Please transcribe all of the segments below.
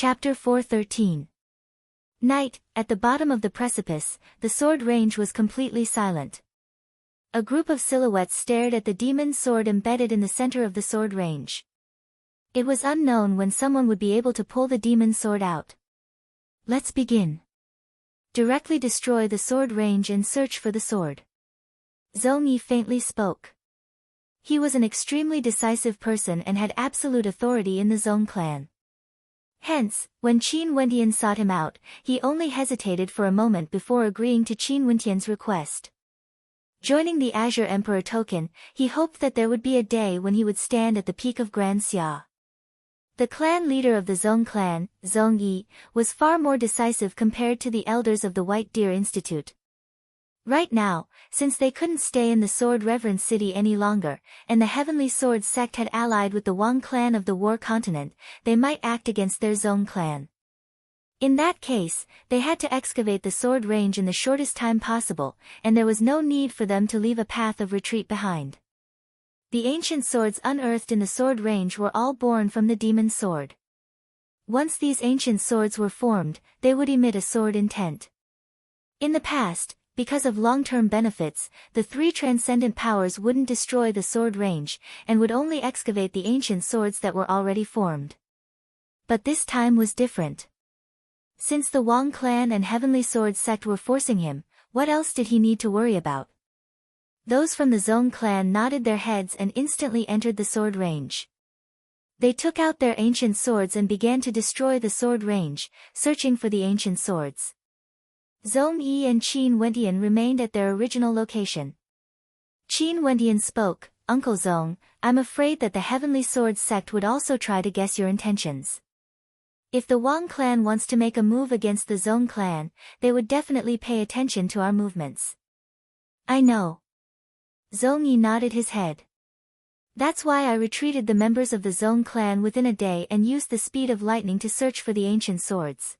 Chapter 413. Night. At the bottom of the precipice, the sword range was completely silent. A group of silhouettes stared at the demon's sword embedded in the center of the sword range. It was unknown when someone would be able to pull the demon's sword out. Let's begin. Directly destroy the sword range and search for the sword. Zhong Yi faintly spoke. He was an extremely decisive person and had absolute authority in the Zhong clan. Hence, when Qin Wendian sought him out, he only hesitated for a moment before agreeing to Qin Wendian's request. Joining the Azure Emperor token, he hoped that there would be a day when he would stand at the peak of Grand Xia. The clan leader of the Zhong clan, Zhong Yi, was far more decisive compared to the elders of the White Deer Institute. Right now, since they couldn't stay in the Sword Reverence City any longer, and the Heavenly Sword sect had allied with the Wang clan of the War Continent, they might act against their Zhong clan. In that case, they had to excavate the sword range in the shortest time possible, and there was no need for them to leave a path of retreat behind. The ancient swords unearthed in the sword range were all born from the demon's sword. Once these ancient swords were formed, they would emit a sword intent. In the past, because of long-term benefits, the three transcendent powers wouldn't destroy the sword range, and would only excavate the ancient swords that were already formed. But this time was different. Since the Wang clan and Heavenly Sword sect were forcing him, what else did he need to worry about? Those from the Zhong clan nodded their heads and instantly entered the sword range. They took out their ancient swords and began to destroy the sword range, searching for the ancient swords. Zhong Yi and Qin Wendian remained at their original location. Qin Wendian spoke, "Uncle Zhong, I'm afraid that the Heavenly Sword sect would also try to guess your intentions. If the Wang clan wants to make a move against the Zhong clan, they would definitely pay attention to our movements." "I know." Zhong Yi nodded his head. "That's why I retreated the members of the Zhong clan within a day and used the speed of lightning to search for the ancient swords.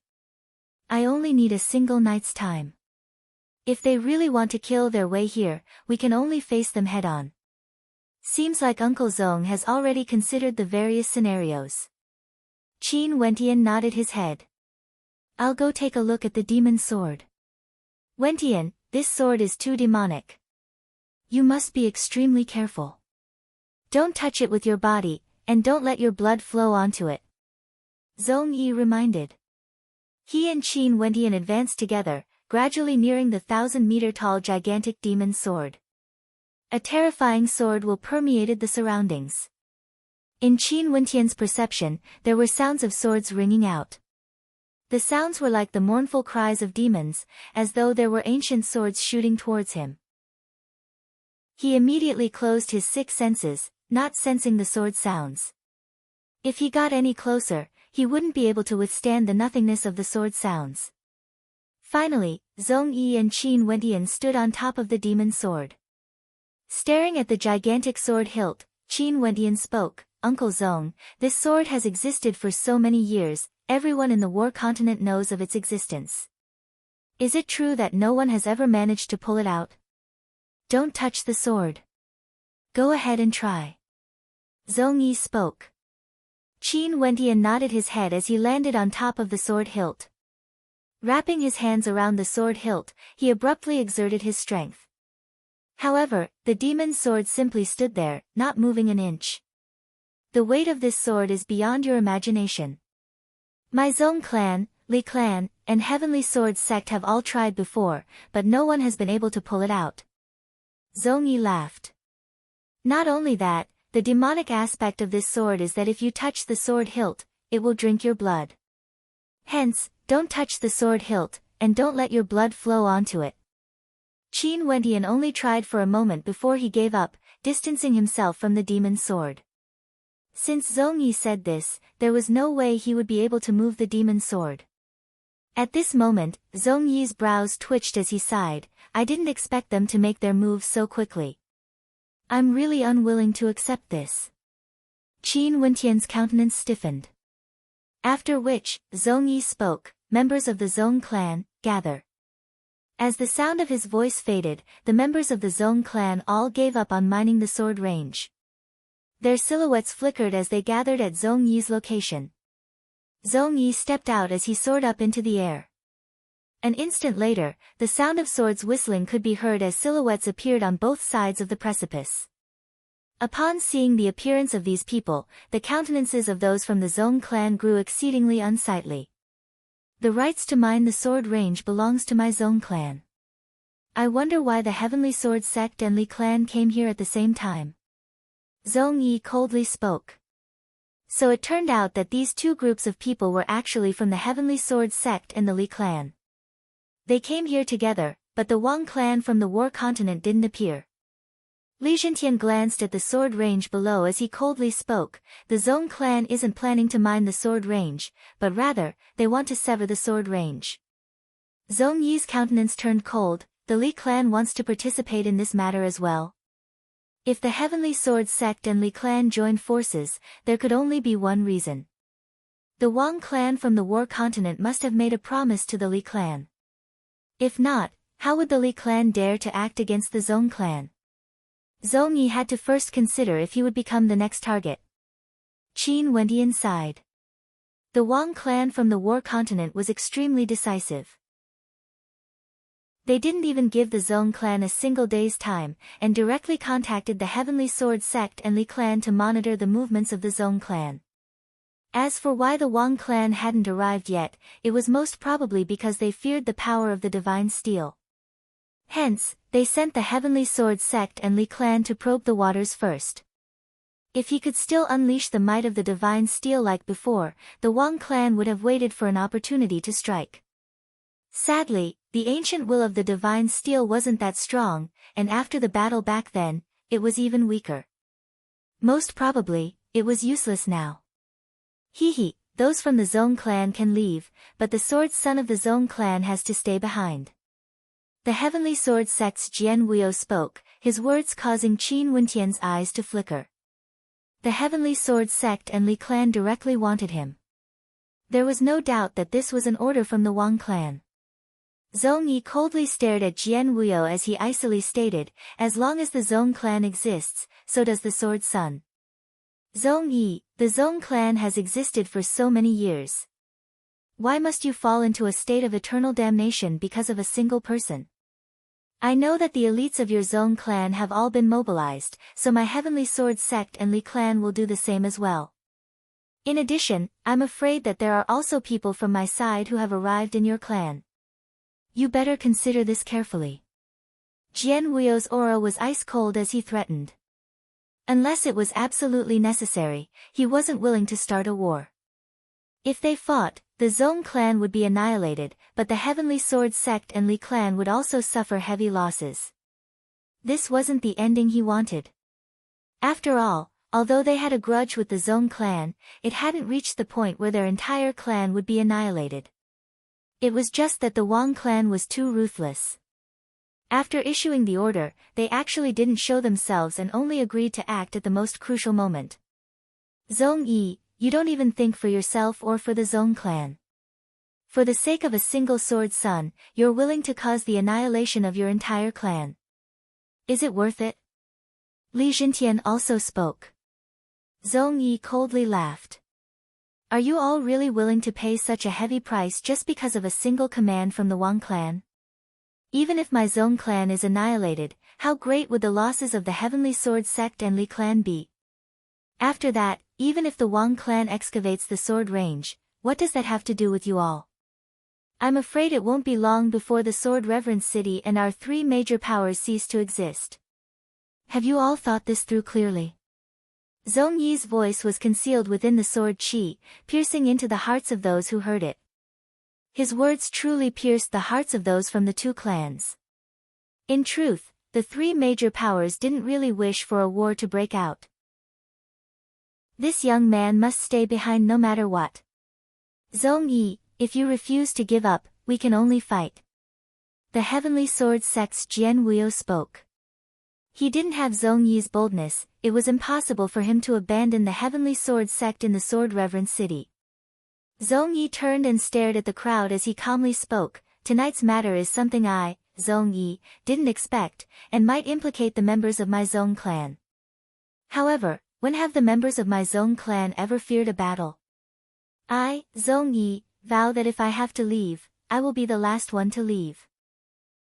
I only need a single night's time. If they really want to kill their way here, we can only face them head-on." Seems like Uncle Zhong has already considered the various scenarios. Qin Wendian nodded his head. "I'll go take a look at the demon's sword." "Wendian, this sword is too demonic. You must be extremely careful. Don't touch it with your body, and don't let your blood flow onto it," Zhong Yi reminded. He and Qin Wendian advanced together, gradually nearing the 1,000-meter-tall gigantic demon's sword. A terrifying sword will permeated the surroundings. In Qin Wendian's perception, there were sounds of swords ringing out. The sounds were like the mournful cries of demons, as though there were ancient swords shooting towards him. He immediately closed his six senses, not sensing the sword sounds. If he got any closer, he wouldn't be able to withstand the nothingness of the sword sounds. Finally, Zhong Yi and Qin Wendian stood on top of the demon's sword. Staring at the gigantic sword hilt, Qin Wendian spoke, "Uncle Zhong, this sword has existed for so many years, everyone in the War Continent knows of its existence. Is it true that no one has ever managed to pull it out? Don't touch the sword. Go ahead and try." Zhong Yi spoke. Qin Wendian nodded his head as he landed on top of the sword hilt. Wrapping his hands around the sword hilt, he abruptly exerted his strength. However, the demon's sword simply stood there, not moving an inch. "The weight of this sword is beyond your imagination. My Zhong clan, Li clan, and Heavenly Sword sect have all tried before, but no one has been able to pull it out." Zhong Yi laughed. "Not only that, the demonic aspect of this sword is that if you touch the sword hilt, it will drink your blood. Hence, don't touch the sword hilt, and don't let your blood flow onto it." Qin Wendian only tried for a moment before he gave up, distancing himself from the demon's sword. Since Zhong Yi said this, there was no way he would be able to move the demon's sword. At this moment, Zhong Yi's brows twitched as he sighed, "I didn't expect them to make their moves so quickly. I'm really unwilling to accept this." Qin Wendian's countenance stiffened. After which, Zhong Yi spoke, "Members of the Zhong clan, gather." As the sound of his voice faded, the members of the Zhong clan all gave up on mining the sword range. Their silhouettes flickered as they gathered at Zhong Yi's location. Zhong Yi stepped out as he soared up into the air. An instant later, the sound of swords whistling could be heard as silhouettes appeared on both sides of the precipice. Upon seeing the appearance of these people, the countenances of those from the Zhong clan grew exceedingly unsightly. The rights to mine the sword range belongs to my Zhong clan. I wonder why the Heavenly Sword sect and Li clan came here at the same time. Zhong Yi coldly spoke. So it turned out that these two groups of people were actually from the Heavenly Sword sect and the Li clan. They came here together, but the Wang clan from the War Continent didn't appear. Li Jintian glanced at the sword range below as he coldly spoke. The Zhong clan isn't planning to mine the sword range, but rather, they want to sever the sword range. Zhong Yi's countenance turned cold. The Li clan wants to participate in this matter as well. If the Heavenly Sword sect and Li clan joined forces, there could only be one reason. The Wang clan from the War Continent must have made a promise to the Li clan. If not, how would the Li clan dare to act against the Zhong clan? Zhong Yi had to first consider if he would become the next target. Qin Wendian sighed. The Wang clan from the War Continent was extremely decisive. They didn't even give the Zhong clan a single day's time, and directly contacted the Heavenly Sword sect and Li clan to monitor the movements of the Zhong clan. As for why the Wang clan hadn't arrived yet, it was most probably because they feared the power of the divine steel. Hence, they sent the Heavenly Sword sect and Li clan to probe the waters first. If he could still unleash the might of the divine steel like before, the Wang clan would have waited for an opportunity to strike. Sadly, the ancient will of the divine steel wasn't that strong, and after the battle back then, it was even weaker. Most probably, it was useless now. Those from the Zhong clan can leave, but the sword son of the Zhong clan has to stay behind. The Heavenly Sword sect's Jian Wuyo spoke, his words causing Qin Wendian's eyes to flicker. The Heavenly Sword sect and Li clan directly wanted him. There was no doubt that this was an order from the Wang clan. Zhong Yi coldly stared at Jian Wuyo as he icily stated, as long as the Zhong clan exists, so does the sword son. Zhong Yi, the Zhong clan has existed for so many years. Why must you fall into a state of eternal damnation because of a single person? I know that the elites of your Zhong clan have all been mobilized, so my Heavenly Sword sect and Li clan will do the same as well. In addition, I'm afraid that there are also people from my side who have arrived in your clan. You better consider this carefully. Jian Wuyo's aura was ice cold as he threatened. Unless it was absolutely necessary, he wasn't willing to start a war. If they fought, the Zhong clan would be annihilated, but the Heavenly Sword sect and Li clan would also suffer heavy losses. This wasn't the ending he wanted. After all, although they had a grudge with the Zhong clan, it hadn't reached the point where their entire clan would be annihilated. It was just that the Wang clan was too ruthless. After issuing the order, they actually didn't show themselves and only agreed to act at the most crucial moment. Zhong Yi, you don't even think for yourself or for the Zhong clan. For the sake of a single sword son, you're willing to cause the annihilation of your entire clan. Is it worth it? Li Jintian also spoke. Zhong Yi coldly laughed. Are you all really willing to pay such a heavy price just because of a single command from the Wang clan? Even if my Zhong clan is annihilated, how great would the losses of the Heavenly Sword sect and Li clan be? After that, even if the Wang clan excavates the sword range, what does that have to do with you all? I'm afraid it won't be long before the Sword Reverence City and our three major powers cease to exist. Have you all thought this through clearly? Zhong Yi's voice was concealed within the sword qi, piercing into the hearts of those who heard it. His words truly pierced the hearts of those from the two clans. In truth, the three major powers didn't really wish for a war to break out. This young man must stay behind no matter what. Zhong Yi, if you refuse to give up, we can only fight. The Heavenly Sword sect's Jian Wuyo spoke. He didn't have Zhong Yi's boldness, it was impossible for him to abandon the Heavenly Sword sect in the Sword Reverence City. Zhong Yi turned and stared at the crowd as he calmly spoke, tonight's matter is something I, Zhong Yi, didn't expect, and might implicate the members of my Zhong clan. However, when have the members of my Zhong clan ever feared a battle? I, Zhong Yi, vow that if I have to leave, I will be the last one to leave.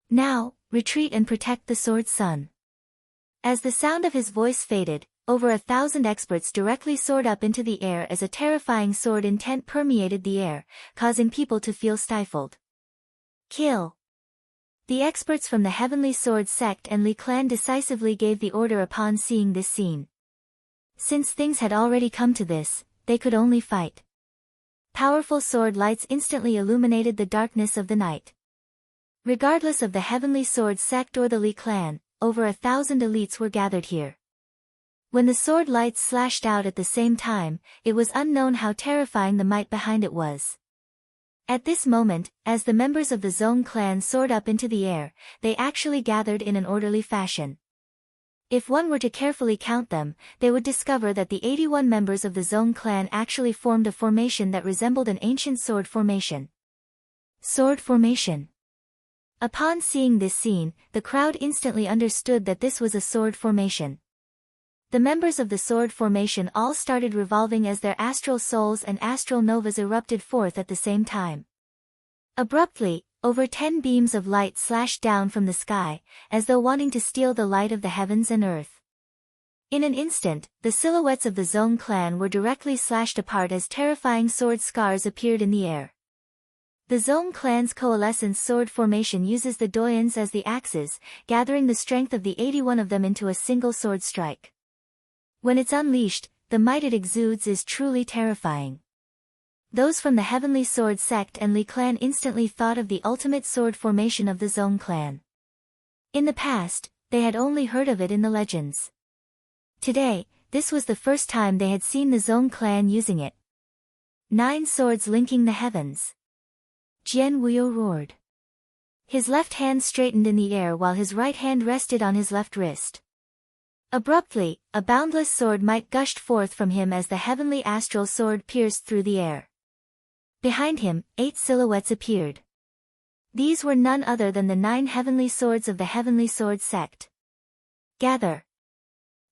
Now, retreat and protect the sword sun. As the sound of his voice faded, over 1,000 experts directly soared up into the air as a terrifying sword intent permeated the air, causing people to feel stifled. Kill! The experts from the Heavenly Sword sect and Li clan decisively gave the order upon seeing this scene. Since things had already come to this, they could only fight. Powerful sword lights instantly illuminated the darkness of the night. Regardless of the Heavenly Sword sect or the Li clan, over 1,000 elites were gathered here. When the sword lights slashed out at the same time, it was unknown how terrifying the might behind it was. At this moment, as the members of the Zhong clan soared up into the air, they actually gathered in an orderly fashion. If one were to carefully count them, they would discover that the 81 members of the Zhong clan actually formed a formation that resembled an ancient sword formation. Sword formation. Upon seeing this scene, the crowd instantly understood that this was a sword formation. The members of the sword formation all started revolving as their astral souls and astral novas erupted forth at the same time. Abruptly, over 10 beams of light slashed down from the sky, as though wanting to steal the light of the heavens and earth. In an instant, the silhouettes of the Zhong clan were directly slashed apart as terrifying sword scars appeared in the air. The Zhong clan's coalescence sword formation uses the doyens as the axes, gathering the strength of the 81 of them into a single sword strike. When it's unleashed, the might it exudes is truly terrifying. Those from the Heavenly Sword sect and Li clan instantly thought of the ultimate sword formation of the Zhong clan. In the past, they had only heard of it in the legends. Today, this was the first time they had seen the Zhong clan using it. 9 swords linking the heavens. Jian Wuyo roared. His left hand straightened in the air while his right hand rested on his left wrist. Abruptly, a boundless sword might gushed forth from him as the heavenly astral sword pierced through the air. Behind him, 8 silhouettes appeared. These were none other than the 9 heavenly swords of the Heavenly Sword sect. Gather!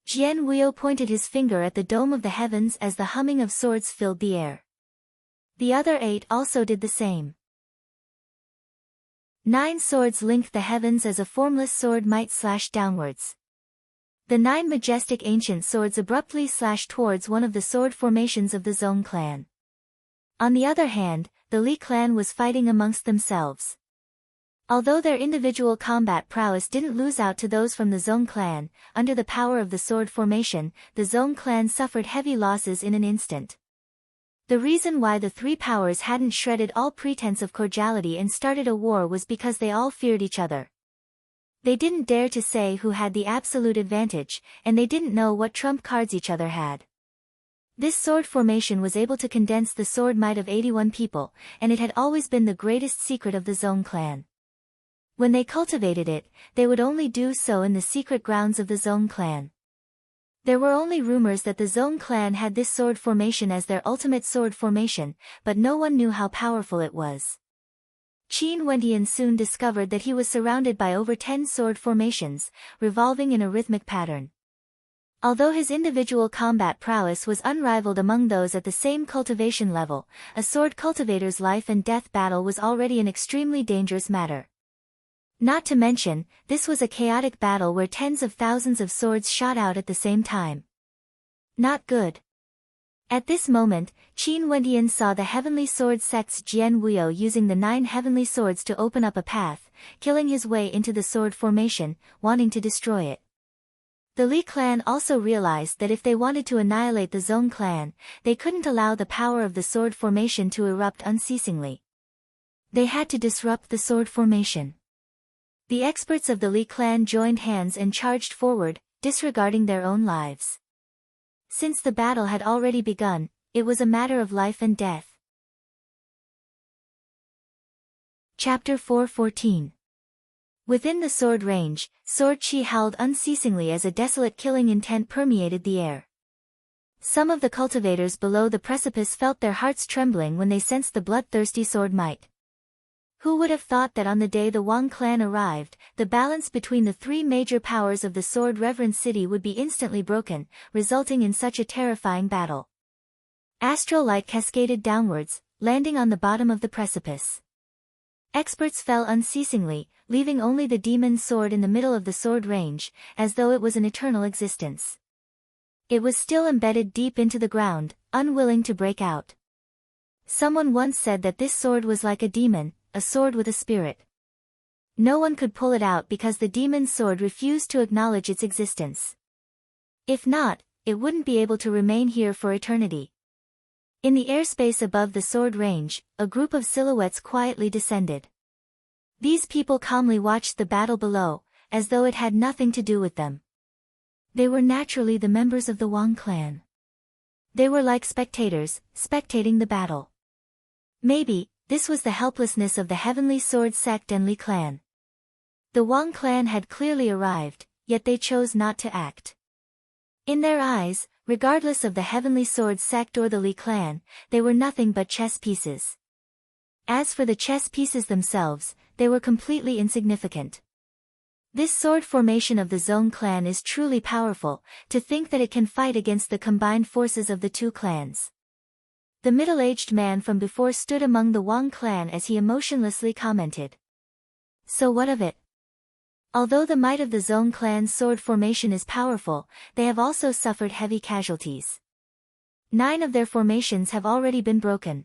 Jian Wuyo pointed his finger at the dome of the heavens as the humming of swords filled the air. The other 8 also did the same. 9 swords linked the heavens as a formless sword might slash downwards. The 9 majestic ancient swords abruptly slashed towards one of the sword formations of the Zhong clan. On the other hand, the Li clan was fighting amongst themselves. Although their individual combat prowess didn't lose out to those from the Zhong clan, under the power of the sword formation, the Zhong clan suffered heavy losses in an instant. The reason why the 3 powers hadn't shredded all pretense of cordiality and started a war was because they all feared each other. They didn't dare to say who had the absolute advantage, and they didn't know what trump cards each other had. This sword formation was able to condense the sword might of 81 people, and it had always been the greatest secret of the Zhong clan. When they cultivated it, they would only do so in the secret grounds of the Zhong clan. There were only rumors that the Zhong clan had this sword formation as their ultimate sword formation, but no one knew how powerful it was. Qin Wendian soon discovered that he was surrounded by over 10 sword formations, revolving in a rhythmic pattern. Although his individual combat prowess was unrivaled among those at the same cultivation level, a sword cultivator's life and death battle was already an extremely dangerous matter. Not to mention, this was a chaotic battle where tens of thousands of swords shot out at the same time. Not good. At this moment, Qin Wendian saw the Heavenly Sword sect's Jian Wuyo using the 9 heavenly swords to open up a path, killing his way into the sword formation, wanting to destroy it. The Li clan also realized that if they wanted to annihilate the Zhong clan, they couldn't allow the power of the sword formation to erupt unceasingly. They had to disrupt the sword formation. The experts of the Li clan joined hands and charged forward, disregarding their own lives. Since the battle had already begun, it was a matter of life and death. Chapter 4:14. Within the sword range, sword chi howled unceasingly as a desolate killing intent permeated the air. Some of the cultivators below the precipice felt their hearts trembling when they sensed the bloodthirsty sword might. Who would have thought that on the day the Wang clan arrived, the balance between the 3 major powers of the sword reverend city would be instantly broken, resulting in such a terrifying battle. Astral light cascaded downwards, landing on the bottom of the precipice. Experts fell unceasingly, leaving only the demon's sword in the middle of the sword range, as though it was an eternal existence. It was still embedded deep into the ground, unwilling to break out. Someone once said that this sword was like a demon, a sword with a spirit. No one could pull it out because the demon's sword refused to acknowledge its existence. If not, it wouldn't be able to remain here for eternity. In the airspace above the sword range, a group of silhouettes quietly descended. These people calmly watched the battle below, as though it had nothing to do with them. They were naturally the members of the Wang clan. They were like spectators, spectating the battle. Maybe, this was the helplessness of the Heavenly Sword sect and Li clan. The Wang clan had clearly arrived, yet they chose not to act. In their eyes, regardless of the Heavenly Sword sect or the Li clan, they were nothing but chess pieces. As for the chess pieces themselves, they were completely insignificant. This sword formation of the Zong clan is truly powerful, to think that it can fight against the combined forces of the two clans. The middle-aged man from before stood among the Wang clan as he emotionlessly commented. So what of it? Although the might of the Zong clan's sword formation is powerful, they have also suffered heavy casualties. 9 of their formations have already been broken.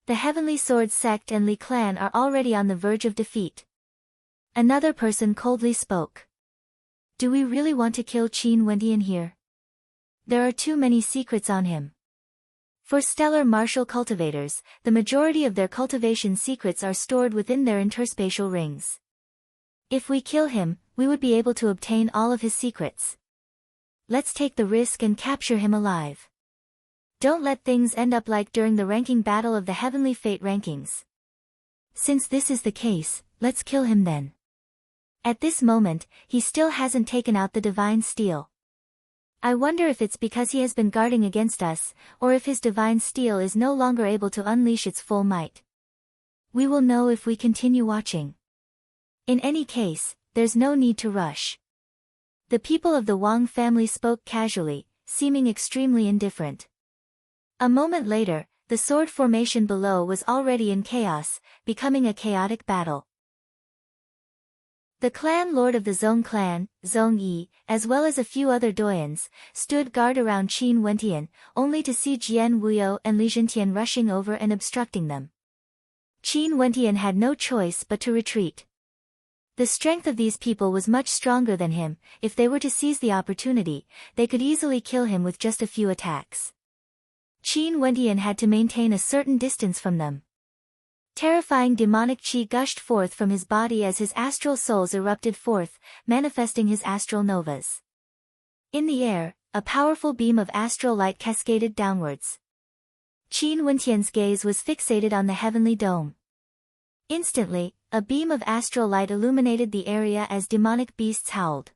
The Heavenly Sword sect and Li clan are already on the verge of defeat. Another person coldly spoke. Do we really want to kill Qin Wendian here? There are too many secrets on him. For stellar martial cultivators, the majority of their cultivation secrets are stored within their interspatial rings. If we kill him, we would be able to obtain all of his secrets. Let's take the risk and capture him alive. Don't let things end up like during the ranking battle of the Heavenly Fate rankings. Since this is the case, let's kill him then. At this moment, he still hasn't taken out the divine steel. I wonder if it's because he has been guarding against us, or if his divine steel is no longer able to unleash its full might. We will know if we continue watching. In any case, there's no need to rush. The people of the Wang family spoke casually, seeming extremely indifferent. A moment later, the sword formation below was already in chaos, becoming a chaotic battle. The clan lord of the Zong clan, Zong Yi, as well as a few other doyens, stood guard around Qin Wendian, only to see Jian Wuyo and Li Zhentian rushing over and obstructing them. Qin Wendian had no choice but to retreat. The strength of these people was much stronger than him. If they were to seize the opportunity, they could easily kill him with just a few attacks. Qin Wendian had to maintain a certain distance from them. Terrifying demonic qi gushed forth from his body as his astral souls erupted forth, manifesting his astral novas. In the air, a powerful beam of astral light cascaded downwards. Qin Wendian's gaze was fixated on the heavenly dome. Instantly, a beam of astral light illuminated the area as demonic beasts howled.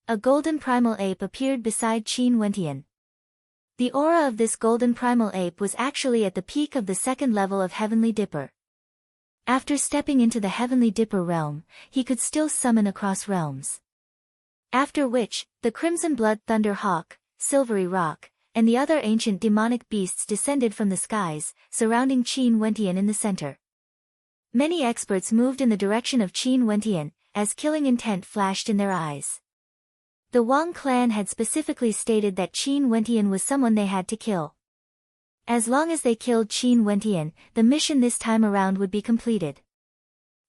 A golden primal ape appeared beside Qin Wendian. The aura of this golden primal ape was actually at the peak of the second level of Heavenly Dipper. After stepping into the Heavenly Dipper realm, he could still summon across realms. After which, the Crimson Blood Thunder Hawk, Silvery Rock, and the other ancient demonic beasts descended from the skies, surrounding Qin Wendian in the center. Many experts moved in the direction of Qin Wendian, as killing intent flashed in their eyes. The Wang clan had specifically stated that Qin Wendian was someone they had to kill. As long as they killed Qin Wendian, the mission this time around would be completed.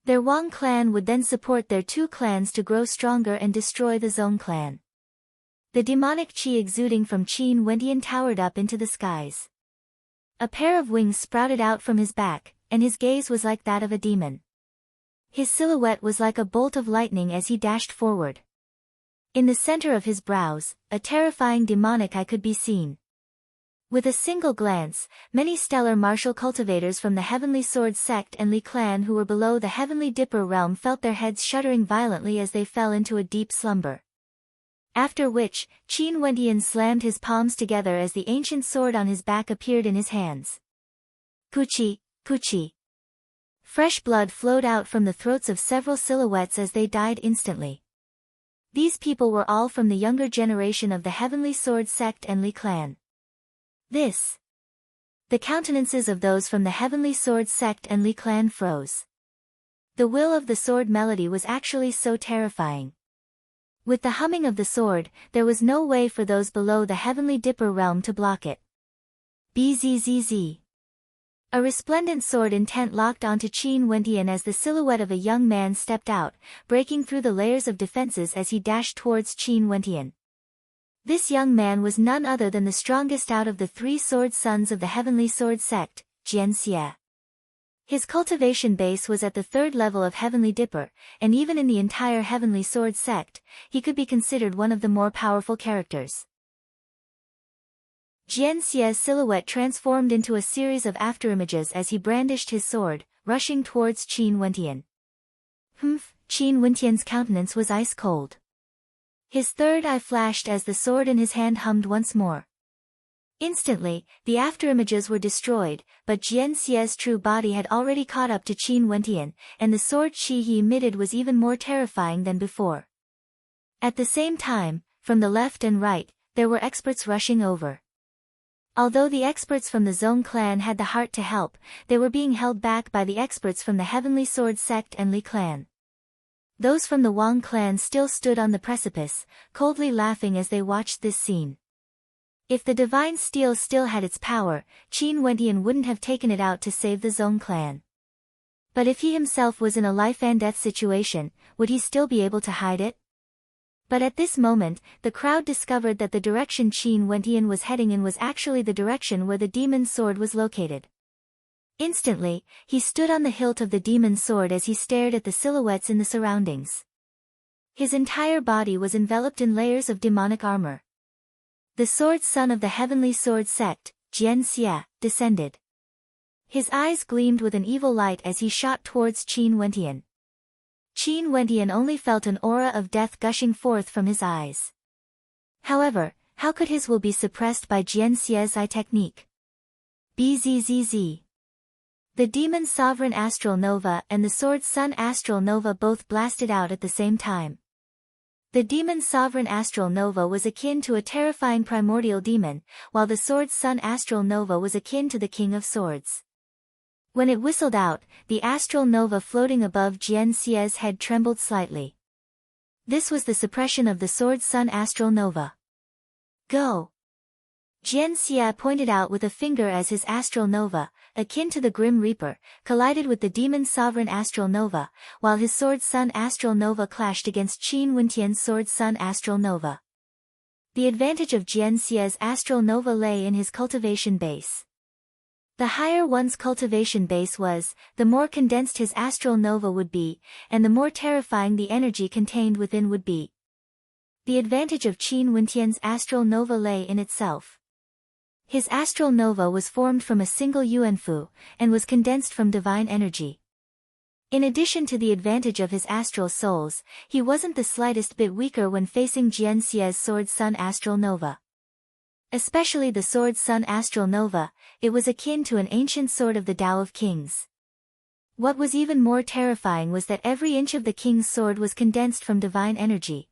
Their Wang clan would then support their two clans to grow stronger and destroy the Zong clan. The demonic qi exuding from Qin Wendian towered up into the skies. A pair of wings sprouted out from his back, and his gaze was like that of a demon. His silhouette was like a bolt of lightning as he dashed forward. In the center of his brows, a terrifying demonic eye could be seen. With a single glance, many stellar martial cultivators from the Heavenly Sword sect and Li clan who were below the Heavenly Dipper realm felt their heads shuddering violently as they fell into a deep slumber. After which, Qin Wendian slammed his palms together as the ancient sword on his back appeared in his hands. Puchi, Puchi. Fresh blood flowed out from the throats of several silhouettes as they died instantly. These people were all from the younger generation of the Heavenly Sword sect and Li clan. This The countenances of those from the Heavenly Sword sect and Li clan froze. The will of the sword melody was actually so terrifying. With the humming of the sword, there was no way for those below the Heavenly Dipper realm to block it. Bzzz. A resplendent sword intent locked onto Qin Wentian as the silhouette of a young man stepped out, breaking through the layers of defenses as he dashed towards Qin Wentian. This young man was none other than the strongest out of the 3 sword sons of the Heavenly Sword sect, Jianxie. His cultivation base was at the 3rd level of Heavenly Dipper, and even in the entire Heavenly Sword sect, he could be considered one of the more powerful characters. Jianxie's silhouette transformed into a series of afterimages as he brandished his sword, rushing towards Qin Wentian. Qin Wentian's countenance was ice cold. His third eye flashed as the sword in his hand hummed once more. Instantly, the afterimages were destroyed, but Jianxie's true body had already caught up to Qin Wentian, and the sword chi he emitted was even more terrifying than before. At the same time, from the left and right, there were experts rushing over. Although the experts from the Zong clan had the heart to help, they were being held back by the experts from the Heavenly Sword sect and Li clan. Those from the Wang clan still stood on the precipice, coldly laughing as they watched this scene. If the divine steel still had its power, Qin Wentian wouldn't have taken it out to save the Zong clan. But if he himself was in a life-and-death situation, would he still be able to hide it? But at this moment, the crowd discovered that the direction Qin Wentian was heading in was actually the direction where the demon's sword was located. Instantly, he stood on the hilt of the demon's sword as he stared at the silhouettes in the surroundings. His entire body was enveloped in layers of demonic armor. The sword son of the Heavenly Sword sect, Jianxie, descended. His eyes gleamed with an evil light as he shot towards Qin Wentian. Qin Wentian only felt an aura of death gushing forth from his eyes. However, how could his will be suppressed by Jianxie's eye technique? Bzzz. The demon's sovereign astral nova and the sword's sun astral nova both blasted out at the same time. The demon's sovereign astral nova was akin to a terrifying primordial demon, while the sword's sun astral nova was akin to the King of Swords. When it whistled out, the astral nova floating above Jianxie's head trembled slightly. This was the suppression of the sword's sun astral nova. Go! Jianxie pointed out with a finger as his astral nova, akin to the Grim Reaper, collided with the demon's sovereign astral nova, while his sword's sun astral nova clashed against Qin Wentian's sword's sun astral nova. The advantage of Jianxie's astral nova lay in his cultivation base. The higher one's cultivation base was, the more condensed his astral nova would be, and the more terrifying the energy contained within would be. The advantage of Qin Wentian's astral nova lay in itself. His astral nova was formed from a single yuanfu, and was condensed from divine energy. In addition to the advantage of his astral souls, he wasn't the slightest bit weaker when facing Jianxie's sword sun astral nova. Especially the sword sun astral nova, it was akin to an ancient sword of the Tao of Kings. What was even more terrifying was that every inch of the king's sword was condensed from divine energy.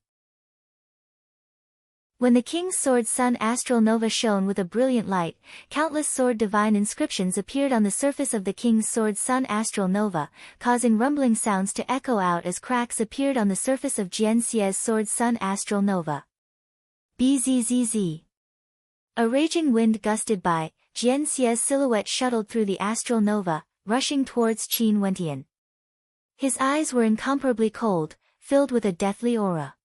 When the king's sword sun astral nova shone with a brilliant light, countless sword divine inscriptions appeared on the surface of the king's sword sun astral nova, causing rumbling sounds to echo out as cracks appeared on the surface of Jianxie's sword sun astral nova. Bzzz. A raging wind gusted by, Jianxie's silhouette shuttled through the astral nova, rushing towards Qin Wentian. His eyes were incomparably cold, filled with a deathly aura.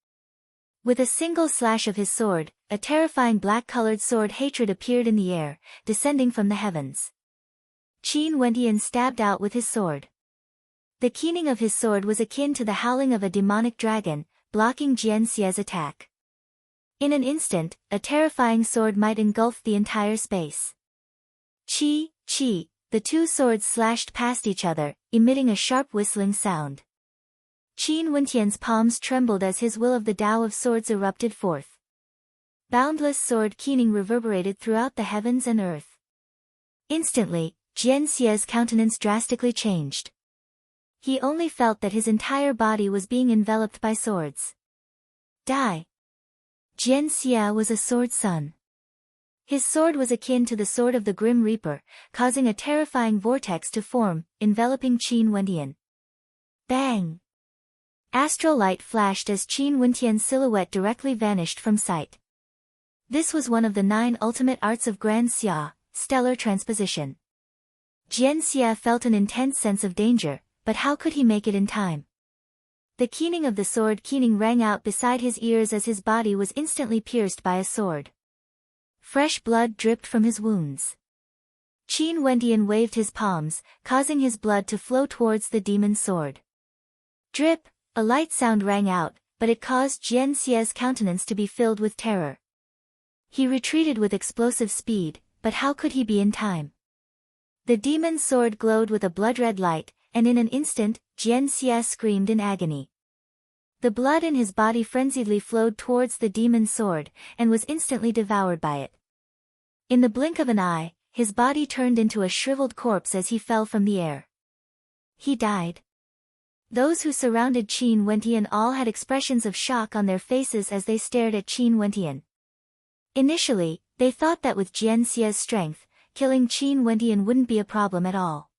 With a single slash of his sword, a terrifying black-colored sword hatred appeared in the air, descending from the heavens. Qin Wentian stabbed out with his sword. The keening of his sword was akin to the howling of a demonic dragon, blocking Jianxie's attack. In an instant, a terrifying sword might engulf the entire space. Chi, the two swords slashed past each other, emitting a sharp whistling sound. Qin Wentian's palms trembled as his will of the Tao of Swords erupted forth. Boundless sword keening reverberated throughout the heavens and earth. Instantly, Jianxie's countenance drastically changed. He only felt that his entire body was being enveloped by swords. Die! Jianxie was a sword son. His sword was akin to the sword of the Grim Reaper, causing a terrifying vortex to form, enveloping Qin Wentian. Bang! Astral light flashed as Qin Wentian's silhouette directly vanished from sight. This was one of the 9 ultimate arts of Grand Xia, stellar transposition. Jian Xia felt an intense sense of danger, but how could he make it in time? The keening of the sword keening rang out beside his ears as his body was instantly pierced by a sword. Fresh blood dripped from his wounds. Qin Wentian waved his palms, causing his blood to flow towards the demon's sword. Drip! A light sound rang out, but it caused Jian Xia's countenance to be filled with terror. He retreated with explosive speed, but how could he be in time? The demon's sword glowed with a blood-red light, and in an instant, Jian Xia screamed in agony. The blood in his body frenziedly flowed towards the demon's sword, and was instantly devoured by it. In the blink of an eye, his body turned into a shriveled corpse as he fell from the air. He died. Those who surrounded Qin Wentian all had expressions of shock on their faces as they stared at Qin Wentian. Initially, they thought that with Jian Xia's strength, killing Qin Wentian wouldn't be a problem at all.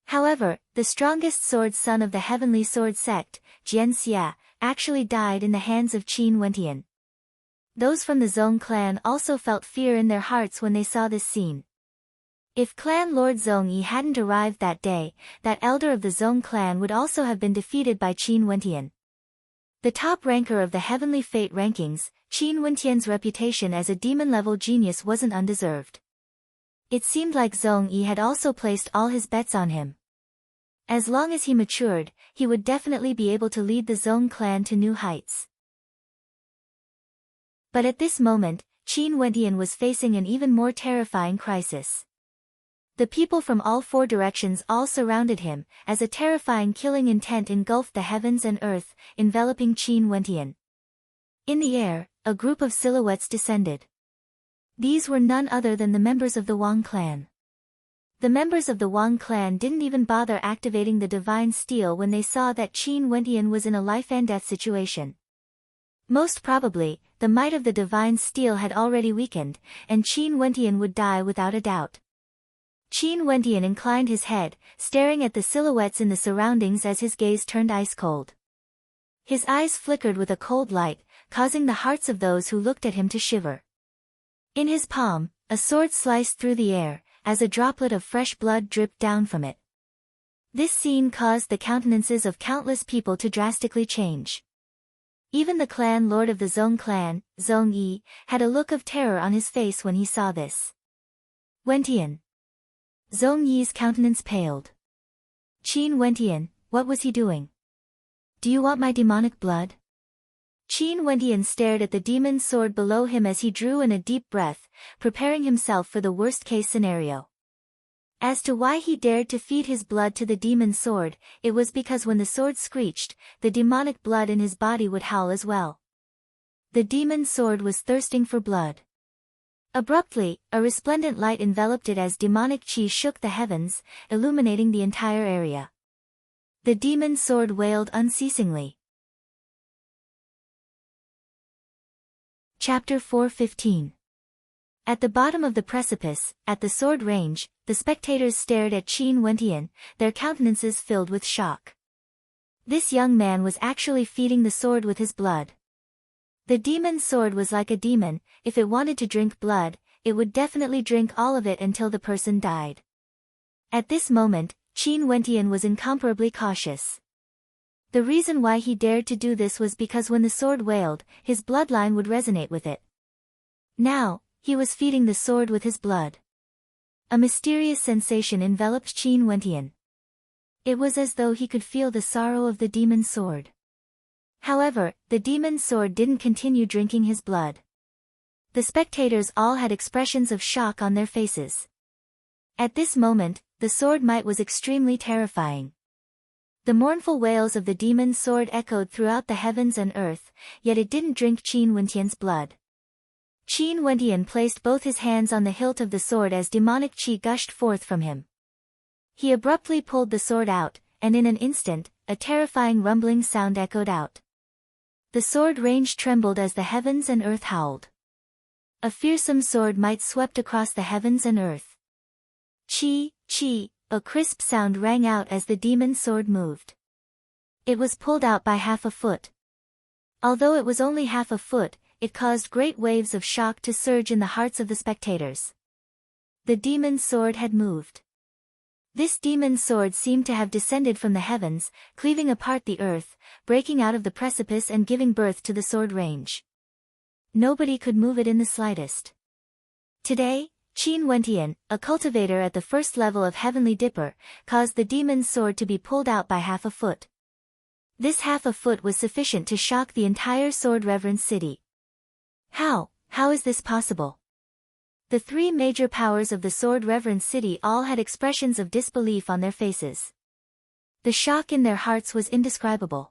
However, the strongest sword son of the Heavenly Sword Sect, Jian Xia, actually died in the hands of Qin Wentian. Those from the Zong clan also felt fear in their hearts when they saw this scene. If Clan Lord Zong Yi hadn't arrived that day, that elder of the Zong clan would also have been defeated by Qin Wentian. The top ranker of the Heavenly Fate rankings, Qin Wentian's reputation as a demon-level genius wasn't undeserved. It seemed like Zong Yi had also placed all his bets on him. As long as he matured, he would definitely be able to lead the Zong clan to new heights. But at this moment, Qin Wentian was facing an even more terrifying crisis. The people from all 4 directions all surrounded him, as a terrifying killing intent engulfed the heavens and earth, enveloping Qin Wentian. In the air, a group of silhouettes descended. These were none other than the members of the Wang clan. The members of the Wang clan didn't even bother activating the divine steel when they saw that Qin Wentian was in a life-and-death situation. Most probably, the might of the divine steel had already weakened, and Qin Wentian would die without a doubt. Qin Wentian inclined his head, staring at the silhouettes in the surroundings as his gaze turned ice-cold. His eyes flickered with a cold light, causing the hearts of those who looked at him to shiver. In his palm, a sword sliced through the air, as a droplet of fresh blood dripped down from it. This scene caused the countenances of countless people to drastically change. Even the clan lord of the Zong clan, Zong Yi, had a look of terror on his face when he saw this. Wentian. Zong Yi's countenance paled. Qin Wentian, what was he doing? Do you want my demonic blood? Qin Wentian stared at the demon's sword below him as he drew in a deep breath, preparing himself for the worst-case scenario. As to why he dared to feed his blood to the demon's sword, it was because when the sword screeched, the demonic blood in his body would howl as well. The demon's sword was thirsting for blood. Abruptly, a resplendent light enveloped it as demonic chi shook the heavens, illuminating the entire area. The demon's sword wailed unceasingly. Chapter 4:15. At the bottom of the precipice, at the sword range, the spectators stared at Qin Wentian, their countenances filled with shock. This young man was actually feeding the sword with his blood. The demon's sword was like a demon, if it wanted to drink blood, it would definitely drink all of it until the person died. At this moment, Qin Wentian was incomparably cautious. The reason why he dared to do this was because when the sword wailed, his bloodline would resonate with it. Now, he was feeding the sword with his blood. A mysterious sensation enveloped Qin Wentian. It was as though he could feel the sorrow of the demon's sword. However, the demon's sword didn't continue drinking his blood. The spectators all had expressions of shock on their faces. At this moment, the sword might was extremely terrifying. The mournful wails of the demon's sword echoed throughout the heavens and earth, yet it didn't drink Qin Wentian's blood. Qin Wentian placed both his hands on the hilt of the sword as demonic chi gushed forth from him. He abruptly pulled the sword out, and in an instant, a terrifying rumbling sound echoed out. The sword range trembled as the heavens and earth howled. A fearsome sword might swept across the heavens and earth. Chi, chi, a crisp sound rang out as the demon sword moved. It was pulled out by half a foot. Although it was only half a foot, it caused great waves of shock to surge in the hearts of the spectators. The demon sword had moved. This demon sword seemed to have descended from the heavens, cleaving apart the earth, breaking out of the precipice and giving birth to the sword range. Nobody could move it in the slightest. Today, Qin Wentian, a cultivator at the first level of Heavenly Dipper, caused the demon's sword to be pulled out by half a foot. This half a foot was sufficient to shock the entire Sword Reverence city. How is this possible? The three major powers of the Sword Reverence city all had expressions of disbelief on their faces. The shock in their hearts was indescribable.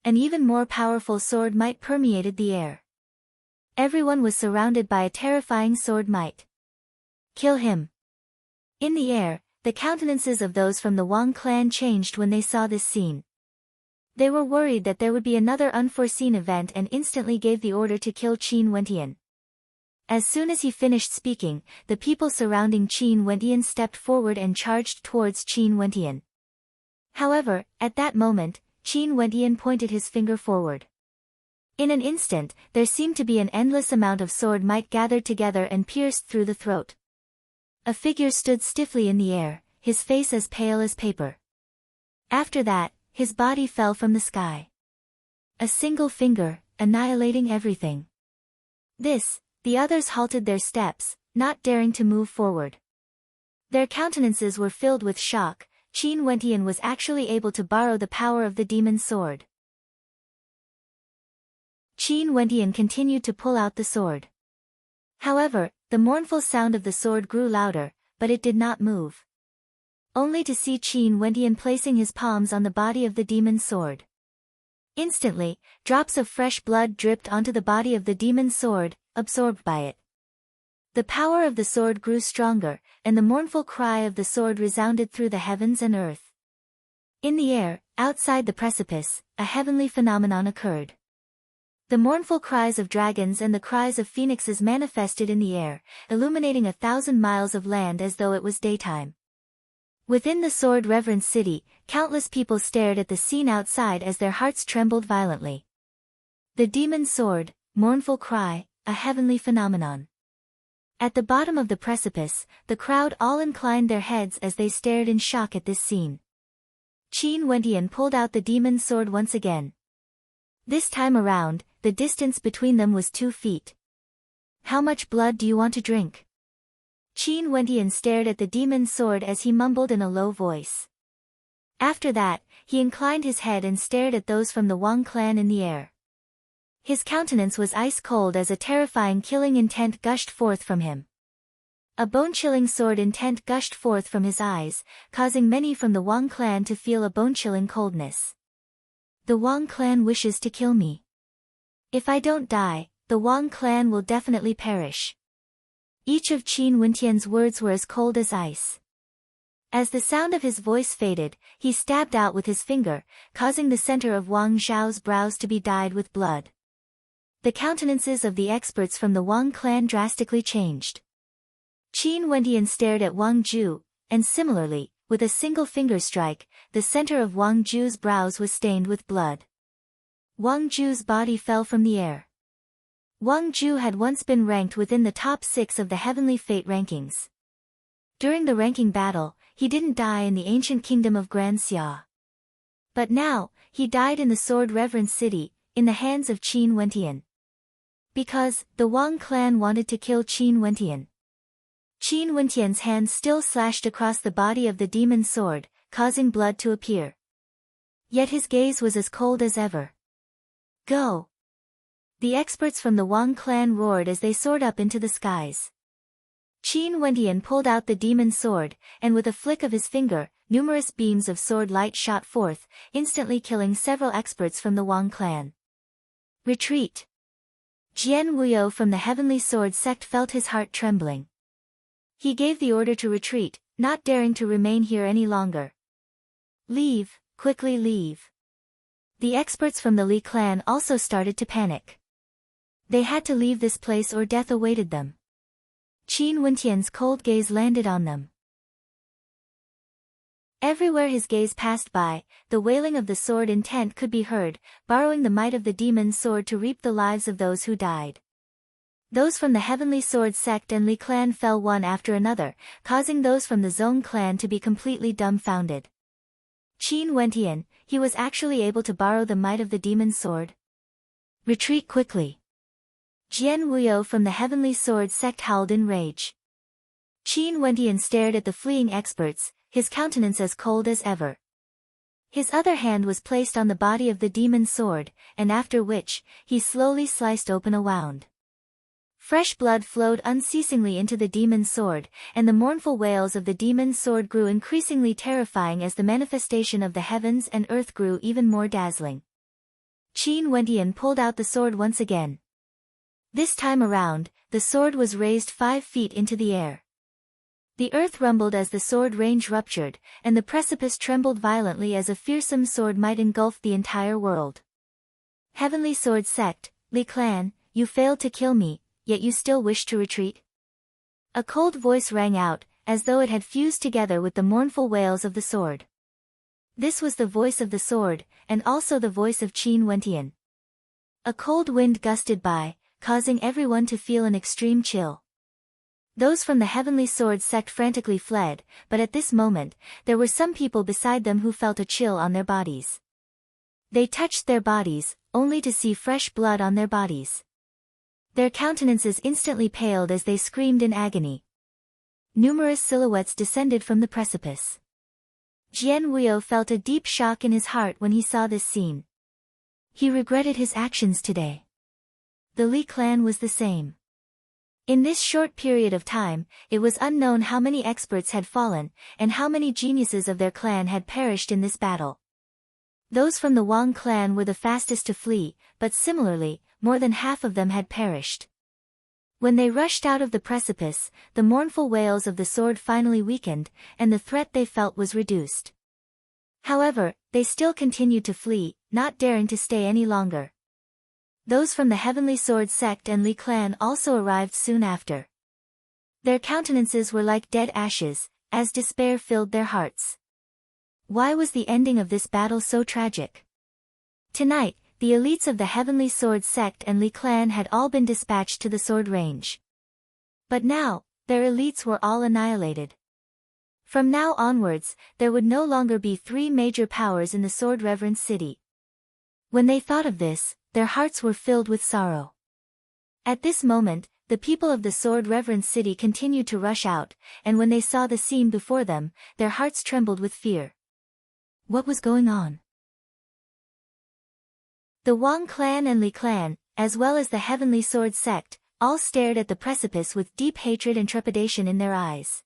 An even more powerful sword might permeated the air. Everyone was surrounded by a terrifying sword might. Kill him. In the air, the countenances of those from the Wang clan changed when they saw this scene. They were worried that there would be another unforeseen event and instantly gave the order to kill Qin Wentian. As soon as he finished speaking, the people surrounding Qin Wentian stepped forward and charged towards Qin Wentian. However, at that moment, Qin Wentian pointed his finger forward. In an instant, there seemed to be an endless amount of sword might gathered together and pierced through the throat. A figure stood stiffly in the air, his face as pale as paper. After that, his body fell from the sky. A single finger, annihilating everything. The others halted their steps, not daring to move forward. Their countenances were filled with shock. Qin Wentian was actually able to borrow the power of the demon's sword. Qin Wentian continued to pull out the sword. However, the mournful sound of the sword grew louder, but it did not move. Only to see Qin Wentian placing his palms on the body of the demon's sword. Instantly, drops of fresh blood dripped onto the body of the demon's sword, absorbed by it. The power of the sword grew stronger, and the mournful cry of the sword resounded through the heavens and earth. In the air, outside the precipice, a heavenly phenomenon occurred. The mournful cries of dragons and the cries of phoenixes manifested in the air, illuminating 1,000 miles of land as though it was daytime. Within the Sword Reverence city, countless people stared at the scene outside as their hearts trembled violently. The demon's sword, mournful cry, a heavenly phenomenon. At the bottom of the precipice, the crowd all inclined their heads as they stared in shock at this scene. Qin Wentian pulled out the demon's sword once again. This time around, the distance between them was 2 feet. How much blood do you want to drink? Qin Wentian stared at the demon's sword as he mumbled in a low voice. After that, he inclined his head and stared at those from the Wang clan in the air. His countenance was ice-cold as a terrifying killing intent gushed forth from him. A bone-chilling sword intent gushed forth from his eyes, causing many from the Wang clan to feel a bone-chilling coldness. The Wang clan wishes to kill me. If I don't die, the Wang clan will definitely perish. Each of Qin Wentian's words were as cold as ice. As the sound of his voice faded, he stabbed out with his finger, causing the center of Wang Zhao's brows to be dyed with blood. The countenances of the experts from the Wang clan drastically changed. Qin Wentian stared at Wang Zhu, and similarly, with a single finger strike, the center of Wang Zhu's brows was stained with blood. Wang Zhu's body fell from the air. Wang Zhu had once been ranked within the top 6 of the Heavenly Fate rankings. During the ranking battle, he didn't die in the ancient kingdom of Grand Xia. But now, he died in the Sword Reverence city, in the hands of Qin Wentian. Because, the Wang clan wanted to kill Qin Wentian. Qin Wentian's hands still slashed across the body of the demon's sword, causing blood to appear. Yet his gaze was as cold as ever. Go! The experts from the Wang clan roared as they soared up into the skies. Qin Wentian pulled out the demon's sword, and with a flick of his finger, numerous beams of sword light shot forth, instantly killing several experts from the Wang clan. Retreat! Jian Wuyo from the Heavenly Sword sect felt his heart trembling. He gave the order to retreat, not daring to remain here any longer. Leave, quickly leave. The experts from the Li clan also started to panic. They had to leave this place or death awaited them. Qin Wentian's cold gaze landed on them. Everywhere his gaze passed by, the wailing of the sword intent could be heard, borrowing the might of the demon's sword to reap the lives of those who died. Those from the Heavenly Sword sect and Li clan fell one after another, causing those from the Zong clan to be completely dumbfounded. Qin Wentian, he was actually able to borrow the might of the demon's sword? Retreat quickly. Jian Wuyo from the Heavenly Sword sect howled in rage. Qin Wentian stared at the fleeing experts, his countenance as cold as ever. His other hand was placed on the body of the demon's sword, and after which, he slowly sliced open a wound. Fresh blood flowed unceasingly into the demon's sword, and the mournful wails of the demon's sword grew increasingly terrifying as the manifestation of the heavens and earth grew even more dazzling. Qin Wentian pulled out the sword once again. This time around, the sword was raised 5 feet into the air. The earth rumbled as the sword range ruptured, and the precipice trembled violently as a fearsome sword might engulf the entire world. Heavenly Sword Sect, Li Clan, you failed to kill me, yet you still wish to retreat? A cold voice rang out, as though it had fused together with the mournful wails of the sword. This was the voice of the sword, and also the voice of Qin Wentian. A cold wind gusted by, causing everyone to feel an extreme chill. Those from the Heavenly Sword sect frantically fled, but at this moment, there were some people beside them who felt a chill on their bodies. They touched their bodies, only to see fresh blood on their bodies. Their countenances instantly paled as they screamed in agony. Numerous silhouettes descended from the precipice. Jian Wuyo felt a deep shock in his heart when he saw this scene. He regretted his actions today. The Li clan was the same. In this short period of time, it was unknown how many experts had fallen, and how many geniuses of their clan had perished in this battle. Those from the Wang clan were the fastest to flee, but similarly, more than half of them had perished. When they rushed out of the precipice, the mournful wails of the sword finally weakened, and the threat they felt was reduced. However, they still continued to flee, not daring to stay any longer. Those from the Heavenly Sword sect and Li clan also arrived soon after. Their countenances were like dead ashes, as despair filled their hearts. Why was the ending of this battle so tragic? Tonight, the elites of the Heavenly Sword sect and Li clan had all been dispatched to the sword range. But now, their elites were all annihilated. From now onwards, there would no longer be 3 major powers in the Sword Reverence City. When they thought of this, their hearts were filled with sorrow. At this moment, the people of the Sword Reverence City continued to rush out, and when they saw the scene before them, their hearts trembled with fear. What was going on? The Wang clan and Li clan, as well as the Heavenly Sword sect, all stared at the precipice with deep hatred and trepidation in their eyes.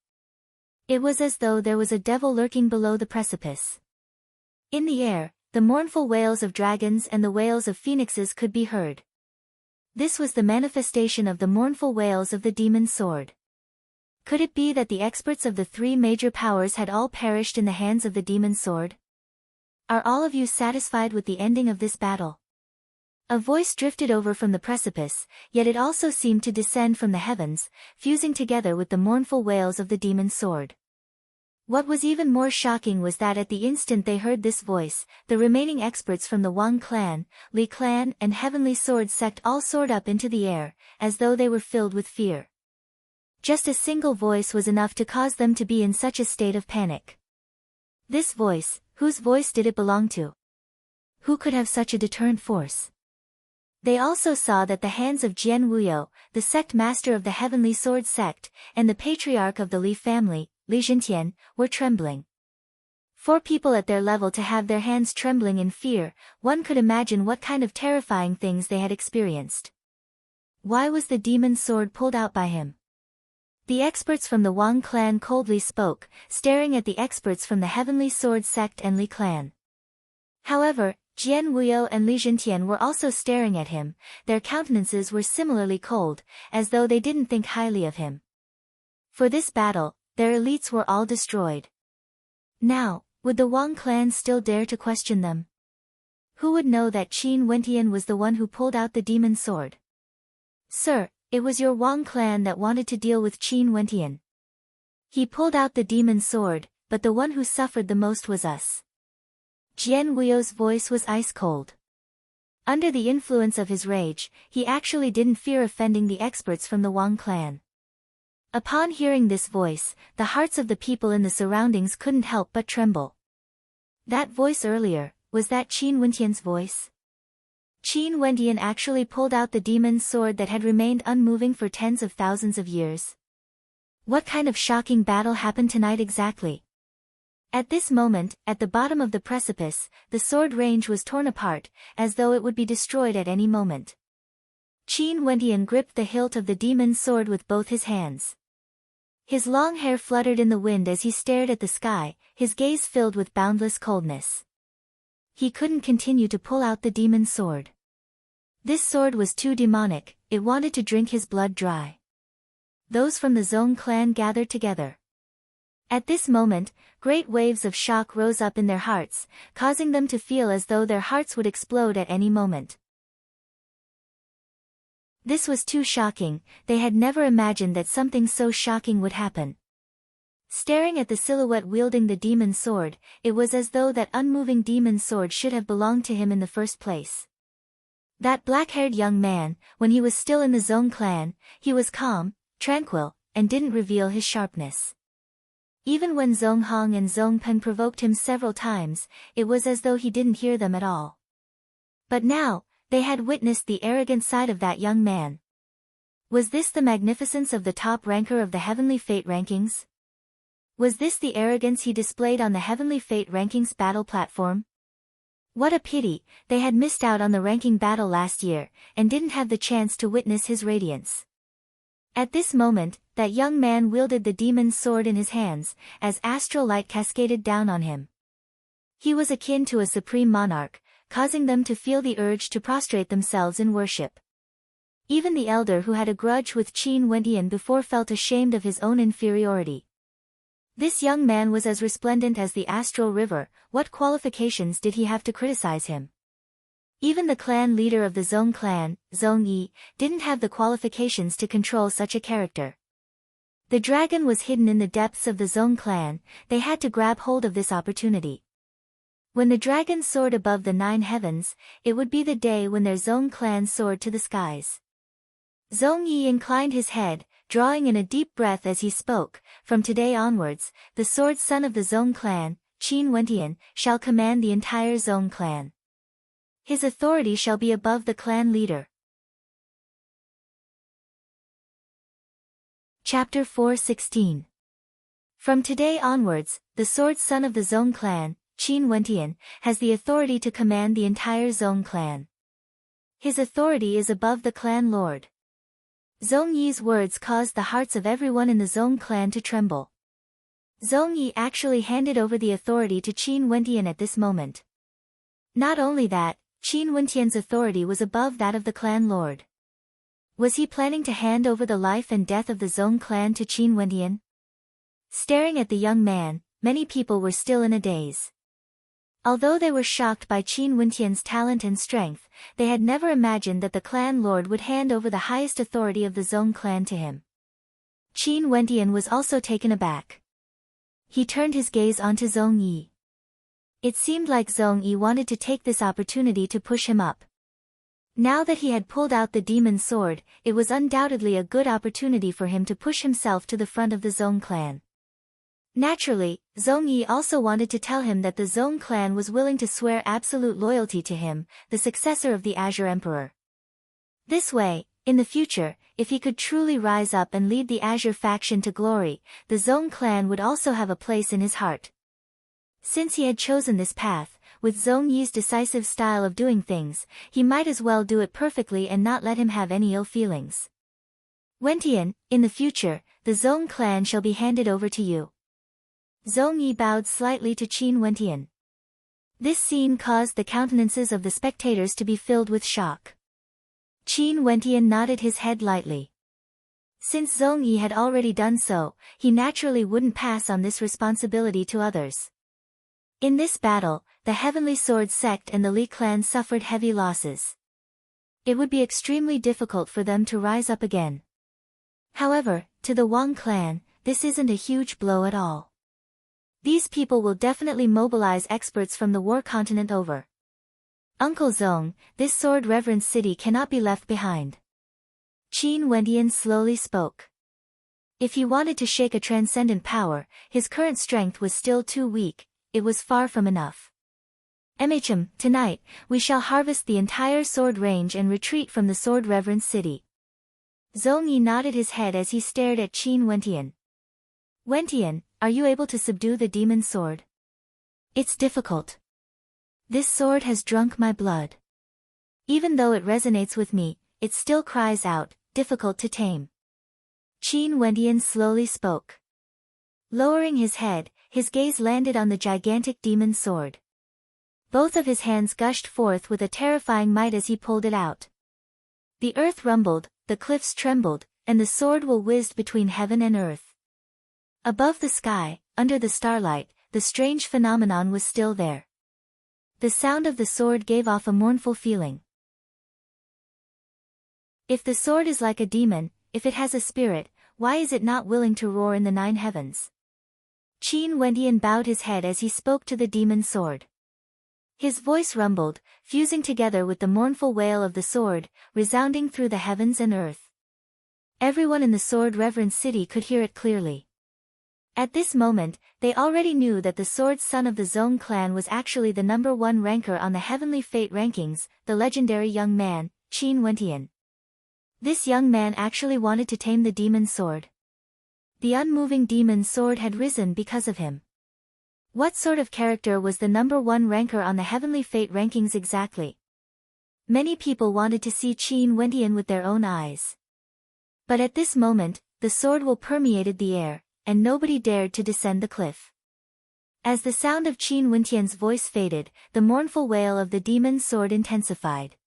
It was as though there was a devil lurking below the precipice. In the air, the mournful wails of dragons and the wails of phoenixes could be heard. This was the manifestation of the mournful wails of the demon's sword. Could it be that the experts of the 3 major powers had all perished in the hands of the demon's sword? Are all of you satisfied with the ending of this battle? A voice drifted over from the precipice, yet it also seemed to descend from the heavens, fusing together with the mournful wails of the demon's sword. What was even more shocking was that at the instant they heard this voice, the remaining experts from the Wang clan, Li clan and Heavenly Sword sect all soared up into the air, as though they were filled with fear. Just a single voice was enough to cause them to be in such a state of panic. This voice, whose voice did it belong to? Who could have such a deterrent force? They also saw that the hands of Jian Wuyo, the sect master of the Heavenly Sword sect, and the patriarch of the Li family, Li Zhentian, were trembling. For people at their level to have their hands trembling in fear, one could imagine what kind of terrifying things they had experienced. Why was the demon's sword pulled out by him? The experts from the Wang clan coldly spoke, staring at the experts from the Heavenly Sword sect and Li clan. However, Jian Wuyo and Li Zhentian were also staring at him, their countenances were similarly cold, as though they didn't think highly of him. For this battle, their elites were all destroyed. Now, would the Wang clan still dare to question them? Who would know that Qin Wentian was the one who pulled out the demon's sword? Sir, it was your Wang clan that wanted to deal with Qin Wentian. He pulled out the demon sword, but the one who suffered the most was us. Jian Wuyo's voice was ice-cold. Under the influence of his rage, he actually didn't fear offending the experts from the Wang clan. Upon hearing this voice, the hearts of the people in the surroundings couldn't help but tremble. That voice earlier, was that Qin Wentian's voice? Qin Wentian actually pulled out the demon's sword that had remained unmoving for tens of thousands of years. What kind of shocking battle happened tonight exactly? At this moment, at the bottom of the precipice, the sword range was torn apart, as though it would be destroyed at any moment. Qin Wentian gripped the hilt of the demon's sword with both his hands. His long hair fluttered in the wind as he stared at the sky, his gaze filled with boundless coldness. He couldn't continue to pull out the demon's sword. This sword was too demonic, it wanted to drink his blood dry. Those from the Zong clan gathered together. At this moment, great waves of shock rose up in their hearts, causing them to feel as though their hearts would explode at any moment. This was too shocking, they had never imagined that something so shocking would happen. Staring at the silhouette wielding the demon sword, it was as though that unmoving demon sword should have belonged to him in the first place. That black-haired young man, when he was still in the Zong clan, he was calm, tranquil, and didn't reveal his sharpness. Even when Zong Hong and Zong Pen provoked him several times, it was as though he didn't hear them at all. But now, they had witnessed the arrogant side of that young man. Was this the magnificence of the top ranker of the Heavenly Fate rankings? Was this the arrogance he displayed on the Heavenly Fate rankings battle platform? What a pity, they had missed out on the ranking battle last year, and didn't have the chance to witness his radiance. At this moment, that young man wielded the demon's sword in his hands, as astral light cascaded down on him. He was akin to a supreme monarch, causing them to feel the urge to prostrate themselves in worship. Even the elder who had a grudge with Qin Wentian before felt ashamed of his own inferiority. This young man was as resplendent as the astral river, what qualifications did he have to criticize him? Even the clan leader of the Zong clan, Zong Yi, didn't have the qualifications to control such a character. The dragon was hidden in the depths of the Zong clan, they had to grab hold of this opportunity. When the dragon soared above the 9 heavens, it would be the day when their Zong clan soared to the skies. Zong Yi inclined his head, drawing in a deep breath as he spoke. From today onwards, the sword son of the Zong clan, Qin Wentian, shall command the entire Zong clan. His authority shall be above the clan leader. Chapter 4:16. From today onwards, the sword son of the Zong clan, Qin Wentian, has the authority to command the entire Zong clan. His authority is above the clan lord. Zong Yi's words caused the hearts of everyone in the Zong clan to tremble. Zong Yi actually handed over the authority to Qin Wentian at this moment. Not only that, Qin Wentian's authority was above that of the clan lord. Was he planning to hand over the life and death of the Zong clan to Qin Wentian? Staring at the young man, many people were still in a daze. Although they were shocked by Qin Wentian's talent and strength, they had never imagined that the clan lord would hand over the highest authority of the Zong clan to him. Qin Wentian was also taken aback. He turned his gaze onto Zong Yi. It seemed like Zong Yi wanted to take this opportunity to push him up. Now that he had pulled out the demon sword, it was undoubtedly a good opportunity for him to push himself to the front of the Zong clan. Naturally, Zong Yi also wanted to tell him that the Zong clan was willing to swear absolute loyalty to him, the successor of the Azure Emperor. This way, in the future, if he could truly rise up and lead the Azure faction to glory, the Zong clan would also have a place in his heart. Since he had chosen this path, with Zong Yi's decisive style of doing things, he might as well do it perfectly and not let him have any ill feelings. Wentian, in the future, the Zong clan shall be handed over to you. Zong Yi bowed slightly to Qin Wentian. This scene caused the countenances of the spectators to be filled with shock. Qin Wentian nodded his head lightly. Since Zong Yi had already done so, he naturally wouldn't pass on this responsibility to others. In this battle, the Heavenly Sword sect and the Li clan suffered heavy losses. It would be extremely difficult for them to rise up again. However, to the Wang clan, this isn't a huge blow at all. These people will definitely mobilize experts from the war continent over. Uncle Zong, this sword reverence city cannot be left behind. Qin Wendian slowly spoke. If he wanted to shake a transcendent power, his current strength was still too weak, it was far from enough. Tonight, we shall harvest the entire sword range and retreat from the sword reverence city. Zong Yi nodded his head as he stared at Qin Wendian. Wendian, are you able to subdue the demon sword? It's difficult. This sword has drunk my blood. Even though it resonates with me, it still cries out, difficult to tame. Qin Wendian slowly spoke. Lowering his head, his gaze landed on the gigantic demon sword. Both of his hands gushed forth with a terrifying might as he pulled it out. The earth rumbled, the cliffs trembled, and the sword whizzed between heaven and earth. Above the sky, under the starlight, the strange phenomenon was still there. The sound of the sword gave off a mournful feeling. If the sword is like a demon, if it has a spirit, why is it not willing to roar in the 9 heavens? Qin Wendian bowed his head as he spoke to the demon sword. His voice rumbled, fusing together with the mournful wail of the sword, resounding through the heavens and earth. Everyone in the sword reverence city could hear it clearly. At this moment, they already knew that the sword son of the Zong clan was actually the #1 ranker on the heavenly fate rankings, the legendary young man, Qin Wendian. This young man actually wanted to tame the demon sword. The unmoving demon sword had risen because of him. What sort of character was the #1 ranker on the heavenly fate rankings exactly? Many people wanted to see Qin Wendian with their own eyes. But at this moment, the sword permeated the air, and nobody dared to descend the cliff. As the sound of Qin Wendian's voice faded, the mournful wail of the demon sword intensified.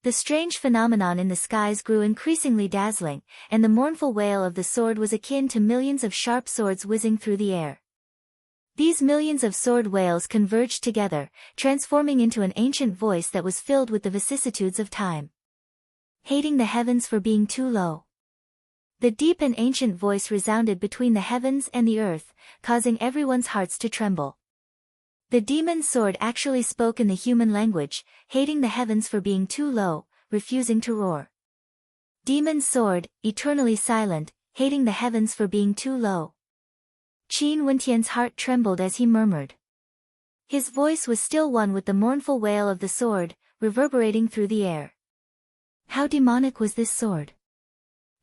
The strange phenomenon in the skies grew increasingly dazzling, and the mournful wail of the sword was akin to millions of sharp swords whizzing through the air. These millions of sword wails converged together, transforming into an ancient voice that was filled with the vicissitudes of time. Hating the heavens for being too low. The deep and ancient voice resounded between the heavens and the earth, causing everyone's hearts to tremble. The demon sword actually spoke in the human language, hating the heavens for being too low, refusing to roar. Demon sword, eternally silent, hating the heavens for being too low. Qin Wendian's heart trembled as he murmured. His voice was still one with the mournful wail of the sword, reverberating through the air. How demonic was this sword?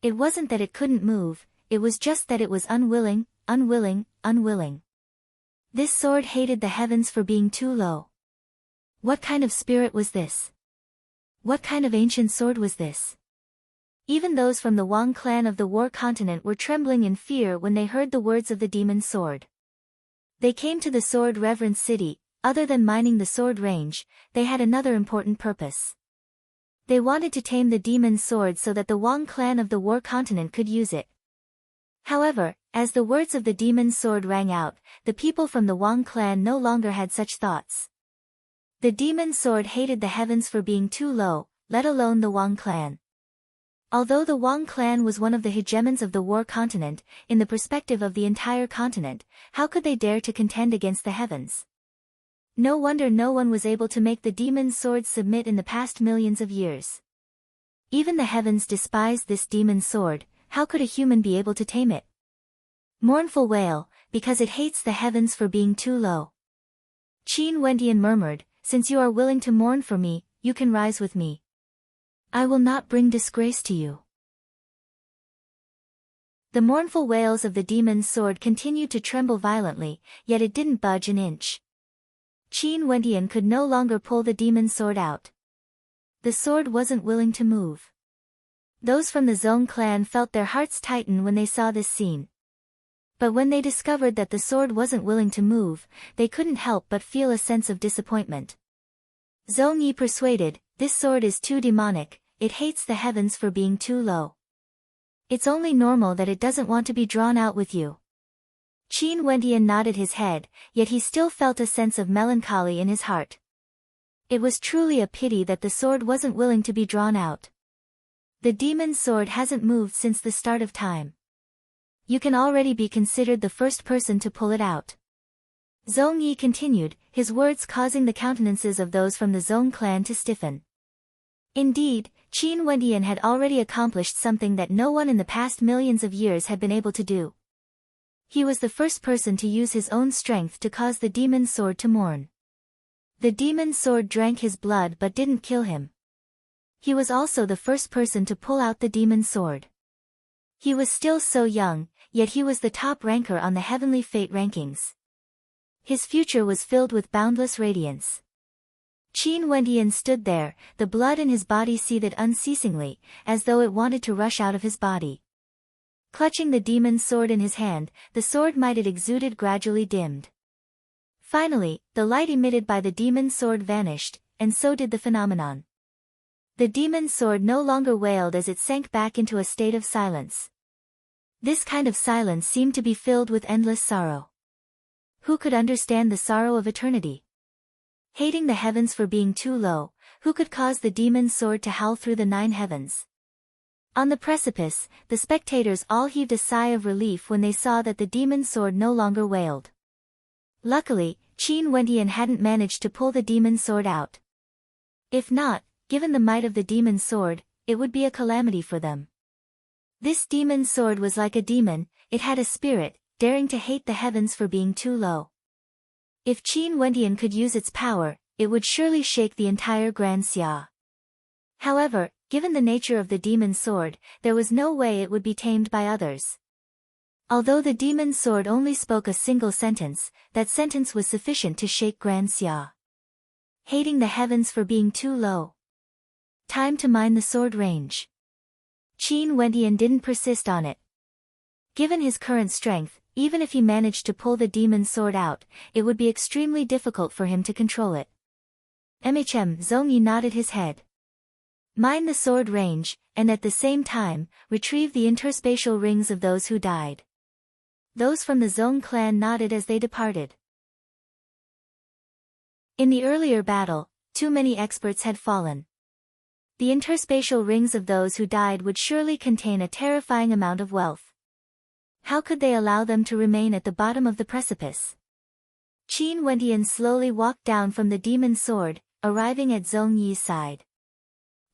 It wasn't that it couldn't move, it was just that it was unwilling. This sword hated the heavens for being too low. What kind of spirit was this? What kind of ancient sword was this? Even those from the Wang clan of the war continent were trembling in fear when they heard the words of the demon sword. They came to the sword reverence city, other than mining the sword range, they had another important purpose. They wanted to tame the demon sword so that the Wang clan of the war continent could use it. However, as the words of the demon sword rang out, the people from the Wang clan no longer had such thoughts. The demon sword hated the heavens for being too low, let alone the Wang clan. Although the Wang clan was one of the hegemons of the war continent, in the perspective of the entire continent, how could they dare to contend against the heavens? No wonder no one was able to make the demon sword submit in the past millions of years. Even the heavens despised this demon sword, how could a human be able to tame it? Mournful wail, because it hates the heavens for being too low. Qin Wendian murmured, since you are willing to mourn for me, you can rise with me. I will not bring disgrace to you. The mournful wails of the demon's sword continued to tremble violently, yet it didn't budge an inch. Qin Wendian could no longer pull the demon's sword out. The sword wasn't willing to move. Those from the Zong clan felt their hearts tighten when they saw this scene. But when they discovered that the sword wasn't willing to move, they couldn't help but feel a sense of disappointment. Zong Yi persuaded, this sword is too demonic, it hates the heavens for being too low. It's only normal that it doesn't want to be drawn out with you. Qin Wendian nodded his head, yet he still felt a sense of melancholy in his heart. It was truly a pity that the sword wasn't willing to be drawn out. The demon's sword hasn't moved since the start of time. You can already be considered the first person to pull it out. Zhong Yi continued, his words causing the countenances of those from the Zhong clan to stiffen. Indeed, Qin Wendian had already accomplished something that no one in the past millions of years had been able to do. He was the first person to use his own strength to cause the demon's sword to mourn. The demon's sword drank his blood but didn't kill him. He was also the first person to pull out the demon's sword. He was still so young, yet he was the top ranker on the heavenly fate rankings. His future was filled with boundless radiance. Qin Wendian stood there, the blood in his body seethed unceasingly, as though it wanted to rush out of his body. Clutching the demon's sword in his hand, the sword might it exuded gradually dimmed. Finally, the light emitted by the demon's sword vanished, and so did the phenomenon. The demon's sword no longer wailed as it sank back into a state of silence. This kind of silence seemed to be filled with endless sorrow. Who could understand the sorrow of eternity? Hating the heavens for being too low, who could cause the demon's sword to howl through the 9 heavens? On the precipice, the spectators all heaved a sigh of relief when they saw that the demon's sword no longer wailed. Luckily, Qin Wendian hadn't managed to pull the demon's sword out. If not, given the might of the demon's sword, it would be a calamity for them. This demon's sword was like a demon, it had a spirit, daring to hate the heavens for being too low. If Qin Wendian could use its power, it would surely shake the entire Grand Xia. However, given the nature of the demon's sword, there was no way it would be tamed by others. Although the demon's sword only spoke a single sentence, that sentence was sufficient to shake Grand Xia. Hating the heavens for being too low. Time to mine the sword range. Qin Wendian didn't persist on it. Given his current strength, even if he managed to pull the demon's sword out, it would be extremely difficult for him to control it. Zhong Yi nodded his head. Mine the sword range, and at the same time, retrieve the interspatial rings of those who died. Those from the Zhong clan nodded as they departed. In the earlier battle, too many experts had fallen. The interspatial rings of those who died would surely contain a terrifying amount of wealth. How could they allow them to remain at the bottom of the precipice? Qin Wendian slowly walked down from the demon's sword, arriving at Zhong Yi's side.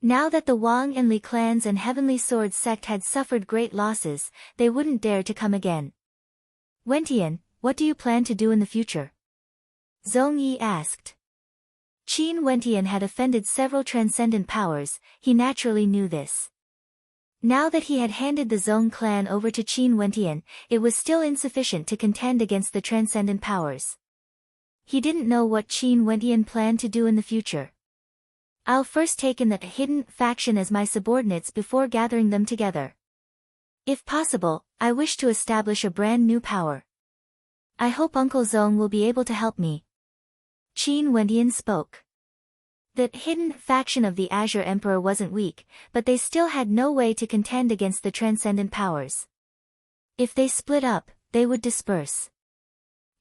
Now that the Wang and Li clans and Heavenly Sword sect had suffered great losses, they wouldn't dare to come again. Wendian, what do you plan to do in the future? Zhong Yi asked. Qin Wendian had offended several transcendent powers, he naturally knew this. Now that he had handed the Zhong clan over to Qin Wendian, it was still insufficient to contend against the transcendent powers. He didn't know what Qin Wendian planned to do in the future. I'll first take in the hidden faction as my subordinates before gathering them together. If possible, I wish to establish a brand new power. I hope Uncle Zhong will be able to help me. Qin Wendian spoke. The hidden faction of the Azure Emperor wasn't weak, but they still had no way to contend against the transcendent powers. If they split up, they would disperse.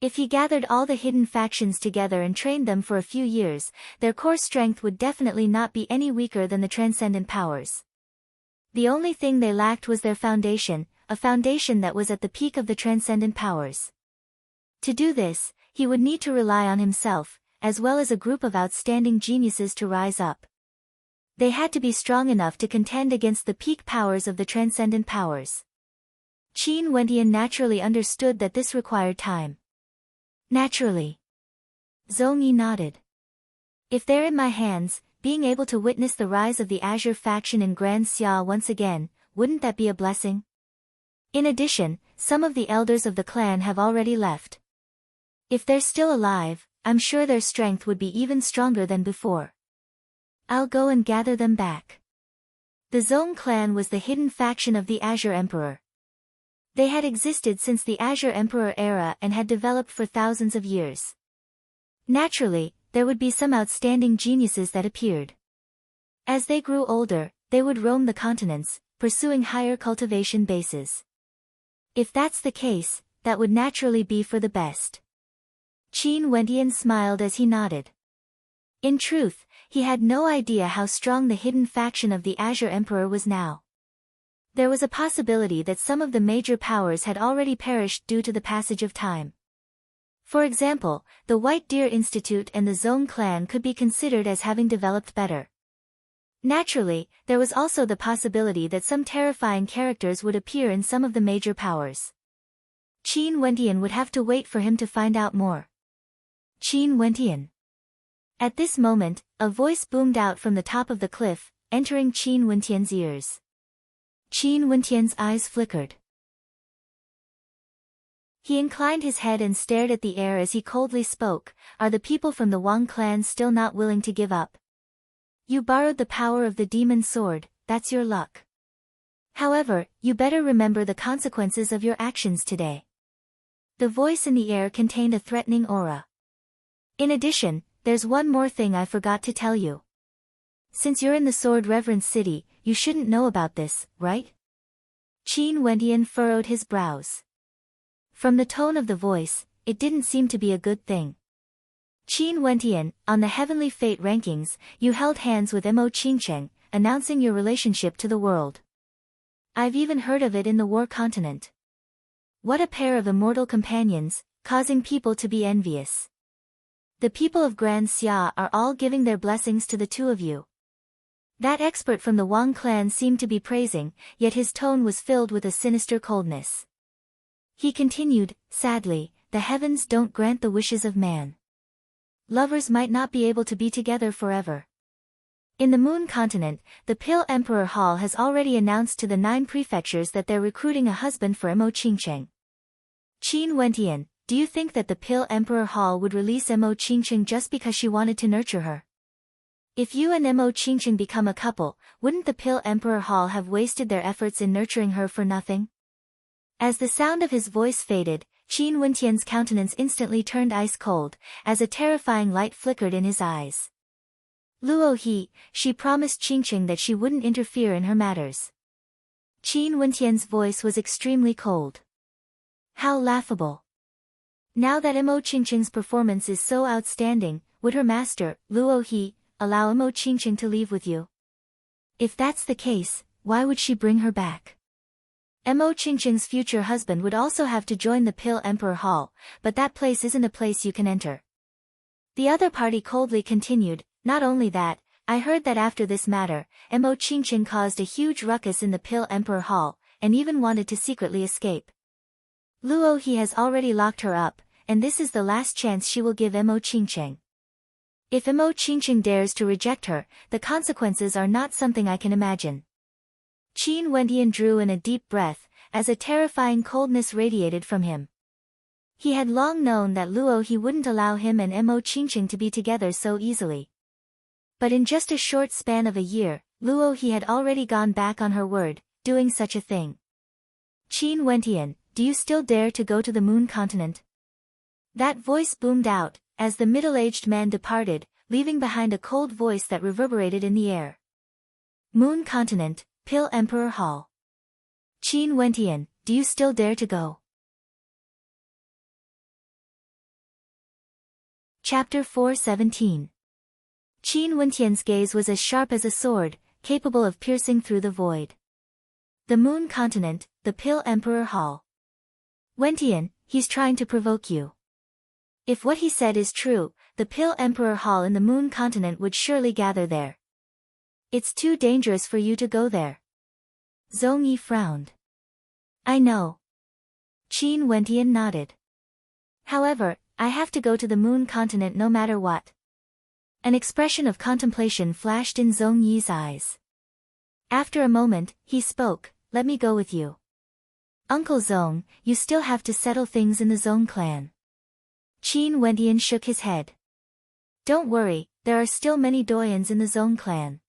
If he gathered all the hidden factions together and trained them for a few years, their core strength would definitely not be any weaker than the transcendent powers. The only thing they lacked was their foundation, a foundation that was at the peak of the transcendent powers. To do this, he would need to rely on himself, as well as a group of outstanding geniuses to rise up. They had to be strong enough to contend against the peak powers of the transcendent powers. Qin Wendian naturally understood that this required time. Naturally. Zhong Yi nodded. If they're in my hands, being able to witness the rise of the Azure faction in Grand Xia once again, wouldn't that be a blessing? In addition, some of the elders of the clan have already left. If they're still alive, I'm sure their strength would be even stronger than before. I'll go and gather them back. The Zhong clan was the hidden faction of the Azure Emperor. They had existed since the Azure Emperor era and had developed for thousands of years. Naturally, there would be some outstanding geniuses that appeared. As they grew older, they would roam the continents, pursuing higher cultivation bases. If that's the case, that would naturally be for the best. Qin Wendian smiled as he nodded. In truth, he had no idea how strong the hidden faction of the Azure Emperor was now. There was a possibility that some of the major powers had already perished due to the passage of time. For example, the White Deer Institute and the Zong clan could be considered as having developed better. Naturally, there was also the possibility that some terrifying characters would appear in some of the major powers. Qin Wentian would have to wait for him to find out more. Qin Wentian. At this moment, a voice boomed out from the top of the cliff, entering Qin Wentian's ears. Qin Wentian's eyes flickered. He inclined his head and stared at the air as he coldly spoke. Are the people from the Wang clan still not willing to give up? You borrowed the power of the demon sword, that's your luck. However, you better remember the consequences of your actions today. The voice in the air contained a threatening aura. In addition, there's one more thing I forgot to tell you. Since you're in the Sword Reverence City, you shouldn't know about this, right? Qin Wentian furrowed his brows. From the tone of the voice, it didn't seem to be a good thing. Qin Wentian, on the Heavenly Fate rankings, you held hands with Mo Qingcheng, announcing your relationship to the world. I've even heard of it in the War Continent. What a pair of immortal companions, causing people to be envious. The people of Grand Xia are all giving their blessings to the two of you. That expert from the Wang clan seemed to be praising, yet his tone was filled with a sinister coldness. He continued, sadly, the heavens don't grant the wishes of man. Lovers might not be able to be together forever. In the Moon Continent, the Pill Emperor Hall has already announced to the 9 prefectures that they're recruiting a husband for Mo Qingcheng. Qin Wentian, do you think that the Pill Emperor Hall would release Mo Qingcheng just because she wanted to nurture her? If you and Mo Qingcheng become a couple, wouldn't the Pill Emperor Hall have wasted their efforts in nurturing her for nothing? As the sound of his voice faded, Qin Wentian's countenance instantly turned ice-cold, as a terrifying light flickered in his eyes. Luo He, she promised Qingcheng that she wouldn't interfere in her matters. Qin Wentian's voice was extremely cold. How laughable. Now that Mo Qingcheng's performance is so outstanding, would her master, Luo He, allow Mo Qingcheng to leave with you? If that's the case, why would she bring her back? Mo Qingcheng's future husband would also have to join the Pill Emperor Hall, but that place isn't a place you can enter. The other party coldly continued, not only that, I heard that after this matter, Mo Qingcheng caused a huge ruckus in the Pill Emperor Hall, and even wanted to secretly escape. Luo He has already locked her up, and this is the last chance she will give Mo Qingcheng. If Mo Qingcheng dares to reject her, the consequences are not something I can imagine. Qin Wentian drew in a deep breath, as a terrifying coldness radiated from him. He had long known that Luo He wouldn't allow him and Mo Qingcheng to be together so easily. But in just a short span of a year, Luo He had already gone back on her word, doing such a thing. Qin Wentian, do you still dare to go to the Moon Continent? That voice boomed out, as the middle-aged man departed, leaving behind a cold voice that reverberated in the air. Moon Continent, Pill Emperor Hall. Qin Wentian, do you still dare to go? Chapter 417. Qin Wentian's gaze was as sharp as a sword, capable of piercing through the void. The Moon Continent, the Pill Emperor Hall. Wentian, he's trying to provoke you. If what he said is true, the Pill Emperor Hall in the Moon Continent would surely gather there. It's too dangerous for you to go there. Zong Yi frowned. I know. Qin Wentian nodded. However, I have to go to the Moon Continent no matter what. An expression of contemplation flashed in Zong Yi's eyes. After a moment, he spoke, let me go with you. Uncle Zong, you still have to settle things in the Zong clan. Qin Wentian shook his head. Don't worry, there are still many doyens in the Zong clan.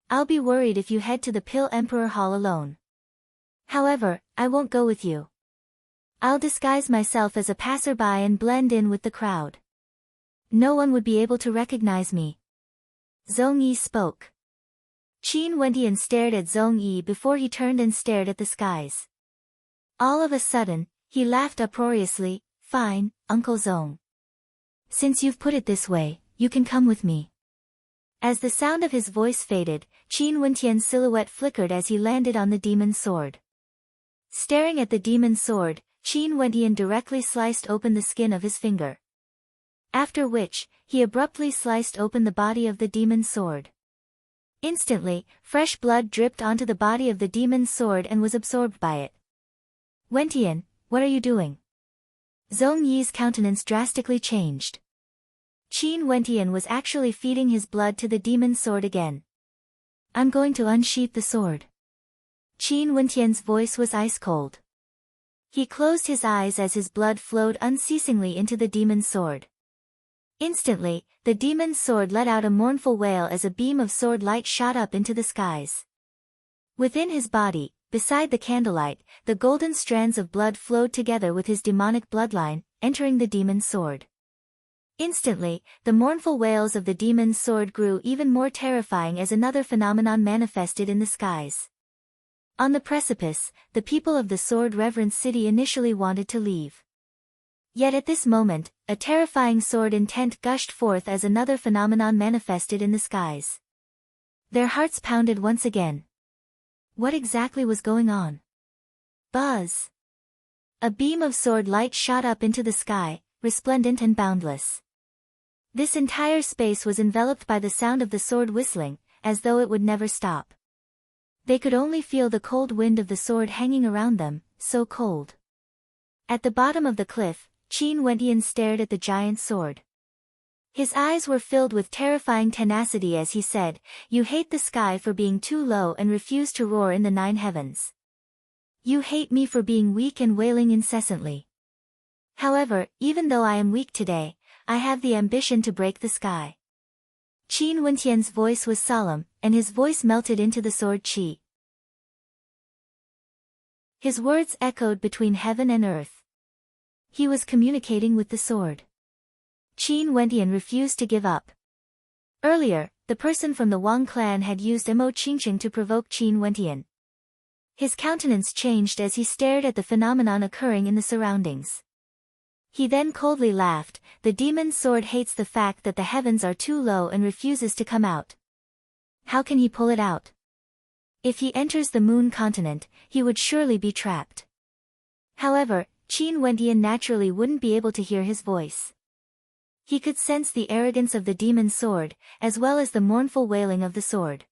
I'll be worried if you head to the Pill Emperor Hall alone. However, I won't go with you. I'll disguise myself as a passerby and blend in with the crowd. No one would be able to recognize me. Zong Yi spoke. Qin Wentian stared at Zong Yi before he turned and stared at the skies. All of a sudden, he laughed uproariously, fine, Uncle Zong. Since you've put it this way, you can come with me. As the sound of his voice faded, Qin Wentian's silhouette flickered as he landed on the demon's sword. Staring at the demon's sword, Qin Wentian directly sliced open the skin of his finger. After which, he abruptly sliced open the body of the demon's sword. Instantly, fresh blood dripped onto the body of the demon's sword and was absorbed by it. Wentian, what are you doing? Zhong Yi's countenance drastically changed. Qin Wentian was actually feeding his blood to the demon's sword again. I'm going to unsheath the sword. Qin Wentian's voice was ice cold. He closed his eyes as his blood flowed unceasingly into the demon's sword. Instantly, the demon's sword let out a mournful wail as a beam of sword light shot up into the skies. Within his body, beside the candlelight, the golden strands of blood flowed together with his demonic bloodline, entering the demon's sword. Instantly, the mournful wails of the demon's sword grew even more terrifying as another phenomenon manifested in the skies. On the precipice, the people of the sword-reverence city initially wanted to leave. Yet at this moment, a terrifying sword intent gushed forth as another phenomenon manifested in the skies. Their hearts pounded once again. What exactly was going on? Buzz! A beam of sword light shot up into the sky, resplendent and boundless. This entire space was enveloped by the sound of the sword whistling, as though it would never stop. They could only feel the cold wind of the sword hanging around them, so cold. At the bottom of the cliff, Qin Wentian stared at the giant sword. His eyes were filled with terrifying tenacity as he said, "You hate the sky for being too low and refuse to roar in the 9 heavens. You hate me for being weak and wailing incessantly. However, even though I am weak today, I have the ambition to break the sky." Qin Wentian's voice was solemn, and his voice melted into the sword qi. His words echoed between heaven and earth. He was communicating with the sword. Qin Wentian refused to give up. Earlier, the person from the Wang clan had used Emo Qingqing to provoke Qin Wentian. His countenance changed as he stared at the phenomenon occurring in the surroundings. He then coldly laughed. The demon's sword hates the fact that the heavens are too low and refuses to come out. How can he pull it out? If he enters the moon continent, he would surely be trapped. However, Qin Wentian naturally wouldn't be able to hear his voice. He could sense the arrogance of the demon's sword, as well as the mournful wailing of the sword.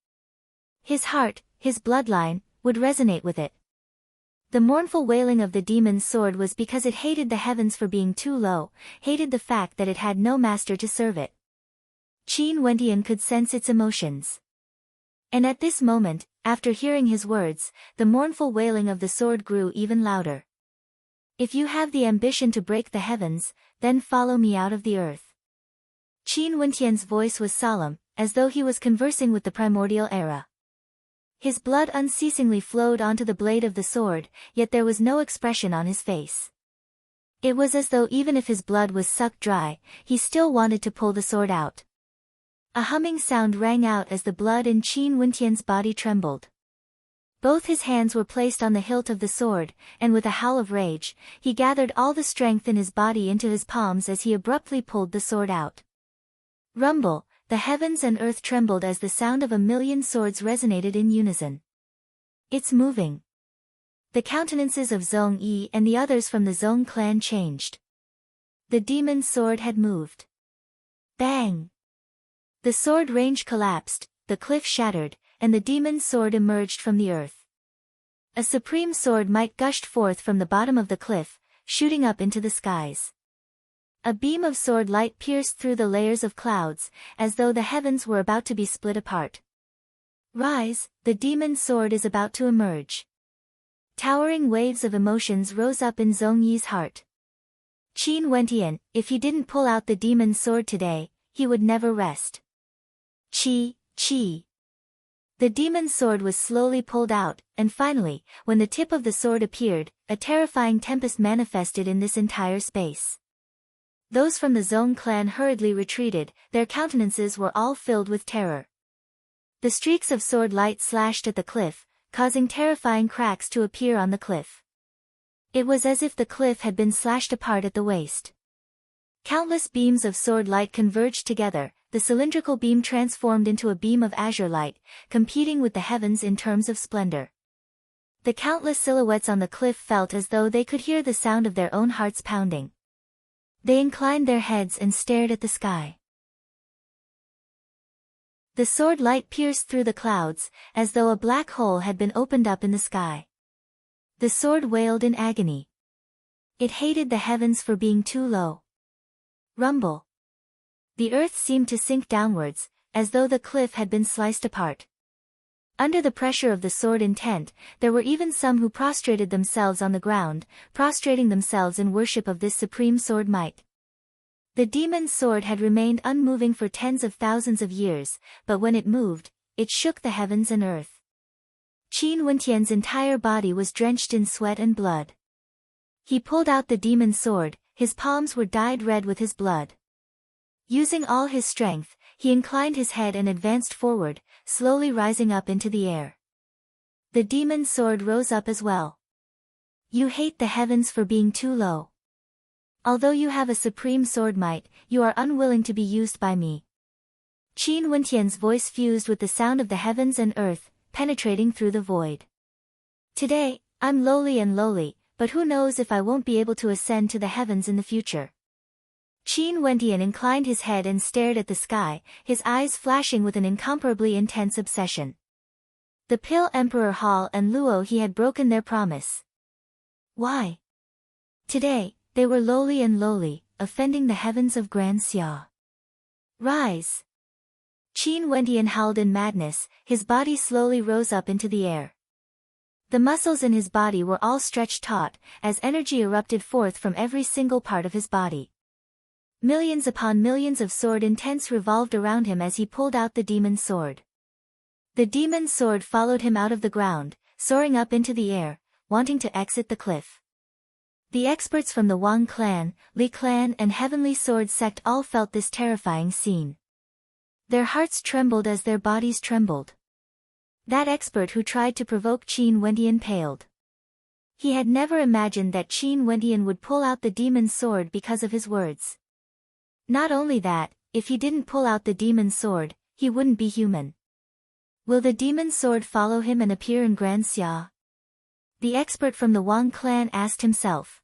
His heart, his bloodline, would resonate with it. The mournful wailing of the demon's sword was because it hated the heavens for being too low, hated the fact that it had no master to serve it. Qin Wentian could sense its emotions. And at this moment, after hearing his words, the mournful wailing of the sword grew even louder. "If you have the ambition to break the heavens, then follow me out of the earth." Qin Wentian's voice was solemn, as though he was conversing with the primordial era. His blood unceasingly flowed onto the blade of the sword, yet there was no expression on his face. It was as though even if his blood was sucked dry, he still wanted to pull the sword out. A humming sound rang out as the blood in Qin Wentian's body trembled. Both his hands were placed on the hilt of the sword, and with a howl of rage, he gathered all the strength in his body into his palms as he abruptly pulled the sword out. Rumble! The heavens and earth trembled as the sound of 1,000,000 swords resonated in unison. "It's moving." The countenances of Zhong Yi and the others from the Zhong clan changed. The demon's sword had moved. Bang! The sword range collapsed, the cliff shattered, and the demon's sword emerged from the earth. A supreme sword might gushed forth from the bottom of the cliff, shooting up into the skies. A beam of sword light pierced through the layers of clouds, as though the heavens were about to be split apart. "Rise, the demon's sword is about to emerge." Towering waves of emotions rose up in Zhong Yi's heart. Qin Wentian, if he didn't pull out the demon's sword today, he would never rest. Chi, chi. The demon's sword was slowly pulled out, and finally, when the tip of the sword appeared, a terrifying tempest manifested in this entire space. Those from the Zhong clan hurriedly retreated, their countenances were all filled with terror. The streaks of sword light slashed at the cliff, causing terrifying cracks to appear on the cliff. It was as if the cliff had been slashed apart at the waist. Countless beams of sword light converged together, the cylindrical beam transformed into a beam of azure light, competing with the heavens in terms of splendor. The countless silhouettes on the cliff felt as though they could hear the sound of their own hearts pounding. They inclined their heads and stared at the sky. The sword light pierced through the clouds, as though a black hole had been opened up in the sky. The sword wailed in agony. It hated the heavens for being too low. Rumble. The earth seemed to sink downwards, as though the cliff had been sliced apart. Under the pressure of the sword intent, there were even some who prostrated themselves on the ground, prostrating themselves in worship of this supreme sword might. The demon's sword had remained unmoving for tens of thousands of years, but when it moved, it shook the heavens and earth. Qin Wentian's entire body was drenched in sweat and blood. He pulled out the demon's sword, his palms were dyed red with his blood. Using all his strength, he inclined his head and advanced forward, slowly rising up into the air. The demon's sword rose up as well. You hate the heavens for being too low. Although you have a supreme sword might, you are unwilling to be used by me. Qin Wentian's voice fused with the sound of the heavens and earth, penetrating through the void. Today, I'm lowly, but who knows if I won't be able to ascend to the heavens in the future. Qin Wentian inclined his head and stared at the sky, his eyes flashing with an incomparably intense obsession. The Pale Emperor Hall and Luo He had broken their promise. Why? Today, they were lowly, offending the heavens of Grand Xia. Rise! Qin Wentian howled in madness, his body slowly rose up into the air. The muscles in his body were all stretched taut, as energy erupted forth from every single part of his body. Millions upon millions of sword intents revolved around him as he pulled out the demon's sword. The demon's sword followed him out of the ground, soaring up into the air, wanting to exit the cliff. The experts from the Wang clan, Li clan and Heavenly Sword sect all felt this terrifying scene. Their hearts trembled as their bodies trembled. That expert who tried to provoke Qin Wentian paled. He had never imagined that Qin Wentian would pull out the demon's sword because of his words. Not only that, if he didn't pull out the demon's sword, he wouldn't be human. Will the demon's sword follow him and appear in Grand Xia? The expert from the Wang clan asked himself.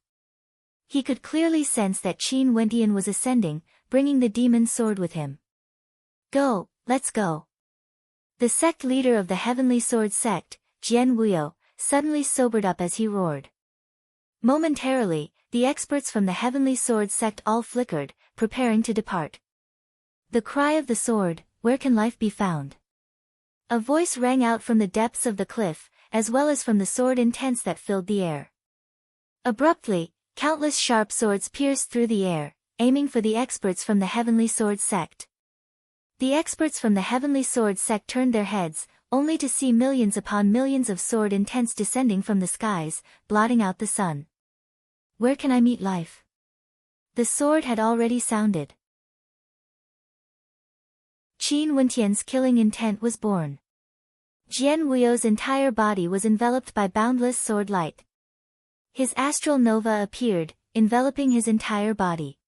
He could clearly sense that Qin Wentian was ascending, bringing the demon's sword with him. Go, let's go. The sect leader of the Heavenly Sword sect, Jian Wuyo, suddenly sobered up as he roared. Momentarily, the experts from the Heavenly Sword sect all flickered, preparing to depart. The cry of the sword, where can life be found? A voice rang out from the depths of the cliff, as well as from the sword intents that filled the air. Abruptly, countless sharp swords pierced through the air, aiming for the experts from the Heavenly Sword sect. The experts from the Heavenly Sword sect turned their heads, only to see millions upon millions of sword intents descending from the skies, blotting out the sun. Where can I meet life? The sword had already sounded. Qin Wentian's killing intent was born. Jian Wuyo's entire body was enveloped by boundless sword light. His astral nova appeared, enveloping his entire body.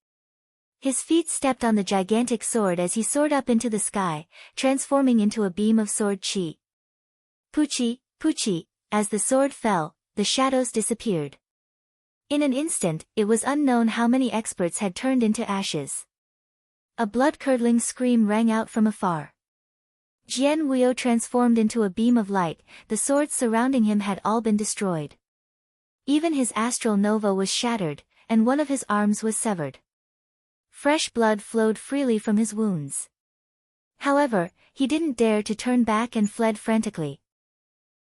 His feet stepped on the gigantic sword as he soared up into the sky, transforming into a beam of sword qi. Puchi, puchi, as the sword fell, the shadows disappeared. In an instant, it was unknown how many experts had turned into ashes. A blood-curdling scream rang out from afar. Jian Wuyo transformed into a beam of light, the swords surrounding him had all been destroyed. Even his astral nova was shattered, and one of his arms was severed. Fresh blood flowed freely from his wounds. However, he didn't dare to turn back and fled frantically.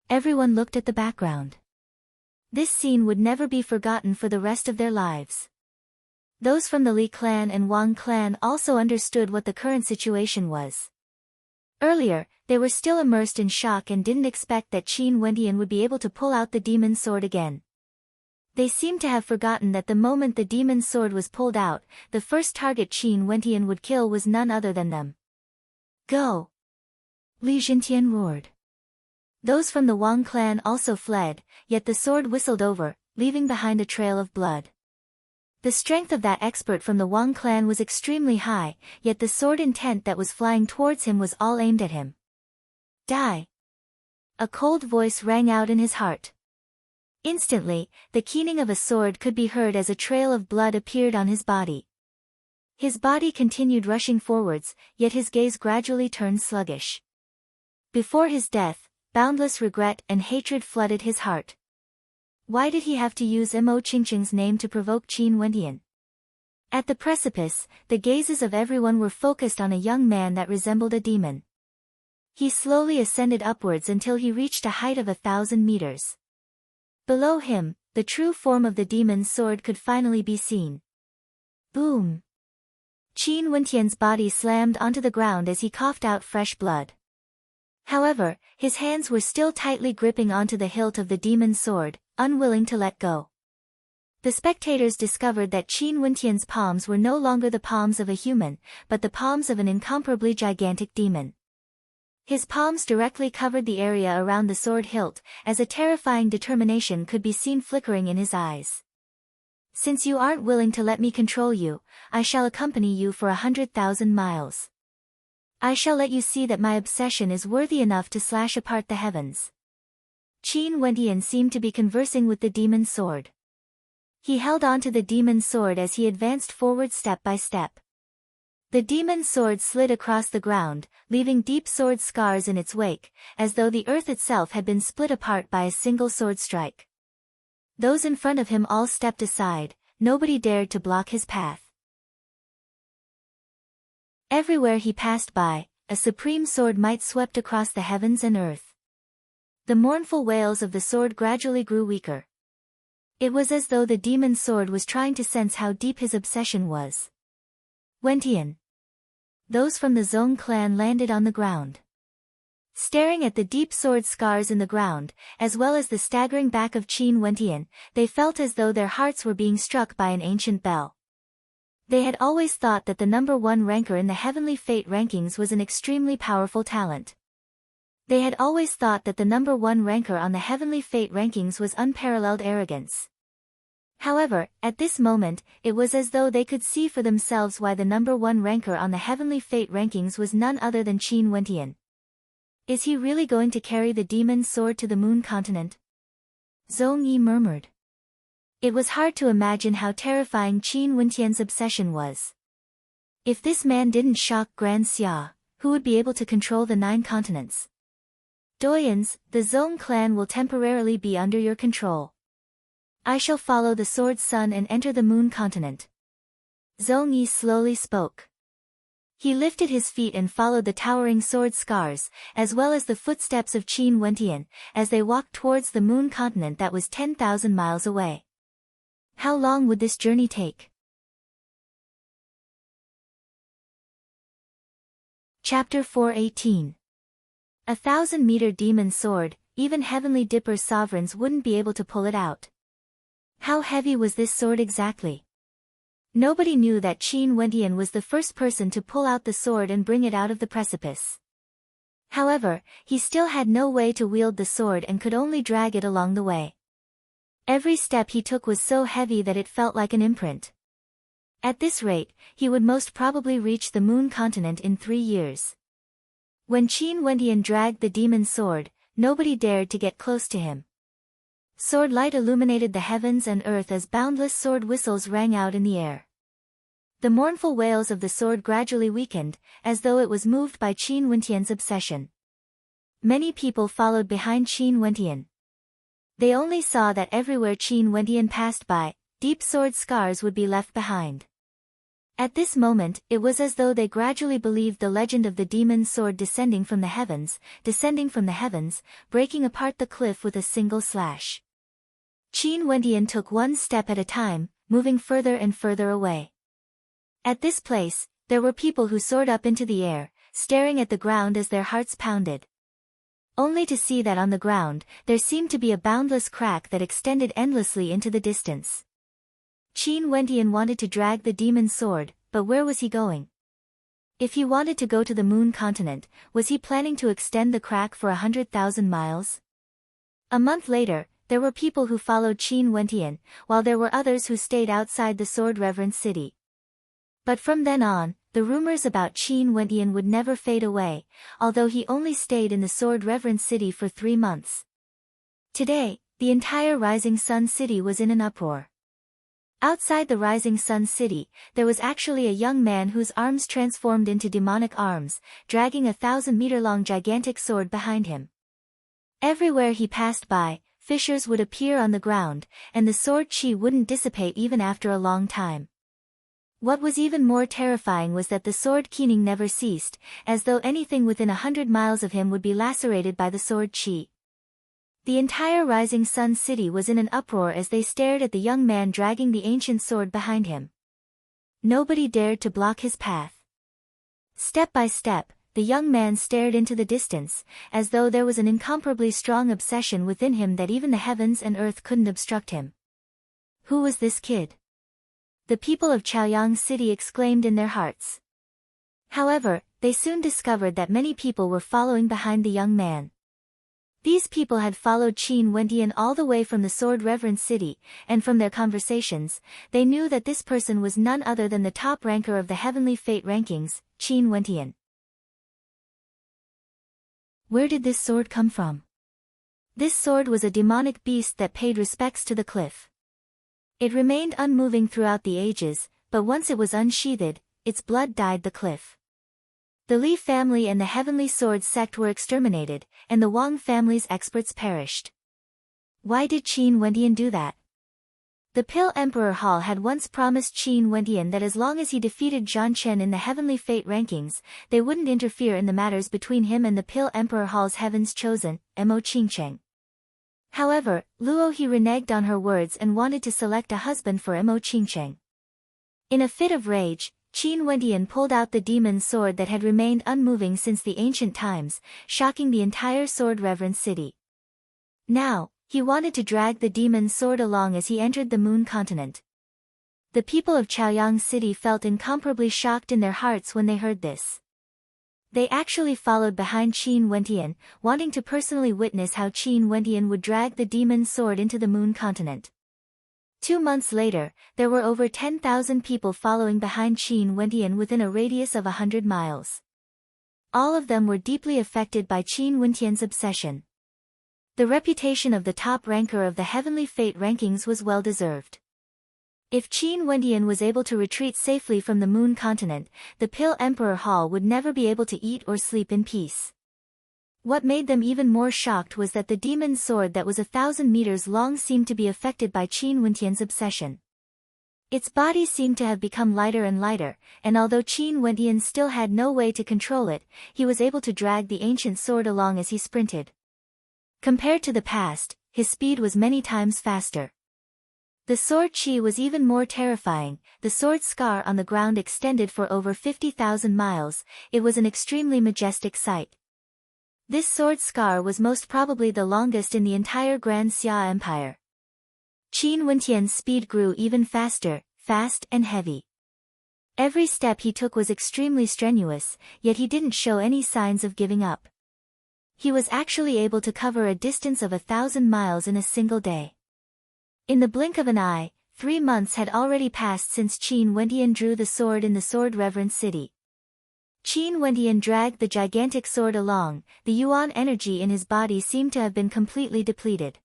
Everyone looked at the background. This scene would never be forgotten for the rest of their lives. Those from the Li clan and Wang clan also understood what the current situation was. Earlier, they were still immersed in shock and didn't expect that Qin Wentian would be able to pull out the demon's sword again. They seemed to have forgotten that the moment the demon's sword was pulled out, the first target Qin Wentian would kill was none other than them. Go! Li Jintian roared. Those from the Wang clan also fled, yet the sword whistled over, leaving behind a trail of blood. The strength of that expert from the Wang clan was extremely high, yet the sword intent that was flying towards him was all aimed at him. Die! A cold voice rang out in his heart. Instantly, the keening of a sword could be heard as a trail of blood appeared on his body. His body continued rushing forwards, yet his gaze gradually turned sluggish. Before his death, boundless regret and hatred flooded his heart. Why did he have to use Mo Qingqing's name to provoke Qin Wendian? At the precipice, the gazes of everyone were focused on a young man that resembled a demon. He slowly ascended upwards until he reached a height of 1,000 meters. Below him, the true form of the demon's sword could finally be seen. Boom! Qin Wendian's body slammed onto the ground as he coughed out fresh blood. However, his hands were still tightly gripping onto the hilt of the demon's sword, unwilling to let go. The spectators discovered that Qin Wendian's palms were no longer the palms of a human, but the palms of an incomparably gigantic demon. His palms directly covered the area around the sword hilt, as a terrifying determination could be seen flickering in his eyes. Since you aren't willing to let me control you, I shall accompany you for 100,000 miles. I shall let you see that my obsession is worthy enough to slash apart the heavens. Qin Wendian seemed to be conversing with the demon's sword. He held on to the demon's sword as he advanced forward step by step. The demon's sword slid across the ground, leaving deep sword scars in its wake, as though the earth itself had been split apart by a single sword strike. Those in front of him all stepped aside, nobody dared to block his path. Everywhere he passed by, a supreme sword might swept across the heavens and earth. The mournful wails of the sword gradually grew weaker. It was as though the demon's sword was trying to sense how deep his obsession was. Wendian. Those from the Zong clan landed on the ground. Staring at the deep sword scars in the ground, as well as the staggering back of Qin Wendian, they felt as though their hearts were being struck by an ancient bell. They had always thought that the number one ranker in the heavenly fate rankings was an extremely powerful talent. They had always thought that the number one ranker on the heavenly fate rankings was unparalleled arrogance. However, at this moment, it was as though they could see for themselves why the number one ranker on the heavenly fate rankings was none other than Qin Wendian. Is he really going to carry the demon's sword to the moon continent? Zhong Yi murmured. It was hard to imagine how terrifying Qin Wendian's obsession was. If this man didn't shock Grand Xia, who would be able to control the 9 continents? Doyens, the Zong clan will temporarily be under your control. I shall follow the sword's sun and enter the moon continent. Zhong Yi slowly spoke. He lifted his feet and followed the towering sword scars, as well as the footsteps of Qin Wendian, as they walked towards the moon continent that was 10,000 miles away. How long would this journey take? Chapter 418. 1,000-meter demon sword, even heavenly dipper sovereigns wouldn't be able to pull it out. How heavy was this sword exactly? Nobody knew that Qin Wendian was the first person to pull out the sword and bring it out of the precipice. However, he still had no way to wield the sword and could only drag it along the way. Every step he took was so heavy that it felt like an imprint. At this rate, he would most probably reach the moon continent in 3 years. When Qin Wendian dragged the demon's sword, nobody dared to get close to him. Sword light illuminated the heavens and earth as boundless sword whistles rang out in the air. The mournful wails of the sword gradually weakened, as though it was moved by Qin Wendian's obsession. Many people followed behind Qin Wendian. They only saw that everywhere Qin Wendian passed by, deep sword scars would be left behind. At this moment, it was as though they gradually believed the legend of the demon's sword descending from the heavens, breaking apart the cliff with a single slash. Qin Wendian took one step at a time, moving further and further away. At this place, there were people who soared up into the air, staring at the ground as their hearts pounded. Only to see that on the ground, there seemed to be a boundless crack that extended endlessly into the distance. Qin Wendian wanted to drag the demon's sword, but where was he going? If he wanted to go to the moon continent, was he planning to extend the crack for 100,000 miles? A month later, there were people who followed Qin Wentian, while there were others who stayed outside the sword reverend city. But from then on, the rumors about Qin Wentian would never fade away, although he only stayed in the sword reverend city for 3 months. Today, the entire Rising Sun City was in an uproar. Outside the Rising Sun City, there was actually a young man whose arms transformed into demonic arms, dragging a 1,000-meter-long gigantic sword behind him. Everywhere he passed by, fissures would appear on the ground, and the sword chi wouldn't dissipate even after a long time. What was even more terrifying was that the sword keening never ceased, as though anything within 100 miles of him would be lacerated by the sword chi. The entire Rising Sun City was in an uproar as they stared at the young man dragging the ancient sword behind him. Nobody dared to block his path. Step by step, the young man stared into the distance, as though there was an incomparably strong obsession within him that even the heavens and earth couldn't obstruct him. Who was this kid? The people of Chaoyang City exclaimed in their hearts. However, they soon discovered that many people were following behind the young man. These people had followed Qin Wentian all the way from the Sword Reverend City, and from their conversations, they knew that this person was none other than the top ranker of the Heavenly Fate rankings, Qin Wentian. Where did this sword come from? This sword was a demonic beast that paid respects to the cliff. It remained unmoving throughout the ages, but once it was unsheathed, its blood dyed the cliff. The Li family and the Heavenly Sword sect were exterminated, and the Wang family's experts perished. Why did Qin Wentian do that? The Pill Emperor Hall had once promised Qin Wentian that as long as he defeated Zhan Chen in the Heavenly Fate rankings, they wouldn't interfere in the matters between him and the Pill Emperor Hall's Heavens Chosen, Mo Qingcheng. However, Luo He reneged on her words and wanted to select a husband for Mo Qingcheng. In a fit of rage, Qin Wentian pulled out the demon sword that had remained unmoving since the ancient times, shocking the entire Sword Reverend City. Now, he wanted to drag the demon sword along as he entered the Moon Continent. The people of Chaoyang City felt incomparably shocked in their hearts when they heard this. They actually followed behind Qin Wentian, wanting to personally witness how Qin Wentian would drag the demon sword into the Moon Continent. 2 months later, there were over 10,000 people following behind Qin Wentian within a radius of 100 miles. All of them were deeply affected by Qin Wentian's obsession. The reputation of the top ranker of the Heavenly Fate rankings was well deserved. If Qin Wentian was able to retreat safely from the Moon Continent, the Pill Emperor Hall would never be able to eat or sleep in peace. What made them even more shocked was that the demon sword that was 1,000 meters long seemed to be affected by Qin Wentian's obsession. Its body seemed to have become lighter and lighter, and although Qin Wentian still had no way to control it, he was able to drag the ancient sword along as he sprinted. Compared to the past, his speed was many times faster. The sword chi was even more terrifying. The sword scar on the ground extended for over 50,000 miles. It was an extremely majestic sight. This sword scar was most probably the longest in the entire Grand Xia Empire. Qin Wentian's speed grew even faster, fast and heavy. Every step he took was extremely strenuous, yet he didn't show any signs of giving up. He was actually able to cover a distance of 1,000 miles in a single day. In the blink of an eye, 3 months had already passed since Qin Wentian drew the sword in the Sword Reverend City. Qin Wentian dragged the gigantic sword along. The yuan energy in his body seemed to have been completely depleted.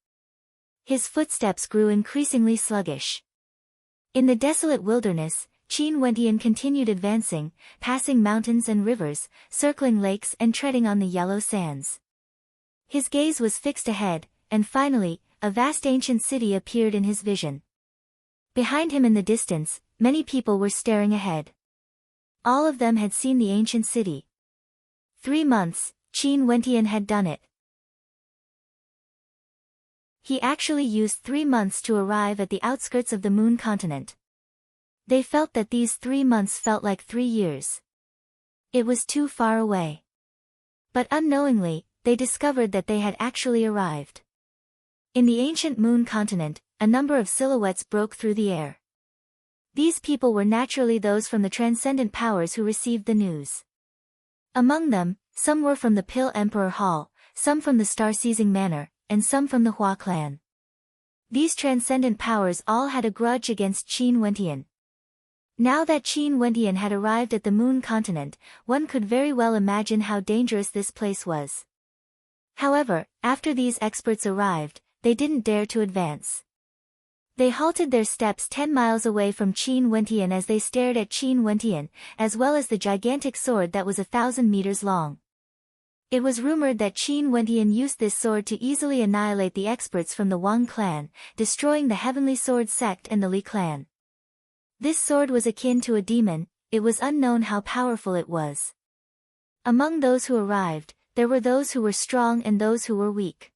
His footsteps grew increasingly sluggish. In the desolate wilderness, Qin Wentian continued advancing, passing mountains and rivers, circling lakes and treading on the yellow sands. His gaze was fixed ahead, and finally, a vast ancient city appeared in his vision. Behind him in the distance, many people were staring ahead. All of them had seen the ancient city. 3 months, Qin Wentian had done it. He actually used 3 months to arrive at the outskirts of the Moon Continent. They felt that these 3 months felt like 3 years. It was too far away. But unknowingly, they discovered that they had actually arrived. In the ancient Moon Continent, a number of silhouettes broke through the air. These people were naturally those from the transcendent powers who received the news. Among them, some were from the Pill Emperor Hall, some from the Star-Seizing Manor, and some from the Hua clan. These transcendent powers all had a grudge against Qin Wentian. Now that Qin Wentian had arrived at the moon continent, one could very well imagine how dangerous this place was. However, after these experts arrived, they didn't dare to advance. They halted their steps 10 miles away from Qin Wentian as they stared at Qin Wentian, as well as the gigantic sword that was 1,000 meters long. It was rumored that Qin Wentian used this sword to easily annihilate the experts from the Wang clan, destroying the Heavenly Sword sect and the Li clan. This sword was akin to a demon. It was unknown how powerful it was. Among those who arrived, there were those who were strong and those who were weak.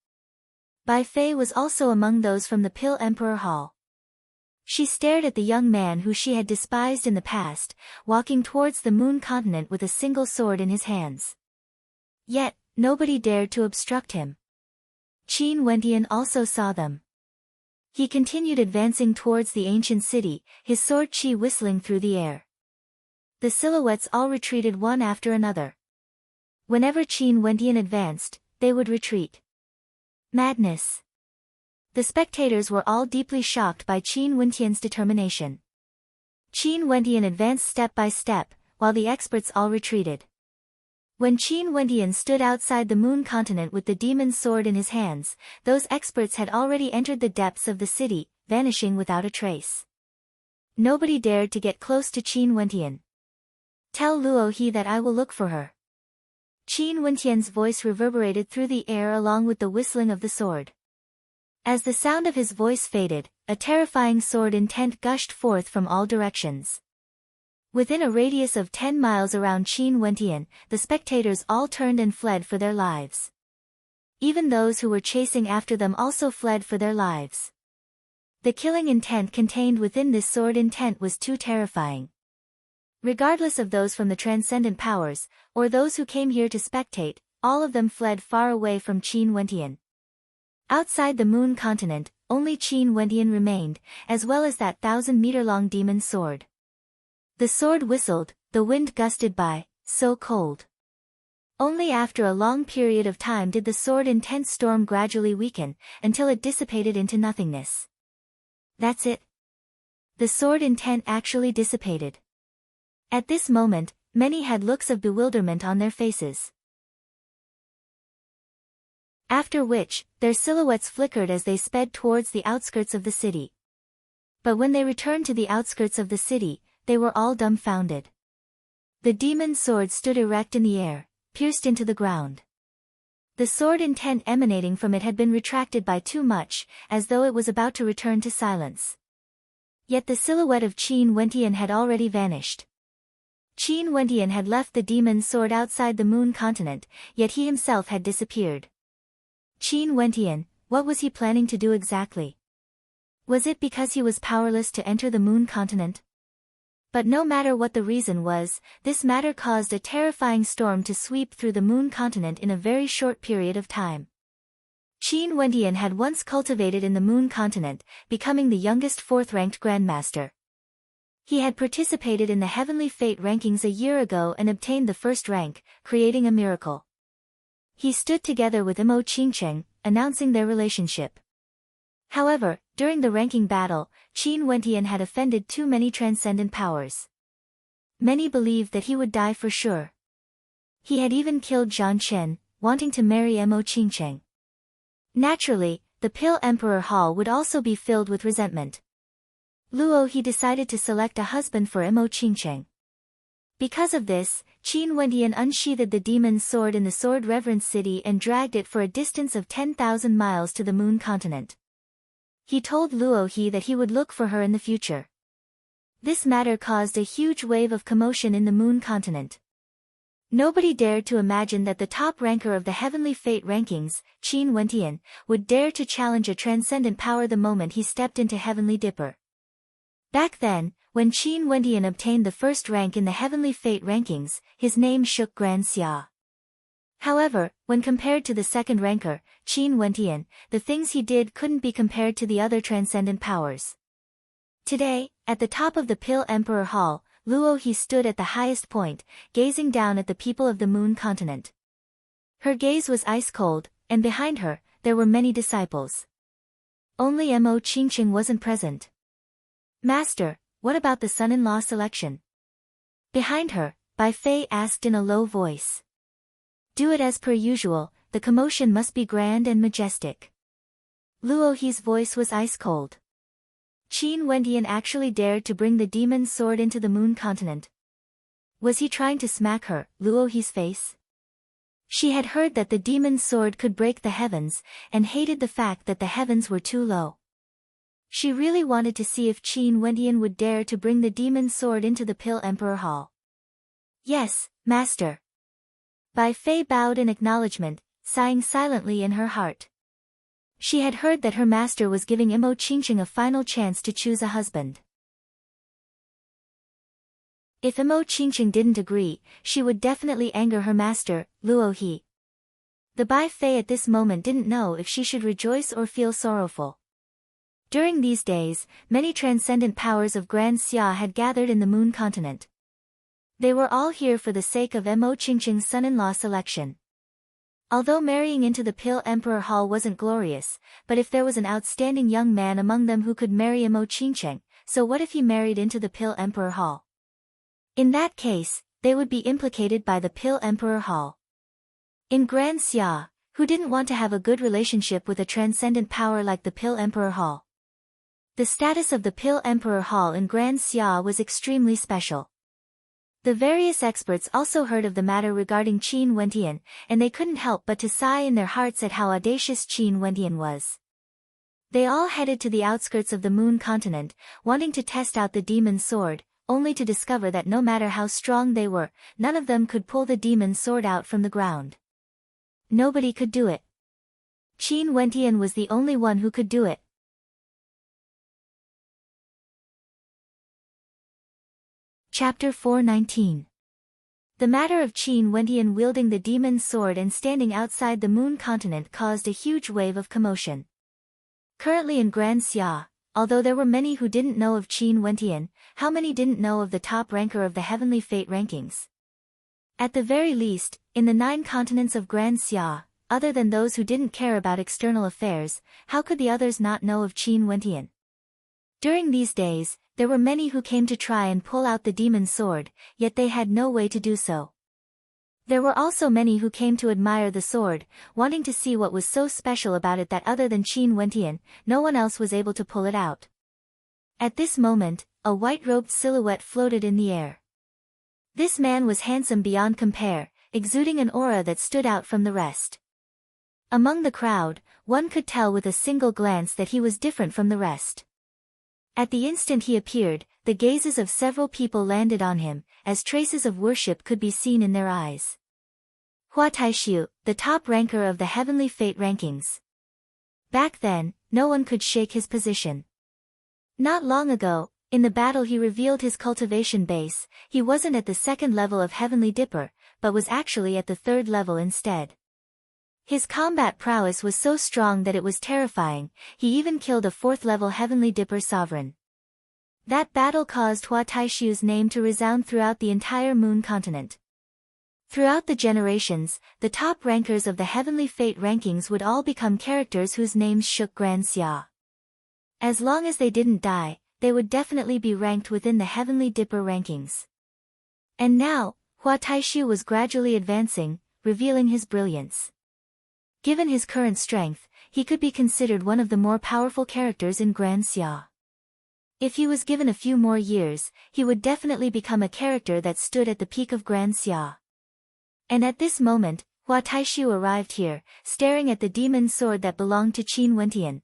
Bai Fei was also among those from the Pill Emperor Hall. She stared at the young man who she had despised in the past, walking towards the moon continent with a single sword in his hands. Yet, nobody dared to obstruct him. Qin Wentian also saw them. He continued advancing towards the ancient city, his sword qi whistling through the air. The silhouettes all retreated one after another. Whenever Qin Wentian advanced, they would retreat. Madness. The spectators were all deeply shocked by Qin Wentian's determination. Qin Wentian advanced step by step, while the experts all retreated. When Qin Wentian stood outside the moon continent with the demon's sword in his hands, those experts had already entered the depths of the city, vanishing without a trace. Nobody dared to get close to Qin Wentian. "Tell Luo He that I will look for her." Qin Wentian's voice reverberated through the air along with the whistling of the sword. As the sound of his voice faded, a terrifying sword intent gushed forth from all directions. Within a radius of 10 miles around Qin Wentian, the spectators all turned and fled for their lives. Even those who were chasing after them also fled for their lives. The killing intent contained within this sword intent was too terrifying. Regardless of those from the transcendent powers, or those who came here to spectate, all of them fled far away from Qin Wentian. Outside the moon continent, only Qin Wentian remained, as well as that 1,000-meter-long demon sword. The sword whistled, the wind gusted by, so cold. Only after a long period of time did the sword intense storm gradually weaken, until it dissipated into nothingness. That's it. The sword intent actually dissipated. At this moment, many had looks of bewilderment on their faces. After which, their silhouettes flickered as they sped towards the outskirts of the city. But when they returned to the outskirts of the city, they were all dumbfounded. The demon's sword stood erect in the air, pierced into the ground. The sword intent emanating from it had been retracted by too much, as though it was about to return to silence. Yet the silhouette of Qin Wentian had already vanished. Qin Wentian had left the demon's sword outside the moon continent, yet he himself had disappeared. Qin Wentian, what was he planning to do exactly? Was it because he was powerless to enter the moon continent? But no matter what the reason was, this matter caused a terrifying storm to sweep through the moon continent in a very short period of time. Qin Wentian had once cultivated in the moon continent, becoming the youngest fourth-ranked grandmaster. He had participated in the Heavenly Fate rankings a year ago and obtained the first rank, creating a miracle. He stood together with Imo Qingcheng, announcing their relationship. However, during the ranking battle, Qin Wentian had offended too many transcendent powers. Many believed that he would die for sure. He had even killed Zhang Chen, wanting to marry Imo Qingcheng. Naturally, the Pill Emperor Hall would also be filled with resentment. Luo He decided to select a husband for Imo Qingcheng. Because of this, Qin Wentian unsheathed the demon's sword in the Sword Reverence City and dragged it for a distance of 10,000 miles to the moon continent. He told Luo He that he would look for her in the future. This matter caused a huge wave of commotion in the moon continent. Nobody dared to imagine that the top ranker of the Heavenly Fate rankings, Qin Wentian, would dare to challenge a transcendent power the moment he stepped into Heavenly Dipper. Back then, when Qin Wentian obtained the first rank in the Heavenly Fate rankings, his name shook Grand Xia. However, when compared to the second ranker, Qin Wentian, the things he did couldn't be compared to the other transcendent powers. Today, at the top of the Pill Emperor Hall, Luo He stood at the highest point, gazing down at the people of the moon continent. Her gaze was ice cold, and behind her, there were many disciples. Only Mo Qingqing wasn't present. "Master, what about the son-in-law selection?" Behind her, Bai Fei asked in a low voice. "Do it as per usual, the commotion must be grand and majestic." Luo He's voice was ice-cold. Qin Wendian actually dared to bring the demon's sword into the moon continent. Was he trying to smack her, Luo He's face? She had heard that the demon's sword could break the heavens, and hated the fact that the heavens were too low. She really wanted to see if Qin Wendian would dare to bring the demon's sword into the Pill Emperor Hall. "Yes, master." Bai Fei bowed in acknowledgement, sighing silently in her heart. She had heard that her master was giving Mo Qingqing a final chance to choose a husband. If Mo Qingqing didn't agree, she would definitely anger her master, Luo He. The Bai Fei at this moment didn't know if she should rejoice or feel sorrowful. During these days, many transcendent powers of Grand Xia had gathered in the moon continent. They were all here for the sake of Mo Qingqing's son-in-law selection. Although marrying into the Pill Emperor Hall wasn't glorious, but if there was an outstanding young man among them who could marry Mo Qingqing, so what if he married into the Pill Emperor Hall? In that case, they would be implicated by the Pill Emperor Hall. In Grand Xia, who didn't want to have a good relationship with a transcendent power like the Pill Emperor Hall? The status of the Pill Emperor Hall in Grand Xia was extremely special. The various experts also heard of the matter regarding Qin Wendian, and they couldn't help but to sigh in their hearts at how audacious Qin Wendian was. They all headed to the outskirts of the moon continent, wanting to test out the demon's sword, only to discover that no matter how strong they were, none of them could pull the demon's sword out from the ground. Nobody could do it. Qin Wendian was the only one who could do it. Chapter 419. The matter of Qin Wendian wielding the demon's sword and standing outside the moon continent caused a huge wave of commotion. Currently in Grand Xia, although there were many who didn't know of Qin Wendian, how many didn't know of the top ranker of the heavenly fate rankings? At the very least, in the 9 continents of Grand Xia, other than those who didn't care about external affairs, how could the others not know of Qin Wendian? During these days, there were many who came to try and pull out the demon's sword, yet they had no way to do so. There were also many who came to admire the sword, wanting to see what was so special about it that other than Qin Wendian, no one else was able to pull it out. At this moment, a white-robed silhouette floated in the air. This man was handsome beyond compare, exuding an aura that stood out from the rest. Among the crowd, one could tell with a single glance that he was different from the rest. At the instant he appeared, the gazes of several people landed on him, as traces of worship could be seen in their eyes. Hua Taishu, the top ranker of the heavenly fate rankings. Back then, no one could shake his position. Not long ago, in the battle he revealed his cultivation base. He wasn't at the 2nd level of Heavenly Dipper, but was actually at the 3rd level instead. His combat prowess was so strong that it was terrifying. He even killed a 4th level Heavenly Dipper sovereign. That battle caused Hua Taishu's name to resound throughout the entire moon continent. Throughout the generations, the top rankers of the heavenly fate rankings would all become characters whose names shook Grand Xia. As long as they didn't die, they would definitely be ranked within the Heavenly Dipper rankings. And now, Hua Taishu was gradually advancing, revealing his brilliance. Given his current strength, he could be considered one of the more powerful characters in Grand Xia. If he was given a few more years, he would definitely become a character that stood at the peak of Grand Xia. And at this moment, Hua Taishu arrived here, staring at the demon's sword that belonged to Qin Wendian.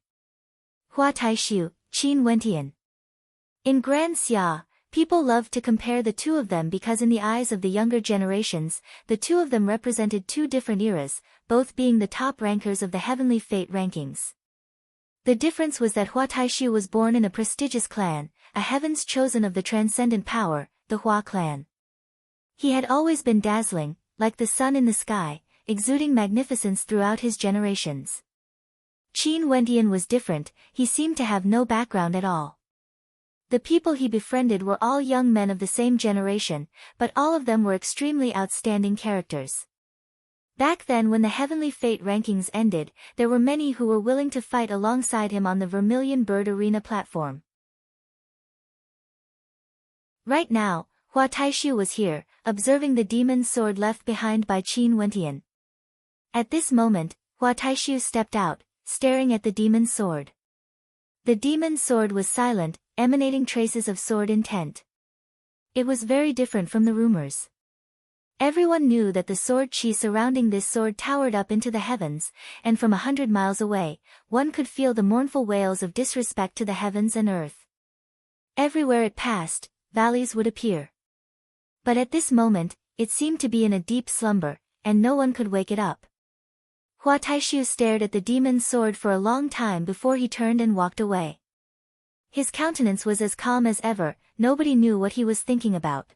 Hua Taishu, Qin Wendian. In Grand Xia, people loved to compare the two of them because in the eyes of the younger generations, the two of them represented 2 different eras, both being the top rankers of the heavenly fate rankings. The difference was that Hua Taishu was born in a prestigious clan, a heavens chosen of the transcendent power, the Hua clan. He had always been dazzling, like the sun in the sky, exuding magnificence throughout his generations. Qin Wendian was different. He seemed to have no background at all. The people he befriended were all young men of the same generation, but all of them were extremely outstanding characters. Back then, when the Heavenly Fate rankings ended, there were many who were willing to fight alongside him on the Vermilion Bird Arena platform. Right now, Hua Taishu was here, observing the demon's sword left behind by Qin Wentian. At this moment, Hua Taishu stepped out, staring at the demon's sword. The demon's sword was silent, emanating traces of sword intent. It was very different from the rumors. Everyone knew that the sword chi surrounding this sword towered up into the heavens, and from 100 miles away, one could feel the mournful wails of disrespect to the heavens and earth. Everywhere it passed, valleys would appear. But at this moment, it seemed to be in a deep slumber, and no one could wake it up. Hua Taishu stared at the demon's sword for a long time before he turned and walked away. His countenance was as calm as ever, nobody knew what he was thinking about.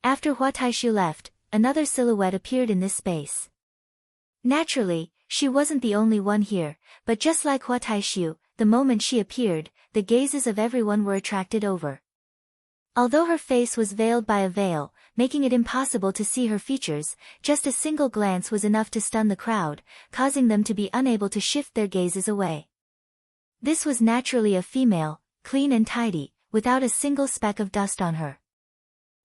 After Hua Taishu left, another silhouette appeared in this space. Naturally, she wasn't the only one here, but just like Hua Taishu, the moment she appeared, the gazes of everyone were attracted over. Although her face was veiled by a veil, making it impossible to see her features, just a single glance was enough to stun the crowd, causing them to be unable to shift their gazes away. This was naturally a female, clean and tidy, without a single speck of dust on her.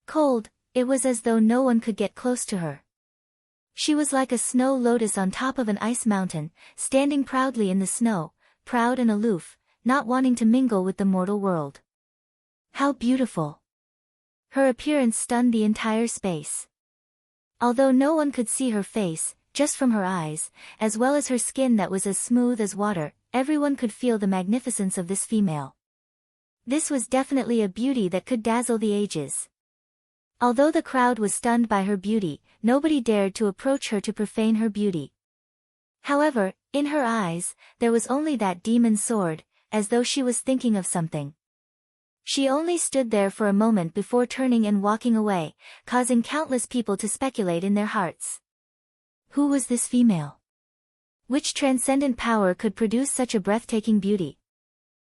Cold, it was as though no one could get close to her. She was like a snow lotus on top of an ice mountain, standing proudly in the snow, proud and aloof, not wanting to mingle with the mortal world. How beautiful! Her appearance stunned the entire space. Although no one could see her face, just from her eyes, as well as her skin that was as smooth as water, everyone could feel the magnificence of this female. This was definitely a beauty that could dazzle the ages. Although the crowd was stunned by her beauty, nobody dared to approach her to profane her beauty. However, in her eyes, there was only that demon's sword, as though she was thinking of something. She only stood there for a moment before turning and walking away, causing countless people to speculate in their hearts. Who was this female? Which transcendent power could produce such a breathtaking beauty?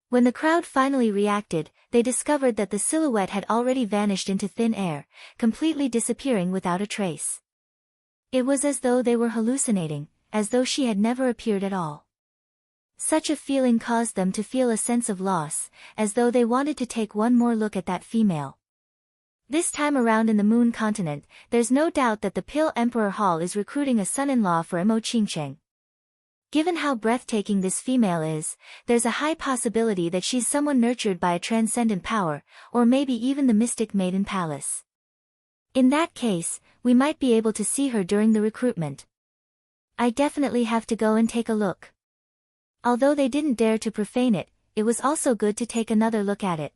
When the crowd finally reacted, they discovered that the silhouette had already vanished into thin air, completely disappearing without a trace. It was as though they were hallucinating, as though she had never appeared at all. Such a feeling caused them to feel a sense of loss, as though they wanted to take one more look at that female. This time around in the Moon continent, there's no doubt that the Pale Emperor Hall is recruiting a son-in-law for Mo Qingcheng. Given how breathtaking this female is, there's a high possibility that she's someone nurtured by a transcendent power, or maybe even the Mystic Maiden Palace. In that case, we might be able to see her during the recruitment. I definitely have to go and take a look. Although they didn't dare to profane it, it was also good to take another look at it.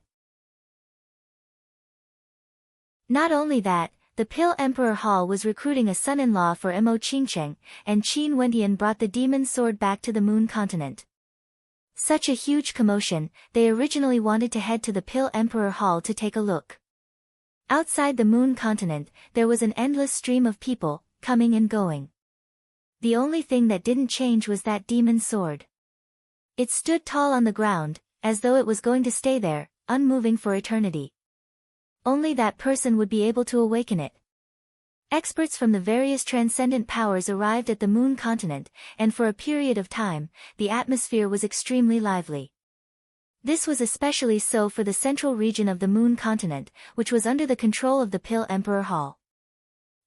Not only that, the Pale Emperor Hall was recruiting a son-in-law for Mo Qingcheng, and Qin Wentian brought the demon's sword back to the Moon continent. Such a huge commotion, they originally wanted to head to the Pale Emperor Hall to take a look. Outside the Moon continent, there was an endless stream of people, coming and going. The only thing that didn't change was that demon's sword. It stood tall on the ground, as though it was going to stay there, unmoving for eternity. Only that person would be able to awaken it. Experts from the various transcendent powers arrived at the Moon continent, and for a period of time, the atmosphere was extremely lively. This was especially so for the central region of the Moon continent, which was under the control of the Pale Emperor Hall.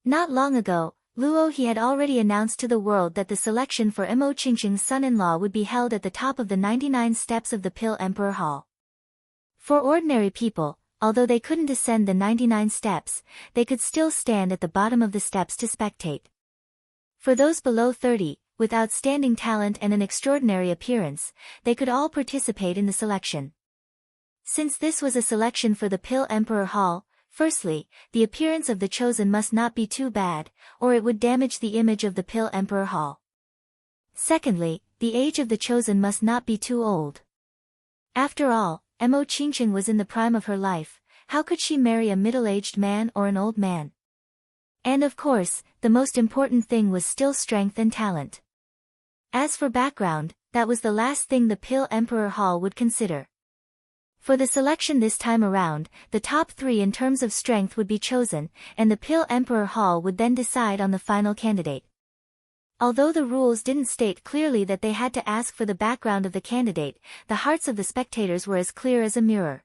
Not long ago, Luo He had already announced to the world that the selection for Mo Qingcheng's son-in-law would be held at the top of the 99 steps of the Pale Emperor Hall. For ordinary people, although they couldn't ascend the 99 steps, they could still stand at the bottom of the steps to spectate. For those below 30, with outstanding talent and an extraordinary appearance, they could all participate in the selection. Since this was a selection for the Pale Emperor Hall, firstly, the appearance of the chosen must not be too bad, or it would damage the image of the Pale Emperor Hall. Secondly, the age of the chosen must not be too old. After all, Mo Qingcheng was in the prime of her life, how could she marry a middle-aged man or an old man? And of course, the most important thing was still strength and talent. As for background, that was the last thing the Pale Emperor Hall would consider. For the selection this time around, the top 3 in terms of strength would be chosen, and the Pale Emperor Hall would then decide on the final candidate. Although the rules didn't state clearly that they had to ask for the background of the candidate, the hearts of the spectators were as clear as a mirror.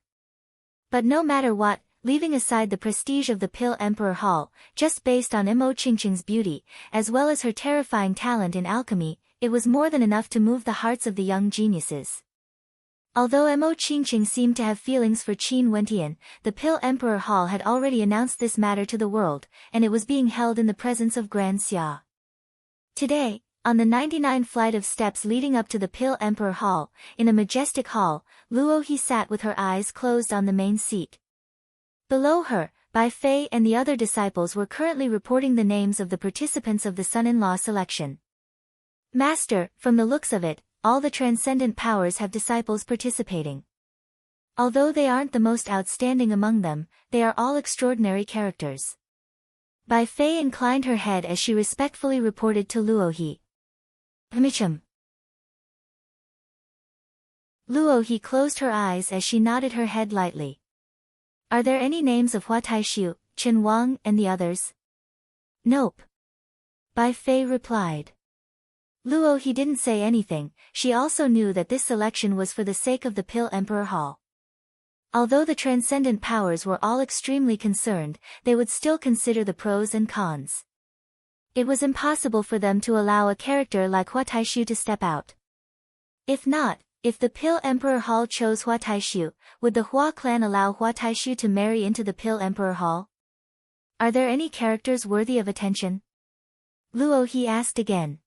But no matter what, leaving aside the prestige of the Pil Emperor Hall, just based on Mo Qingqing's beauty, as well as her terrifying talent in alchemy, it was more than enough to move the hearts of the young geniuses. Although Mo Qingqing seemed to have feelings for Qin Wentian, the Pil Emperor Hall had already announced this matter to the world, and it was being held in the presence of Grand Xia. Today, on the 99 flight of steps leading up to the Pil Emperor Hall, in a majestic hall, Luo He sat with her eyes closed on the main seat. Below her, Bai Fei and the other disciples were currently reporting the names of the participants of the son-in-law selection. Master, from the looks of it, all the transcendent powers have disciples participating. Although they aren't the most outstanding among them, they are all extraordinary characters. Bai Fei inclined her head as she respectfully reported to Luo He. Luo He closed her eyes as she nodded her head lightly. Are there any names of Hua Taishu, Chen Wang and the others? Nope. Bai Fei replied. Luo He didn't say anything, she also knew that this selection was for the sake of the Pil Emperor Hall. Although the transcendent powers were all extremely concerned, they would still consider the pros and cons. It was impossible for them to allow a character like Hua Taishu to step out. If the Pil Emperor Hall chose Hua Taishu, would the Hua clan allow Hua Taishu to marry into the Pil Emperor Hall? Are there any characters worthy of attention? Luo He asked again.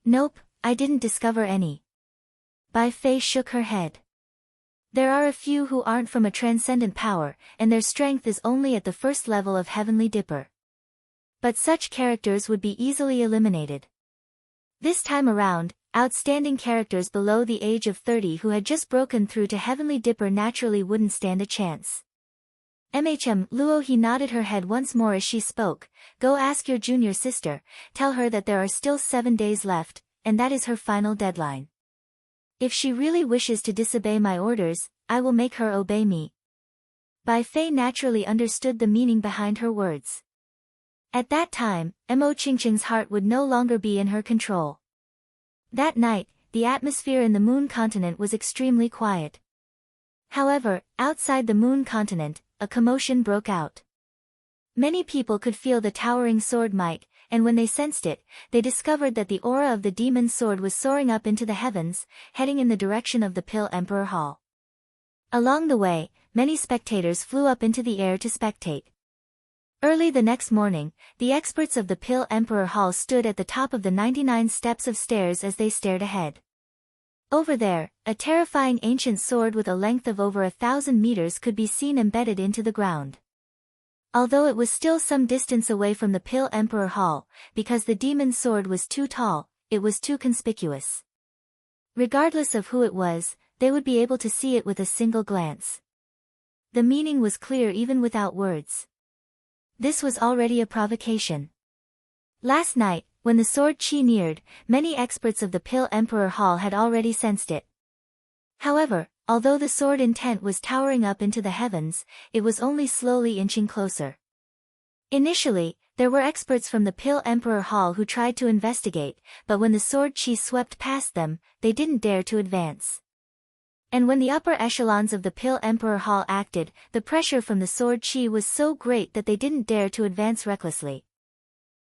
Nope, I didn't discover any. Bai Fei shook her head. There are a few who aren't from a transcendent power, and their strength is only at the first level of Heavenly Dipper. But such characters would be easily eliminated. This time around, outstanding characters below the age of 30 who had just broken through to Heavenly Dipper naturally wouldn't stand a chance. Luo He nodded her head once more as she spoke. Go ask your junior sister, tell her that there are still 7 days left, and that is her final deadline. If she really wishes to disobey my orders, I will make her obey me. Bai Fei naturally understood the meaning behind her words. At that time, Mo Qingqing's heart would no longer be in her control. That night, the atmosphere in the Moon continent was extremely quiet. However, outside the Moon continent, a commotion broke out. Many people could feel the towering sword might, and when they sensed it, they discovered that the aura of the demon sword was soaring up into the heavens, heading in the direction of the Pil Emperor Hall. Along the way, many spectators flew up into the air to spectate. Early the next morning, the experts of the Pil Emperor Hall stood at the top of the 99 steps of stairs as they stared ahead. Over there, a terrifying ancient sword with a length of over 1,000 meters could be seen embedded into the ground. Although it was still some distance away from the Pil Emperor Hall, because the demon sword was too tall, it was too conspicuous. Regardless of who it was, they would be able to see it with a single glance. The meaning was clear even without words. This was already a provocation. Last night, when the sword Qi neared, many experts of the Pil Emperor Hall had already sensed it. However, although the sword intent was towering up into the heavens, it was only slowly inching closer. Initially, there were experts from the Pil Emperor Hall who tried to investigate, but when the sword Qi swept past them, they didn't dare to advance. And when the upper echelons of the Pil Emperor Hall acted, the pressure from the sword Qi was so great that they didn't dare to advance recklessly.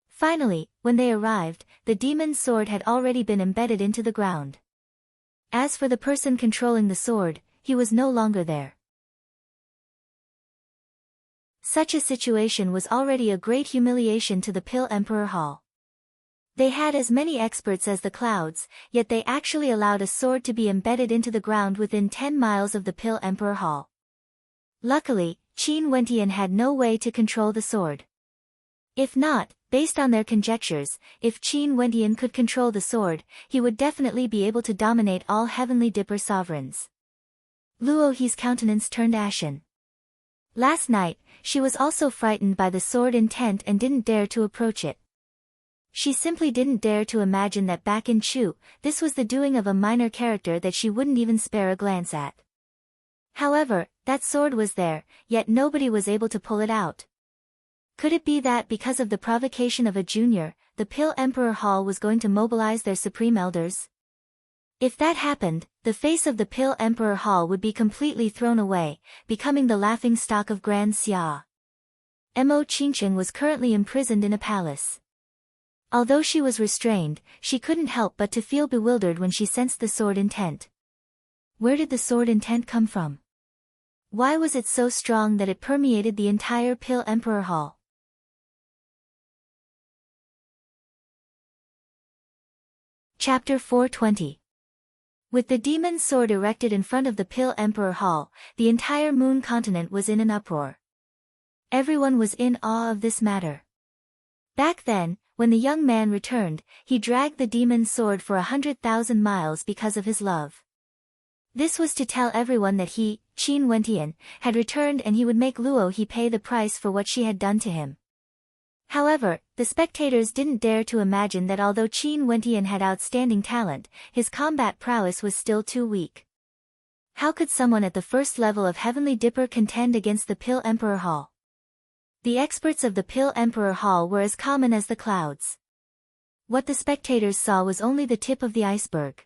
Finally, when they arrived, the demon sword had already been embedded into the ground. As for the person controlling the sword, he was no longer there. Such a situation was already a great humiliation to the Pil Emperor Hall. They had as many experts as the clouds, yet they actually allowed a sword to be embedded into the ground within 10 miles of the Pil Emperor Hall. Luckily, Qin Wentian had no way to control the sword. If not, based on their conjectures, if Qin Wentian could control the sword, he would definitely be able to dominate all Heavenly Dipper sovereigns. Luo He's countenance turned ashen. Last night, she was also frightened by the sword intent and didn't dare to approach it. She simply didn't dare to imagine that back in Chu, this was the doing of a minor character that she wouldn't even spare a glance at. However, that sword was there, yet nobody was able to pull it out. Could it be that because of the provocation of a junior, the Pill Emperor Hall was going to mobilize their supreme elders? If that happened, the face of the Pill Emperor Hall would be completely thrown away, becoming the laughingstock of Grand Xia. Mo Qingqing was currently imprisoned in a palace. Although she was restrained, she couldn't help but to feel bewildered when she sensed the sword intent. Where did the sword intent come from? Why was it so strong that it permeated the entire Pill Emperor Hall? Chapter 420. With the demon's sword erected in front of the Pill Emperor Hall, the entire moon continent was in an uproar. Everyone was in awe of this matter. Back then, when the young man returned, he dragged the demon's sword for 100,000 miles because of his love. This was to tell everyone that he, Qin Wentian, had returned and he would make Luo He pay the price for what she had done to him. However, the spectators didn't dare to imagine that although Qin Wentian had outstanding talent, his combat prowess was still too weak. How could someone at the first level of Heavenly Dipper contend against the Pill Emperor Hall? The experts of the Pill Emperor Hall were as common as the clouds. What the spectators saw was only the tip of the iceberg.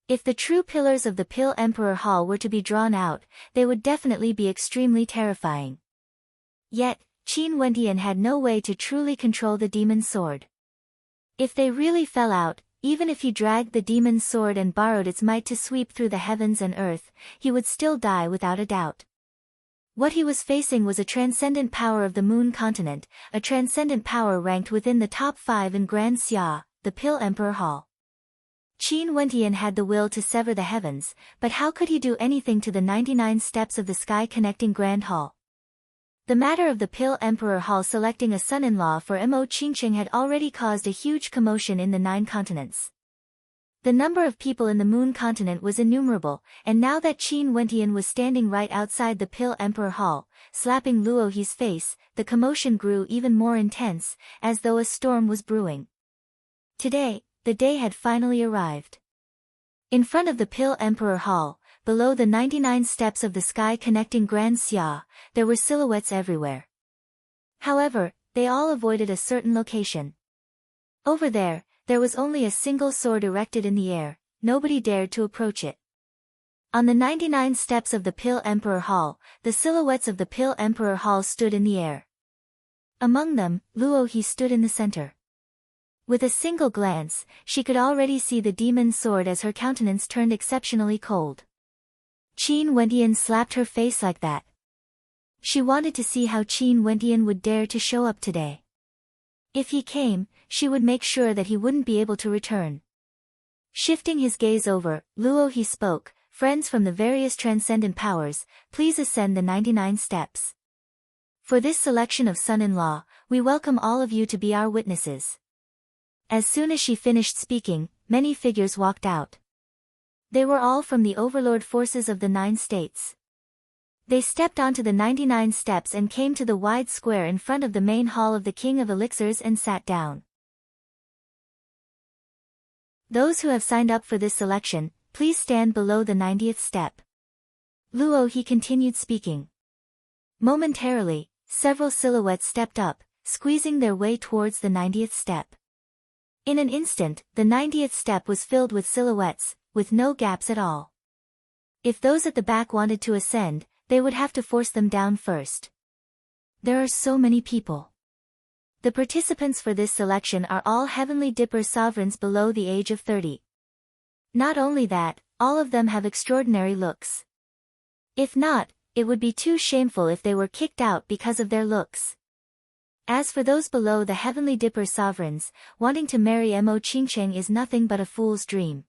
If the true pillars of the Pill Emperor Hall were to be drawn out, they would definitely be extremely terrifying. Yet, Qin Wentian had no way to truly control the demon's sword. If they really fell out, even if he dragged the demon's sword and borrowed its might to sweep through the heavens and earth, he would still die without a doubt. What he was facing was a transcendent power of the moon continent, a transcendent power ranked within the top 5 in Grand Xia, the Pill Emperor Hall. Qin Wentian had the will to sever the heavens, but how could he do anything to the 99 steps of the sky connecting Grand Hall? The matter of the Pill Emperor Hall selecting a son-in-law for Mo Qingqing had already caused a huge commotion in the 9 continents. The number of people in the moon continent was innumerable, and now that Qin Wentian was standing right outside the Pill Emperor Hall, slapping Luo He's face, the commotion grew even more intense, as though a storm was brewing. Today, the day had finally arrived. In front of the Pill Emperor Hall, below the 99 steps of the sky connecting Grand Xia, there were silhouettes everywhere. However, they all avoided a certain location. Over there was only a single sword erected in the air, nobody dared to approach it. On the 99 steps of the Pill Emperor Hall, the silhouettes of the Pill Emperor Hall stood in the air. Among them, Luo He stood in the center. With a single glance, she could already see the demon's sword as her countenance turned exceptionally cold. Qin Wentian slapped her face like that. She wanted to see how Qin Wentian would dare to show up today. If he came, she would make sure that he wouldn't be able to return. Shifting his gaze over, Luo He spoke, "Friends from the various transcendent powers, please ascend the 99 steps. For this selection of son-in-law, we welcome all of you to be our witnesses." As soon as she finished speaking, many figures walked out. They were all from the overlord forces of the 9 states. They stepped onto the 99 steps and came to the wide square in front of the main hall of the King of Elixirs and sat down. Those who have signed up for this selection, please stand below the 90th step. Luo He continued speaking. Momentarily, several silhouettes stepped up, squeezing their way towards the 90th step. In an instant, the 90th step was filled with silhouettes, with no gaps at all. If those at the back wanted to ascend, they would have to force them down first. There are so many people. The participants for this selection are all Heavenly Dipper sovereigns below the age of 30. Not only that, all of them have extraordinary looks. If not, it would be too shameful if they were kicked out because of their looks. As for those below the Heavenly Dipper sovereigns, wanting to marry Mo Qingqing is nothing but a fool's dream.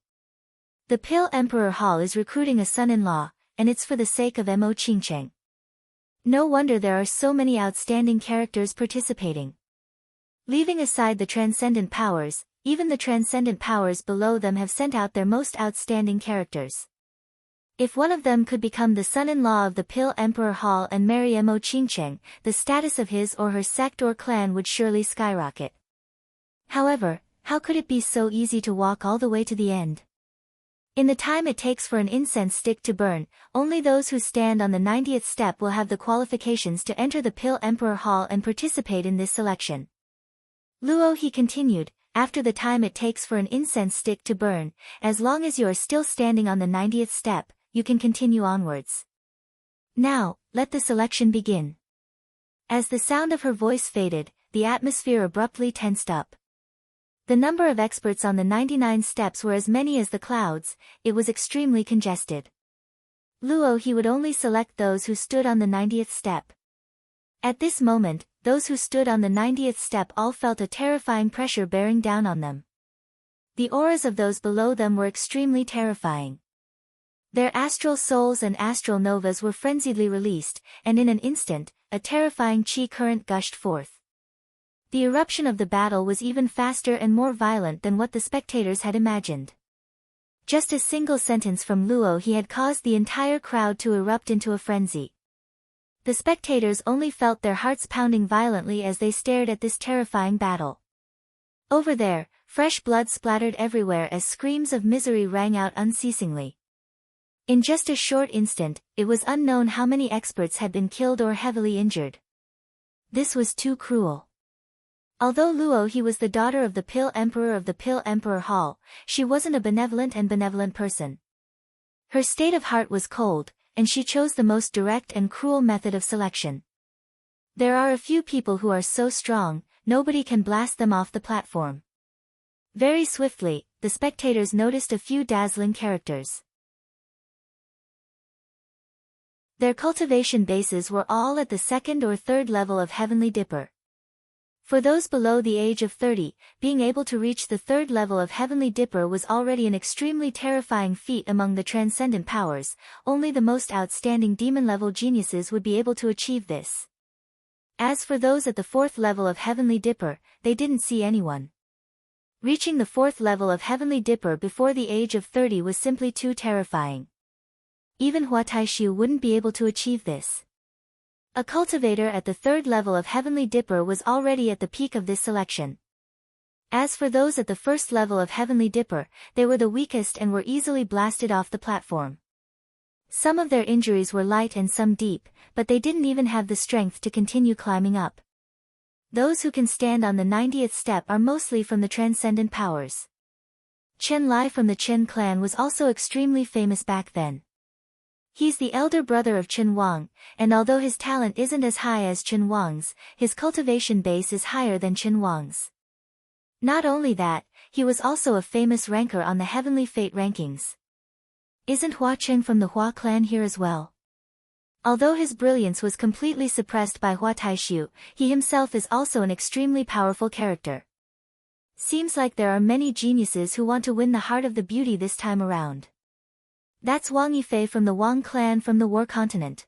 The Pill Emperor Hall is recruiting a son-in-law, and it's for the sake of Mo Qingqing. No wonder there are so many outstanding characters participating. Leaving aside the transcendent powers, even the transcendent powers below them have sent out their most outstanding characters. If one of them could become the son-in-law of the Pill Emperor Hall and marry Mo Qingqing, the status of his or her sect or clan would surely skyrocket. However, how could it be so easy to walk all the way to the end? In the time it takes for an incense stick to burn, only those who stand on the 90th step will have the qualifications to enter the Pill Emperor Hall and participate in this selection. Luo, he continued, after the time it takes for an incense stick to burn, as long as you are still standing on the 90th step, you can continue onwards. Now, let the selection begin. As the sound of her voice faded, the atmosphere abruptly tensed up. The number of experts on the 99 steps were as many as the clouds. It was extremely congested. Luo, he would only select those who stood on the 90th step. At this moment, those who stood on the 90th step all felt a terrifying pressure bearing down on them. The auras of those below them were extremely terrifying. Their astral souls and astral novas were frenziedly released, and in an instant, a terrifying chi current gushed forth. The eruption of the battle was even faster and more violent than what the spectators had imagined. Just a single sentence from Luo, he had caused the entire crowd to erupt into a frenzy. The spectators only felt their hearts pounding violently as they stared at this terrifying battle. Over there, fresh blood splattered everywhere as screams of misery rang out unceasingly. In just a short instant, it was unknown how many experts had been killed or heavily injured. This was too cruel. Although Luo, he was the daughter of the Pill Emperor of the Pill Emperor Hall, she wasn't a benevolent person. Her state of heart was cold, and she chose the most direct and cruel method of selection. There are a few people who are so strong, nobody can blast them off the platform. Very swiftly, the spectators noticed a few dazzling characters. Their cultivation bases were all at the second or third level of Heavenly Dipper. For those below the age of 30, being able to reach the third level of Heavenly Dipper was already an extremely terrifying feat among the transcendent powers. Only the most outstanding demon-level geniuses would be able to achieve this. As for those at the fourth level of Heavenly Dipper, they didn't see anyone. Reaching the fourth level of Heavenly Dipper before the age of 30 was simply too terrifying. Even Hua Taishu wouldn't be able to achieve this. A cultivator at the third level of Heavenly Dipper was already at the peak of this selection. As for those at the first level of Heavenly Dipper, they were the weakest and were easily blasted off the platform. Some of their injuries were light and some deep, but they didn't even have the strength to continue climbing up. Those who can stand on the 90th step are mostly from the transcendent powers. Chen Lai from the Chen clan was also extremely famous back then. He's the elder brother of Chen Wang, and although his talent isn't as high as Chen Wang's, his cultivation base is higher than Chen Wang's. Not only that, he was also a famous ranker on the Heavenly Fate rankings. Isn't Hua Cheng from the Hua clan here as well? Although his brilliance was completely suppressed by Hua Taishu, he himself is also an extremely powerful character. Seems like there are many geniuses who want to win the heart of the beauty this time around. That's Wang Yifei from the Wang clan from the War Continent.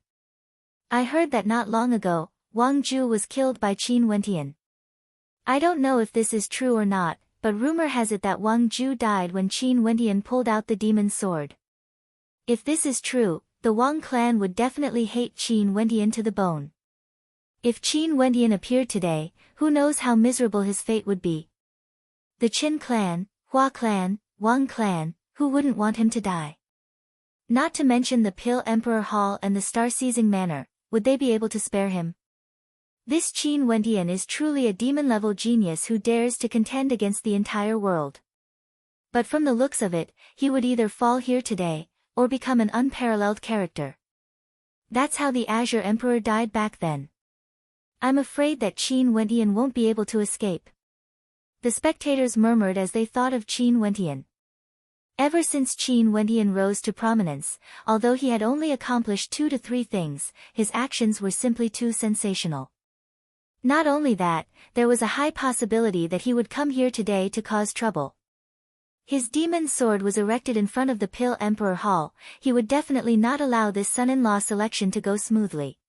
I heard that not long ago, Wang Ju was killed by Qin Wentian. I don't know if this is true or not, but rumor has it that Wang Ju died when Qin Wentian pulled out the demon's sword. If this is true, the Wang clan would definitely hate Qin Wentian to the bone. If Qin Wentian appeared today, who knows how miserable his fate would be. The Qin clan, Hua clan, Wang clan, who wouldn't want him to die? Not to mention the Pill Emperor Hall and the Star-Seizing Manor, would they be able to spare him? This Qin Wentian is truly a demon-level genius who dares to contend against the entire world. But from the looks of it, he would either fall here today, or become an unparalleled character. That's how the Azure Emperor died back then. I'm afraid that Qin Wentian won't be able to escape. The spectators murmured as they thought of Qin Wentian. Ever since Qin Wentian rose to prominence, although he had only accomplished 2 to 3 things, his actions were simply too sensational. Not only that, there was a high possibility that he would come here today to cause trouble. His demon sword was erected in front of the Pill Emperor Hall. He would definitely not allow this son-in-law selection to go smoothly.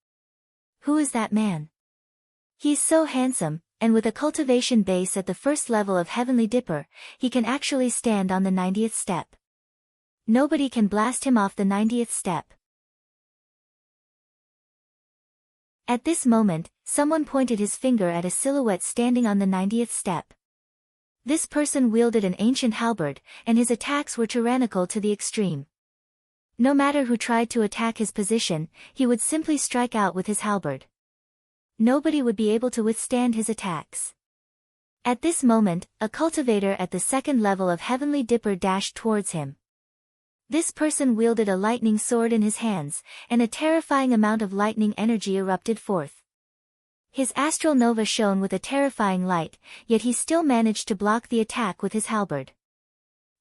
Who is that man? He's so handsome, and with a cultivation base at the first level of Heavenly Dipper, he can actually stand on the 90th step. Nobody can blast him off the 90th step. At this moment, someone pointed his finger at a silhouette standing on the 90th step. This person wielded an ancient halberd, and his attacks were tyrannical to the extreme. No matter who tried to attack his position, he would simply strike out with his halberd. Nobody would be able to withstand his attacks. At this moment, a cultivator at the second level of Heavenly Dipper dashed towards him. This person wielded a lightning sword in his hands, and a terrifying amount of lightning energy erupted forth. His astral nova shone with a terrifying light, yet he still managed to block the attack with his halberd.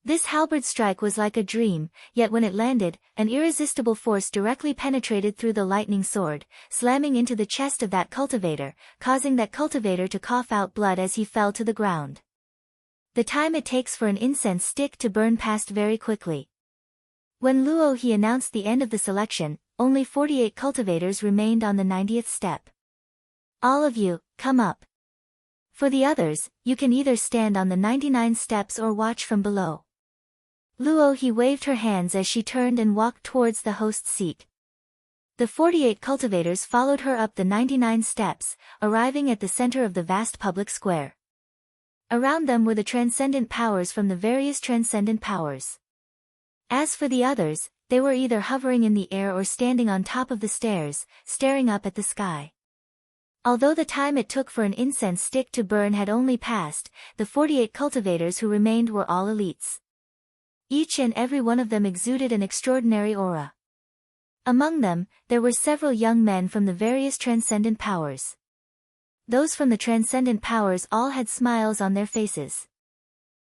This halberd strike was like a dream, yet when it landed, an irresistible force directly penetrated through the lightning sword, slamming into the chest of that cultivator, causing that cultivator to cough out blood as he fell to the ground. The time it takes for an incense stick to burn passed very quickly. When Luo He announced the end of the selection, only 48 cultivators remained on the 90th step. All of you, come up. For the others, you can either stand on the 99 steps or watch from below. Luo He waved her hands as she turned and walked towards the host's seat. The 48 cultivators followed her up the 99 steps, arriving at the center of the vast public square. Around them were the transcendent powers from the various transcendent powers. As for the others, they were either hovering in the air or standing on top of the stairs, staring up at the sky. Although the time it took for an incense stick to burn had only passed, the 48 cultivators who remained were all elites. Each and every one of them exuded an extraordinary aura. Among them, there were several young men from the various transcendent powers. Those from the transcendent powers all had smiles on their faces.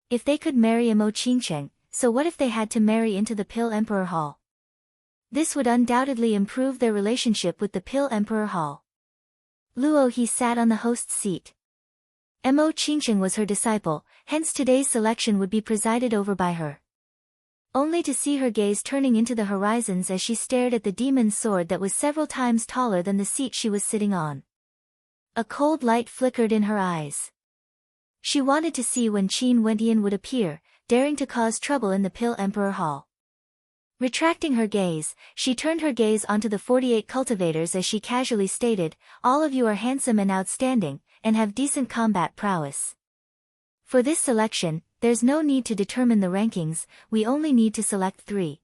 If they could marry Imo Qingcheng, so what if they had to marry into the Pill Emperor Hall? This would undoubtedly improve their relationship with the Pill Emperor Hall. Luo He sat on the host's seat. Imo Qingcheng was her disciple, hence today's selection would be presided over by her. Only to see her gaze turning into the horizons as she stared at the demon's sword that was several times taller than the seat she was sitting on. A cold light flickered in her eyes. She wanted to see when Qin Wentian would appear, daring to cause trouble in the Pill Emperor Hall. Retracting her gaze, she turned her gaze onto the 48 cultivators as she casually stated, "All of you are handsome and outstanding, and have decent combat prowess. For this selection, there's no need to determine the rankings, we only need to select 3.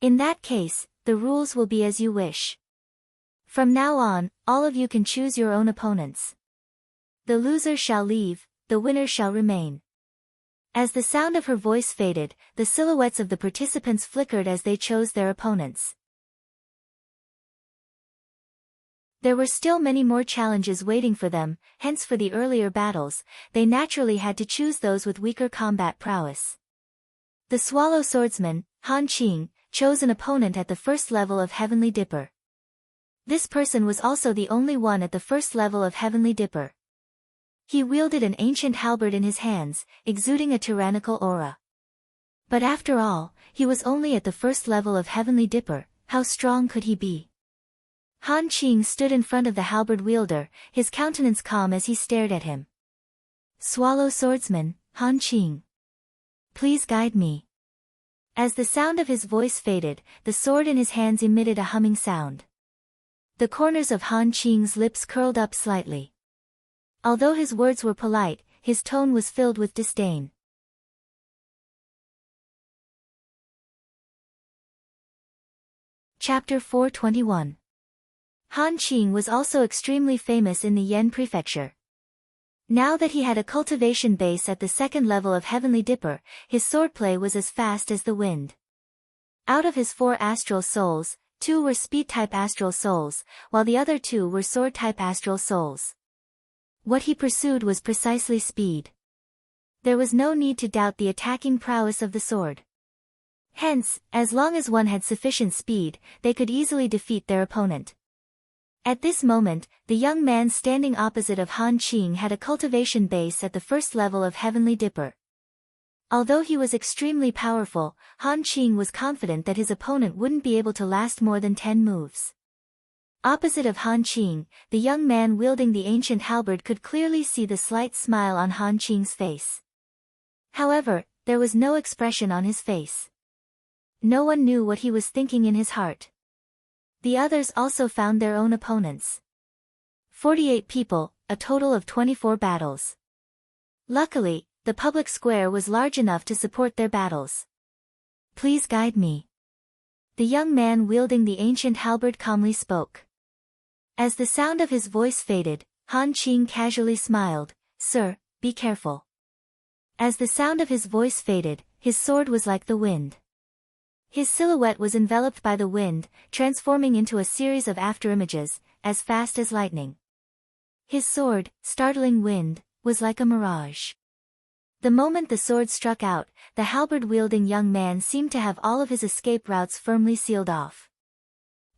In that case, the rules will be as you wish. From now on, all of you can choose your own opponents. The loser shall leave, the winner shall remain." As the sound of her voice faded, the silhouettes of the participants flickered as they chose their opponents. There were still many more challenges waiting for them, hence for the earlier battles, they naturally had to choose those with weaker combat prowess. The Swallow Swordsman, Han Qing, chose an opponent at the first level of Heavenly Dipper. This person was also the only one at the first level of Heavenly Dipper. He wielded an ancient halberd in his hands, exuding a tyrannical aura. But after all, he was only at the first level of Heavenly Dipper, how strong could he be? Han Qing stood in front of the halberd wielder, his countenance calm as he stared at him. "Swallow Swordsman, Han Qing. Please guide me." As the sound of his voice faded, the sword in his hands emitted a humming sound. The corners of Han Qing's lips curled up slightly. Although his words were polite, his tone was filled with disdain. Chapter 421. Han Qing was also extremely famous in the Yen prefecture. Now that he had a cultivation base at the second level of Heavenly Dipper, his swordplay was as fast as the wind. Out of his 4 astral souls, 2 were speed-type astral souls, while the other 2 were sword-type astral souls. What he pursued was precisely speed. There was no need to doubt the attacking prowess of the sword. Hence, as long as one had sufficient speed, they could easily defeat their opponent. At this moment, the young man standing opposite of Han Qing had a cultivation base at the first level of Heavenly Dipper. Although he was extremely powerful, Han Qing was confident that his opponent wouldn't be able to last more than 10 moves. Opposite of Han Qing, the young man wielding the ancient halberd could clearly see the slight smile on Han Qing's face. However, there was no expression on his face. No one knew what he was thinking in his heart. The others also found their own opponents. 48 people, a total of 24 battles. Luckily, the public square was large enough to support their battles. "Please guide me." The young man wielding the ancient halberd calmly spoke. As the sound of his voice faded, Han Qing casually smiled, "Sir, be careful." As the sound of his voice faded, his sword was like the wind. His silhouette was enveloped by the wind, transforming into a series of afterimages, as fast as lightning. His sword, startling wind, was like a mirage. The moment the sword struck out, the halberd-wielding young man seemed to have all of his escape routes firmly sealed off.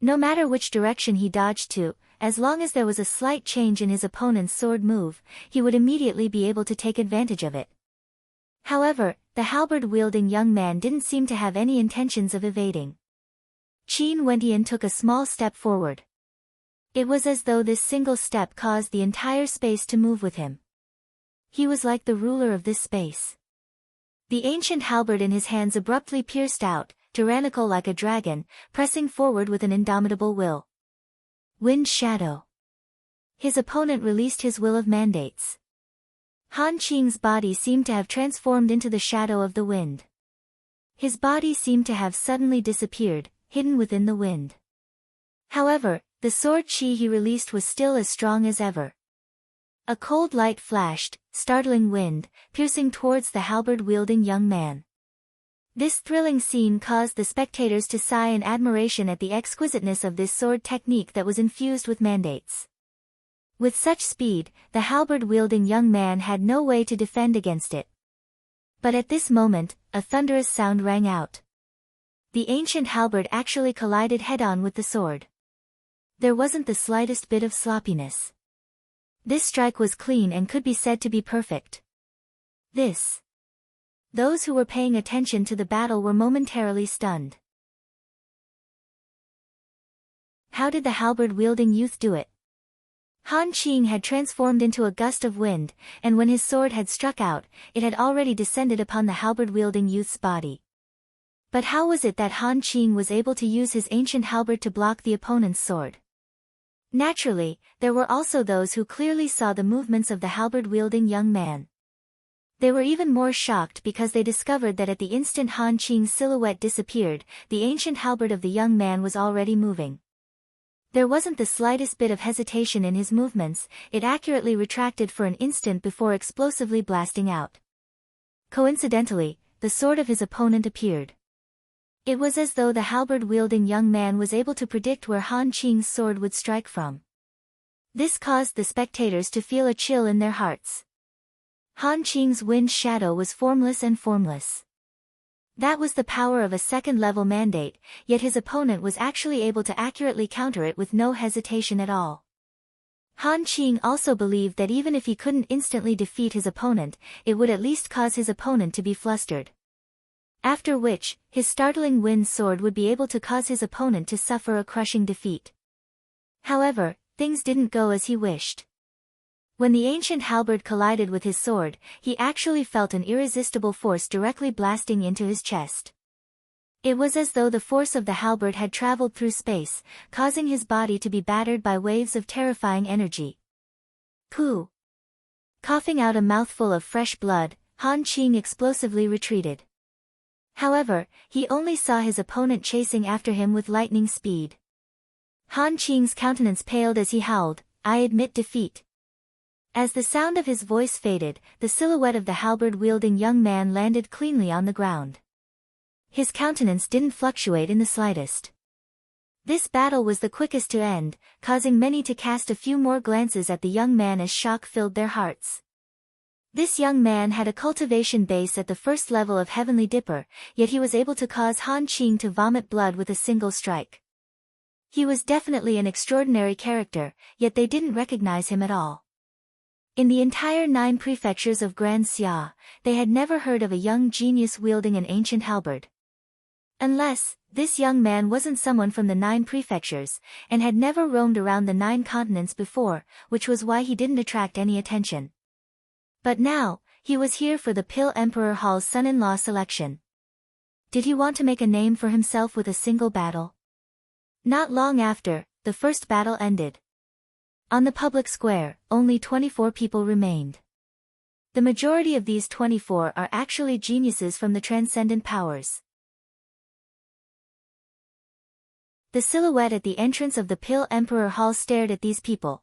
No matter which direction he dodged to, as long as there was a slight change in his opponent's sword move, he would immediately be able to take advantage of it. However, the halberd-wielding young man didn't seem to have any intentions of evading. Qin Wentian took a small step forward. It was as though this single step caused the entire space to move with him. He was like the ruler of this space. The ancient halberd in his hands abruptly pierced out, tyrannical like a dragon, pressing forward with an indomitable will. Wind shadow. His opponent released his will of mandates. Han Qing's body seemed to have transformed into the shadow of the wind. His body seemed to have suddenly disappeared, hidden within the wind. However, the sword qi he released was still as strong as ever. A cold light flashed, startling wind, piercing towards the halberd-wielding young man. This thrilling scene caused the spectators to sigh in admiration at the exquisiteness of this sword technique that was infused with mandates. With such speed, the halberd-wielding young man had no way to defend against it. But at this moment, a thunderous sound rang out. The ancient halberd actually collided head-on with the sword. There wasn't the slightest bit of sloppiness. This strike was clean and could be said to be perfect. Those who were paying attention to the battle were momentarily stunned. How did the halberd-wielding youth do it? Han Qing had transformed into a gust of wind, and when his sword had struck out, it had already descended upon the halberd-wielding youth's body. But how was it that Han Qing was able to use his ancient halberd to block the opponent's sword? Naturally, there were also those who clearly saw the movements of the halberd-wielding young man. They were even more shocked because they discovered that at the instant Han Qing's silhouette disappeared, the ancient halberd of the young man was already moving. There wasn't the slightest bit of hesitation in his movements, it accurately retracted for an instant before explosively blasting out. Coincidentally, the sword of his opponent appeared. It was as though the halberd-wielding young man was able to predict where Han Qing's sword would strike from. This caused the spectators to feel a chill in their hearts. Han Qing's wind shadow was formless and formless. That was the power of a second-level mandate, yet his opponent was actually able to accurately counter it with no hesitation at all. Han Qing also believed that even if he couldn't instantly defeat his opponent, it would at least cause his opponent to be flustered. After which, his startling wind sword would be able to cause his opponent to suffer a crushing defeat. However, things didn't go as he wished. When the ancient halberd collided with his sword, he actually felt an irresistible force directly blasting into his chest. It was as though the force of the halberd had traveled through space, causing his body to be battered by waves of terrifying energy. Pooh! Coughing out a mouthful of fresh blood, Han Qing explosively retreated. However, he only saw his opponent chasing after him with lightning speed. Han Qing's countenance paled as he howled, "I admit defeat." As the sound of his voice faded, the silhouette of the halberd-wielding young man landed cleanly on the ground. His countenance didn't fluctuate in the slightest. This battle was the quickest to end, causing many to cast a few more glances at the young man as shock filled their hearts. This young man had a cultivation base at the first level of Heavenly Dipper, yet he was able to cause Han Qing to vomit blood with a single strike. He was definitely an extraordinary character, yet they didn't recognize him at all. In the entire 9 prefectures of Grand Xia, they had never heard of a young genius wielding an ancient halberd. Unless, this young man wasn't someone from the 9 prefectures, and had never roamed around the 9 continents before, which was why he didn't attract any attention. But now, he was here for the Pill Emperor Hall's son-in-law selection. Did he want to make a name for himself with a single battle? Not long after, the first battle ended. On the public square, only 24 people remained. The majority of these 24 are actually geniuses from the transcendent powers. The silhouette at the entrance of the Pill Emperor Hall stared at these people.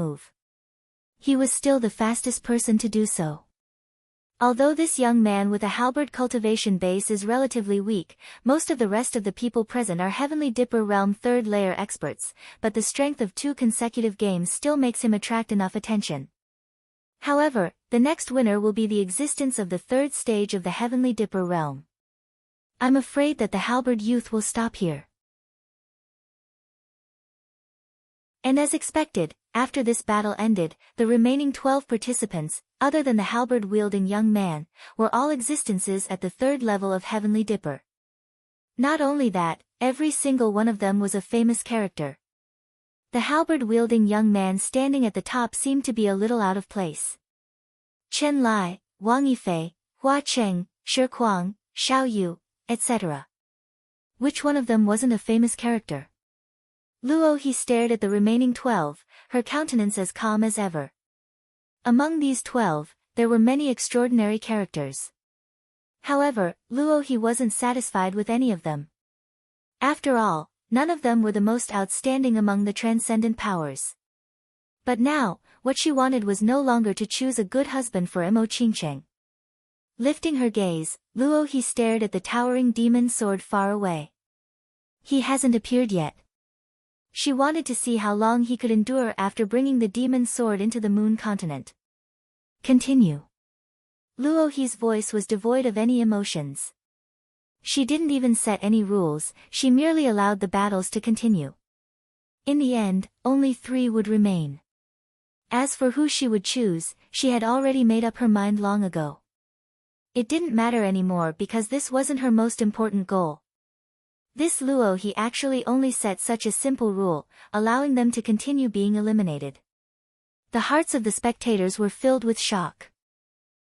move. He was still the fastest person to do so. Although this young man with a halberd cultivation base is relatively weak, most of the rest of the people present are Heavenly Dipper Realm 3rd layer experts, but the strength of 2 consecutive games still makes him attract enough attention. However, the next winner will be the existence of the 3rd stage of the Heavenly Dipper Realm. I'm afraid that the halberd youth will stop here. And as expected, after this battle ended, the remaining 12 participants, other than the halberd-wielding young man, were all existences at the 3rd level of Heavenly Dipper. Not only that, every single one of them was a famous character. The halberd-wielding young man standing at the top seemed to be a little out of place. Chen Lai, Wang Yifei, Hua Cheng, Shi Kuang, Xiao Yu, etc. Which one of them wasn't a famous character? Luo He stared at the remaining 12, her countenance as calm as ever. Among these 12, there were many extraordinary characters. However, Luo He wasn't satisfied with any of them. After all, none of them were the most outstanding among the transcendent powers. But now, what she wanted was no longer to choose a good husband for Mo Qingcheng. Lifting her gaze, Luo He stared at the towering demon sword far away. He hasn't appeared yet. She wanted to see how long he could endure after bringing the demon sword into the moon continent. Continue. Luo He's voice was devoid of any emotions. She didn't even set any rules, she merely allowed the battles to continue. In the end, only 3 would remain. As for who she would choose, she had already made up her mind long ago. It didn't matter anymore because this wasn't her most important goal. This Luo He actually only set such a simple rule, allowing them to continue being eliminated. The hearts of the spectators were filled with shock.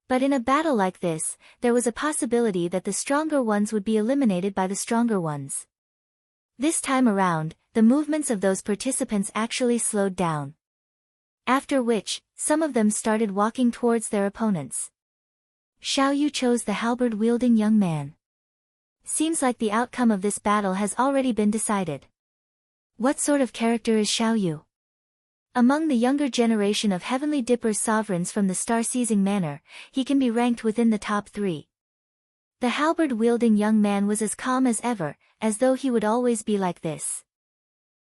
But in a battle like this, there was a possibility that the stronger ones would be eliminated by the stronger ones. This time around, the movements of those participants actually slowed down. After which, some of them started walking towards their opponents. Xiao Yu chose the halberd-wielding young man. Seems like the outcome of this battle has already been decided. What sort of character is Xiao Yu? Among the younger generation of Heavenly Dipper sovereigns from the star-seizing manor, he can be ranked within the top 3. The halberd-wielding young man was as calm as ever, as though he would always be like this.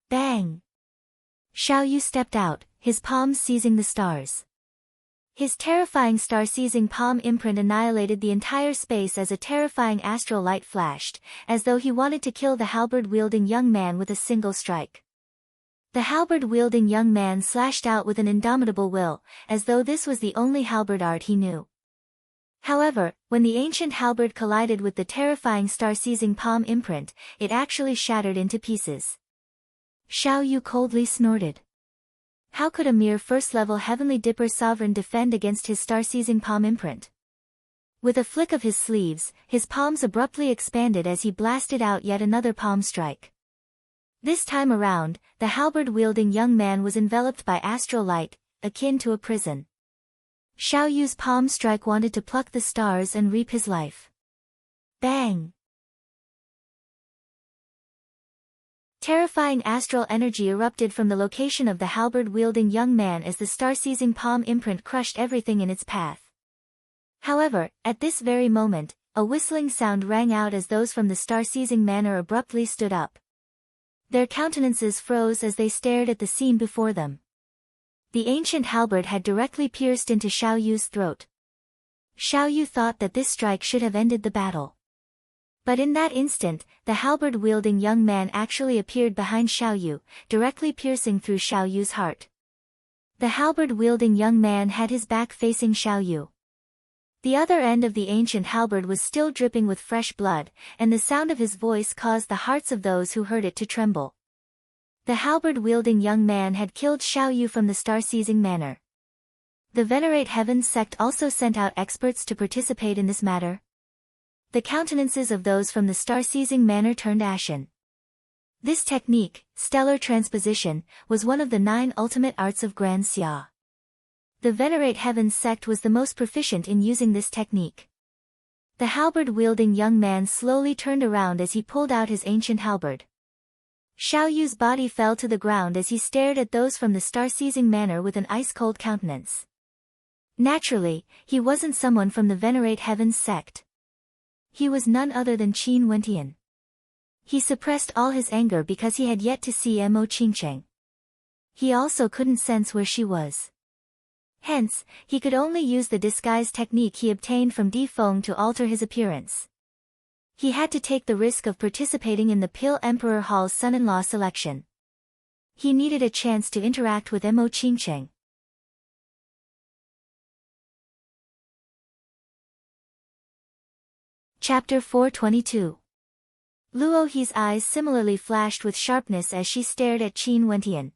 Bang! Xiao Yu stepped out, his palms seizing the stars. His terrifying star-seizing palm imprint annihilated the entire space as a terrifying astral light flashed, as though he wanted to kill the halberd-wielding young man with a single strike. The halberd-wielding young man slashed out with an indomitable will, as though this was the only halberd art he knew. However, when the ancient halberd collided with the terrifying star-seizing palm imprint, it actually shattered into pieces. Xiao Yu coldly snorted. How could a mere first-level Heavenly Dipper sovereign defend against his star-seizing palm imprint? With a flick of his sleeves, his palms abruptly expanded as he blasted out yet another palm strike. This time around, the halberd-wielding young man was enveloped by astral light, akin to a prison. Xiao Yu's palm strike wanted to pluck the stars and reap his life. Bang! Terrifying astral energy erupted from the location of the halberd-wielding young man as the star-seizing palm imprint crushed everything in its path. However, at this very moment, a whistling sound rang out as those from the star-seizing manor abruptly stood up. Their countenances froze as they stared at the scene before them. The ancient halberd had directly pierced into Xiao Yu's throat. Xiao Yu thought that this strike should have ended the battle. But in that instant, the halberd-wielding young man actually appeared behind Xiao Yu, directly piercing through Xiao Yu's heart. The halberd-wielding young man had his back facing Xiao Yu. The other end of the ancient halberd was still dripping with fresh blood, and the sound of his voice caused the hearts of those who heard it to tremble. The halberd-wielding young man had killed Xiao Yu from the star-seizing manor. The Venerate Heavens sect also sent out experts to participate in this matter. The countenances of those from the star-seizing manor turned ashen. This technique, stellar transposition, was one of the 9 ultimate arts of Grand Xia. The Venerate Heavens sect was the most proficient in using this technique. The halberd-wielding young man slowly turned around as he pulled out his ancient halberd. Xiao Yu's body fell to the ground as he stared at those from the star-seizing manor with an ice-cold countenance. Naturally, he wasn't someone from the Venerate Heavens sect. He was none other than Qin Wentian. He suppressed all his anger because he had yet to see Mo Qingcheng. He also couldn't sense where she was. Hence, he could only use the disguise technique he obtained from Di Feng to alter his appearance. He had to take the risk of participating in the Pil Emperor Hall's son-in-law selection. He needed a chance to interact with Mo Qingcheng. Chapter 422. Luo He's eyes similarly flashed with sharpness as she stared at Qin Wentian.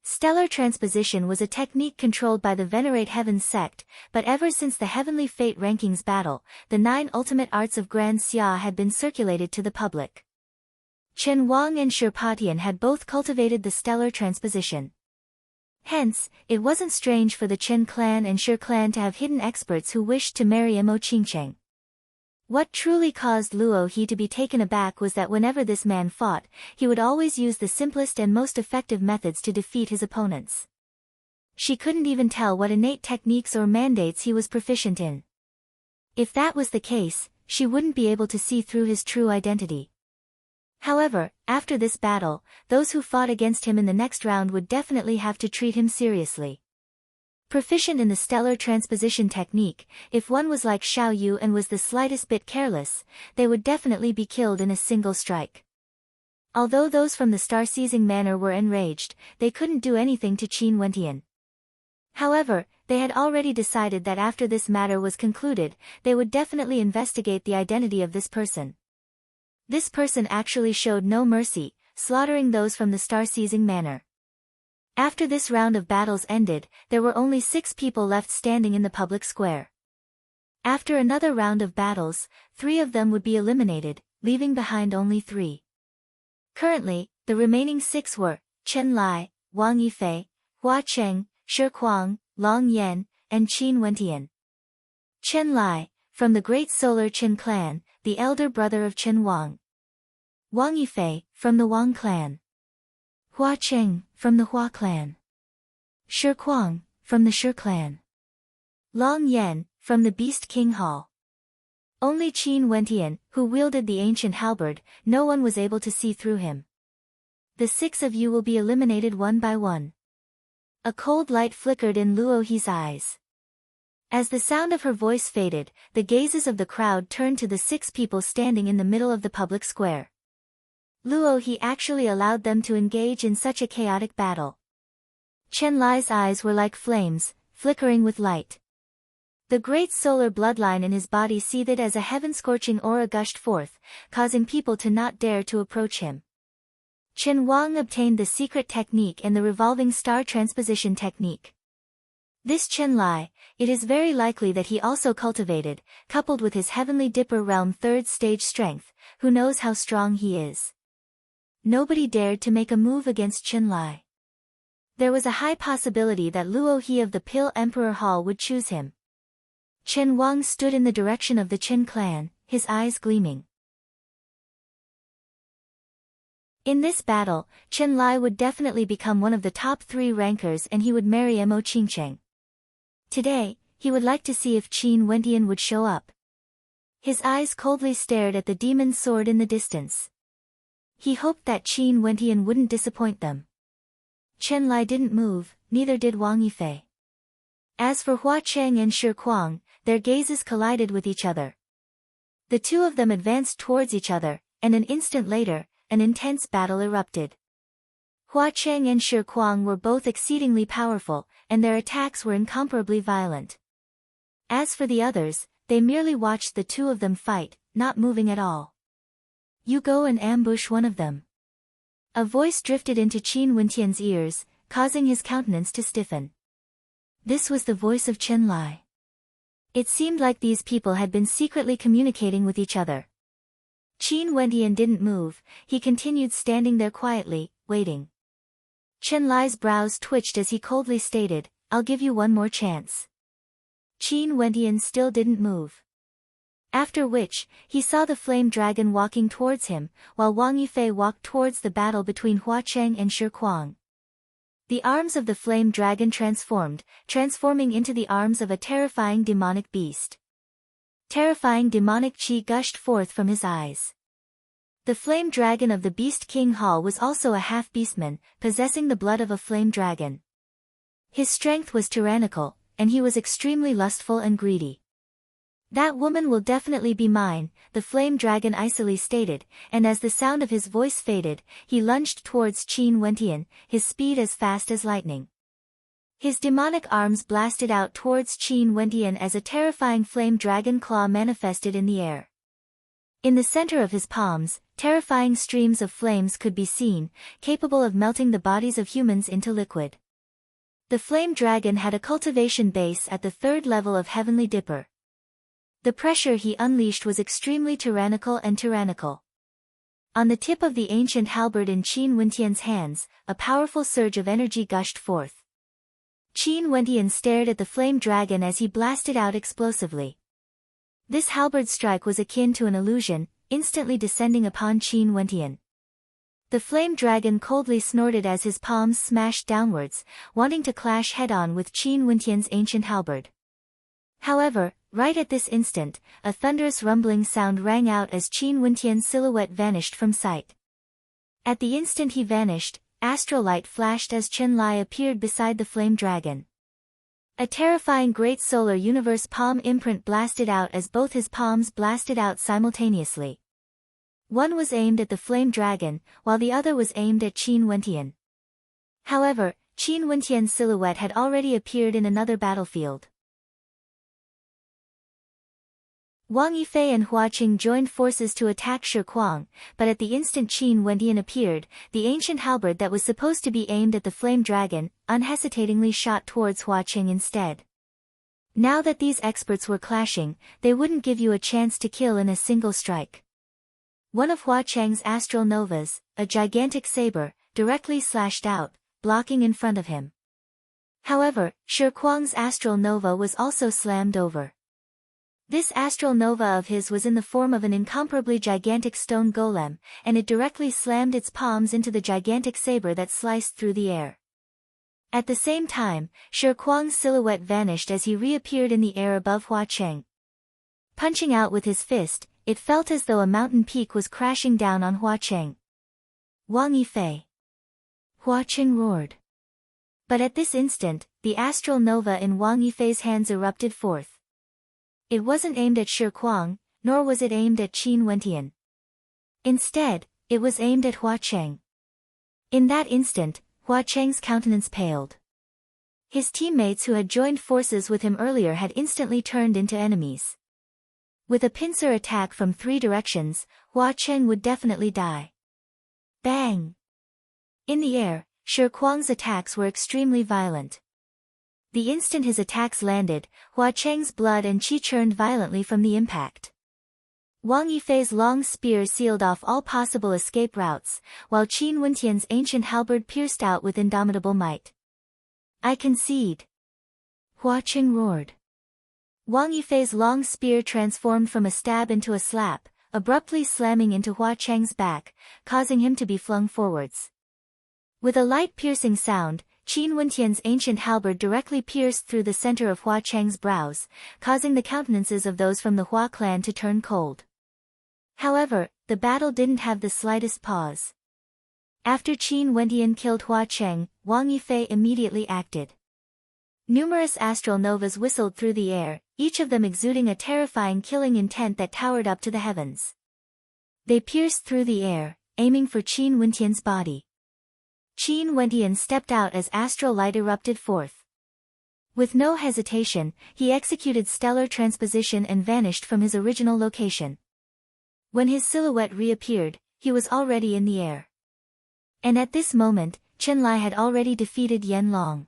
Stellar transposition was a technique controlled by the Venerate Heavens sect, but ever since the Heavenly Fate Rankings battle, the 9 ultimate arts of Grand Xia had been circulated to the public. Chen Wang and Shi Patian had both cultivated the stellar transposition. Hence, it wasn't strange for the Chen clan and Shi clan to have hidden experts who wished to marry Mo Qingcheng. What truly caused Luo He to be taken aback was that whenever this man fought, he would always use the simplest and most effective methods to defeat his opponents. She couldn't even tell what innate techniques or mandates he was proficient in. If that was the case, she wouldn't be able to see through his true identity. However, after this battle, those who fought against him in the next round would definitely have to treat him seriously. Proficient in the stellar transposition technique, if one was like Xiao Yu and was the slightest bit careless, they would definitely be killed in a single strike. Although those from the star-seizing manor were enraged, they couldn't do anything to Qin Wentian. However, they had already decided that after this matter was concluded, they would definitely investigate the identity of this person. This person actually showed no mercy, slaughtering those from the star-seizing manor. After this round of battles ended, there were only 6 people left standing in the public square. After another round of battles, 3 of them would be eliminated, leaving behind only 3. Currently, the remaining 6 were Chen Lai, Wang Yifei, Hua Cheng, Shi Kuang, Long Yan, and Qin Wentian. Chen Lai, from the great Solar Qin clan, the elder brother of Chen Wang. Wang Yifei, from the Wang clan. Hua Cheng, from the Hua clan. Shi Kuang, from the Shi clan. Long Yan, from the Beast King Hall. Only Qin Wentian, who wielded the ancient halberd, no one was able to see through him. The 6 of you will be eliminated one by one. A cold light flickered in Luo He's eyes. As the sound of her voice faded, the gazes of the crowd turned to the 6 people standing in the middle of the public square. Luo He actually allowed them to engage in such a chaotic battle. Chen Lai's eyes were like flames, flickering with light. The great solar bloodline in his body seethed as a heaven-scorching aura gushed forth, causing people to not dare to approach him. Chen Wang obtained the secret technique and the revolving star transposition technique. This Chen Lai, it is very likely that he also cultivated, coupled with his heavenly Dipper realm 3rd stage strength, who knows how strong he is. Nobody dared to make a move against Chen Lai. There was a high possibility that Luo He of the Pill Emperor Hall would choose him. Chen Wang stood in the direction of the Chen clan, his eyes gleaming. In this battle, Chen Lai would definitely become one of the top 3 rankers and he would marry Mo Qingcheng. Today, he would like to see if Qin Wentian would show up. His eyes coldly stared at the demon's sword in the distance. He hoped that Qin Wentian wouldn't disappoint them. Chen Lai didn't move, neither did Wang Yifei. As for Hua Cheng and Shi Kuang, their gazes collided with each other. The 2 of them advanced towards each other, and an instant later, an intense battle erupted. Hua Cheng and Shi Kuang were both exceedingly powerful, and their attacks were incomparably violent. As for the others, they merely watched the 2 of them fight, not moving at all. You go and ambush one of them. A voice drifted into Qin Wentian's ears, causing his countenance to stiffen. This was the voice of Chen Lai. It seemed like these people had been secretly communicating with each other. Qin Wentian didn't move, he continued standing there quietly, waiting. Chen Lai's brows twitched as he coldly stated, I'll give you one more chance. Qin Wentian still didn't move. After which, he saw the flame dragon walking towards him, while Wang Yifei walked towards the battle between Hua Cheng and Shi Kuang. The arms of the flame dragon transforming into the arms of a terrifying demonic beast. Terrifying demonic chi gushed forth from his eyes. The flame dragon of the Beast King Hall was also a half-beastman, possessing the blood of a flame dragon. His strength was tyrannical, and he was extremely lustful and greedy. That woman will definitely be mine, the flame dragon icily stated, and as the sound of his voice faded, he lunged towards Qin Wentian, his speed as fast as lightning. His demonic arms blasted out towards Qin Wentian as a terrifying flame dragon claw manifested in the air. In the center of his palms, terrifying streams of flames could be seen, capable of melting the bodies of humans into liquid. The flame dragon had a cultivation base at the 3rd level of Heavenly Dipper. The pressure he unleashed was extremely tyrannical. On the tip of the ancient halberd in Qin Wentian's hands, a powerful surge of energy gushed forth. Qin Wentian stared at the flame dragon as he blasted out explosively. This halberd strike was akin to an illusion, instantly descending upon Qin Wentian. The flame dragon coldly snorted as his palms smashed downwards, wanting to clash head-on with Qin Wentian's ancient halberd. However, right at this instant, a thunderous rumbling sound rang out as Qin Wentian's silhouette vanished from sight. At the instant he vanished, astral light flashed as Chen Lai appeared beside the flame dragon. A terrifying great solar universe palm imprint blasted out as both his palms blasted out simultaneously. One was aimed at the flame dragon, while the other was aimed at Qin Wentian. However, Qin Wentian's silhouette had already appeared in another battlefield. Wang Yifei and Hua Qing joined forces to attack Shi Kuang, but at the instant Qin Wentian appeared, the ancient halberd that was supposed to be aimed at the flame dragon, unhesitatingly shot towards Hua Qing instead. Now that these experts were clashing, they wouldn't give you a chance to kill in a single strike. One of Hua Cheng's astral novas, a gigantic saber, directly slashed out, blocking in front of him. However, Shi Kuang's astral nova was also slammed over. This astral nova of his was in the form of an incomparably gigantic stone golem, and it directly slammed its palms into the gigantic saber that sliced through the air. At the same time, Shi Kuang's silhouette vanished as he reappeared in the air above Hua Cheng. Punching out with his fist, it felt as though a mountain peak was crashing down on Hua Cheng. Wang Yifei. Hua Cheng roared. But at this instant, the astral nova in Wang Yifei's hands erupted forth. It wasn't aimed at Shi Kuang, nor was it aimed at Qin Wentian. Instead, it was aimed at Hua Cheng. In that instant, Hua Cheng's countenance paled. His teammates who had joined forces with him earlier had instantly turned into enemies. With a pincer attack from 3 directions, Hua Cheng would definitely die. Bang! In the air, Shi Kuang's attacks were extremely violent. The instant his attacks landed, Hua Cheng's blood and qi churned violently from the impact. Wang Yifei's long spear sealed off all possible escape routes, while Qin Wentian's ancient halberd pierced out with indomitable might. I concede. Hua Cheng roared. Wang Yifei's long spear transformed from a stab into a slap, abruptly slamming into Hua Cheng's back, causing him to be flung forwards. With a light piercing sound, Qin Wentian's ancient halberd directly pierced through the center of Hua Cheng's brows, causing the countenances of those from the Hua clan to turn cold. However, the battle didn't have the slightest pause. After Qin Wentian killed Hua Cheng, Wang Yifei immediately acted. Numerous astral novas whistled through the air, each of them exuding a terrifying killing intent that towered up to the heavens. They pierced through the air, aiming for Qin Wentian's body. Qin Wentian stepped out as astral light erupted forth. With no hesitation, he executed stellar transposition and vanished from his original location. When his silhouette reappeared, he was already in the air. And at this moment, Chen Lai had already defeated Yen Long.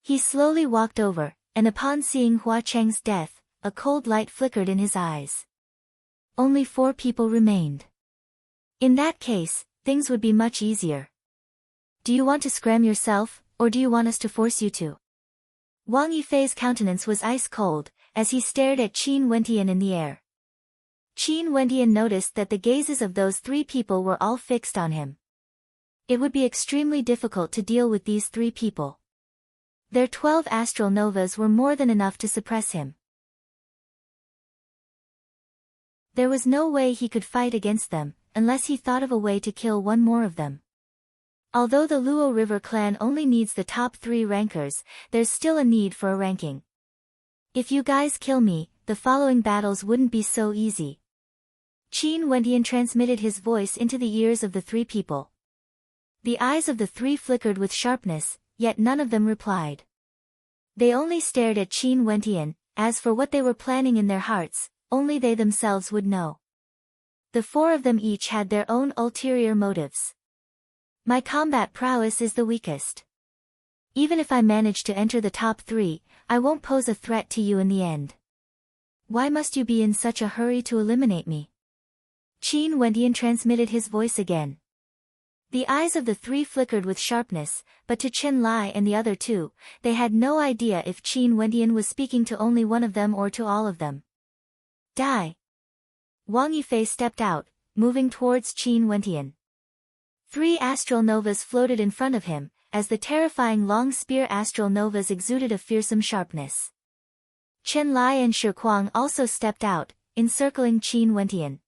He slowly walked over, and upon seeing Hua Cheng's death, a cold light flickered in his eyes. Only 4 people remained. In that case, things would be much easier. Do you want to scram yourself, or do you want us to force you to? Wang Yifei's countenance was ice cold, as he stared at Qin Wentian in the air. Qin Wentian noticed that the gazes of those 3 people were all fixed on him. It would be extremely difficult to deal with these 3 people. Their 12 astral novas were more than enough to suppress him. There was no way he could fight against them, unless he thought of a way to kill one more of them. Although the Luo River clan only needs the top 3 rankers, there's still a need for a ranking. If you guys kill me, the following battles wouldn't be so easy. Qin Wentian transmitted his voice into the ears of the 3 people. The eyes of the 3 flickered with sharpness, yet none of them replied. They only stared at Qin Wentian. As for what they were planning in their hearts, only they themselves would know. The 4 of them each had their own ulterior motives. My combat prowess is the weakest. Even if I manage to enter the top 3, I won't pose a threat to you in the end. Why must you be in such a hurry to eliminate me? Qin Wentian transmitted his voice again. The eyes of the 3 flickered with sharpness, but to Chen Lai and the other 2, they had no idea if Qin Wentian was speaking to only one of them or to all of them. Die! Wang Yifei stepped out, moving towards Qin Wentian. 3 astral novas floated in front of him, as the terrifying long spear astral novas exuded a fearsome sharpness. Chen Lai and Shi Kuang also stepped out, encircling Qin Wentian.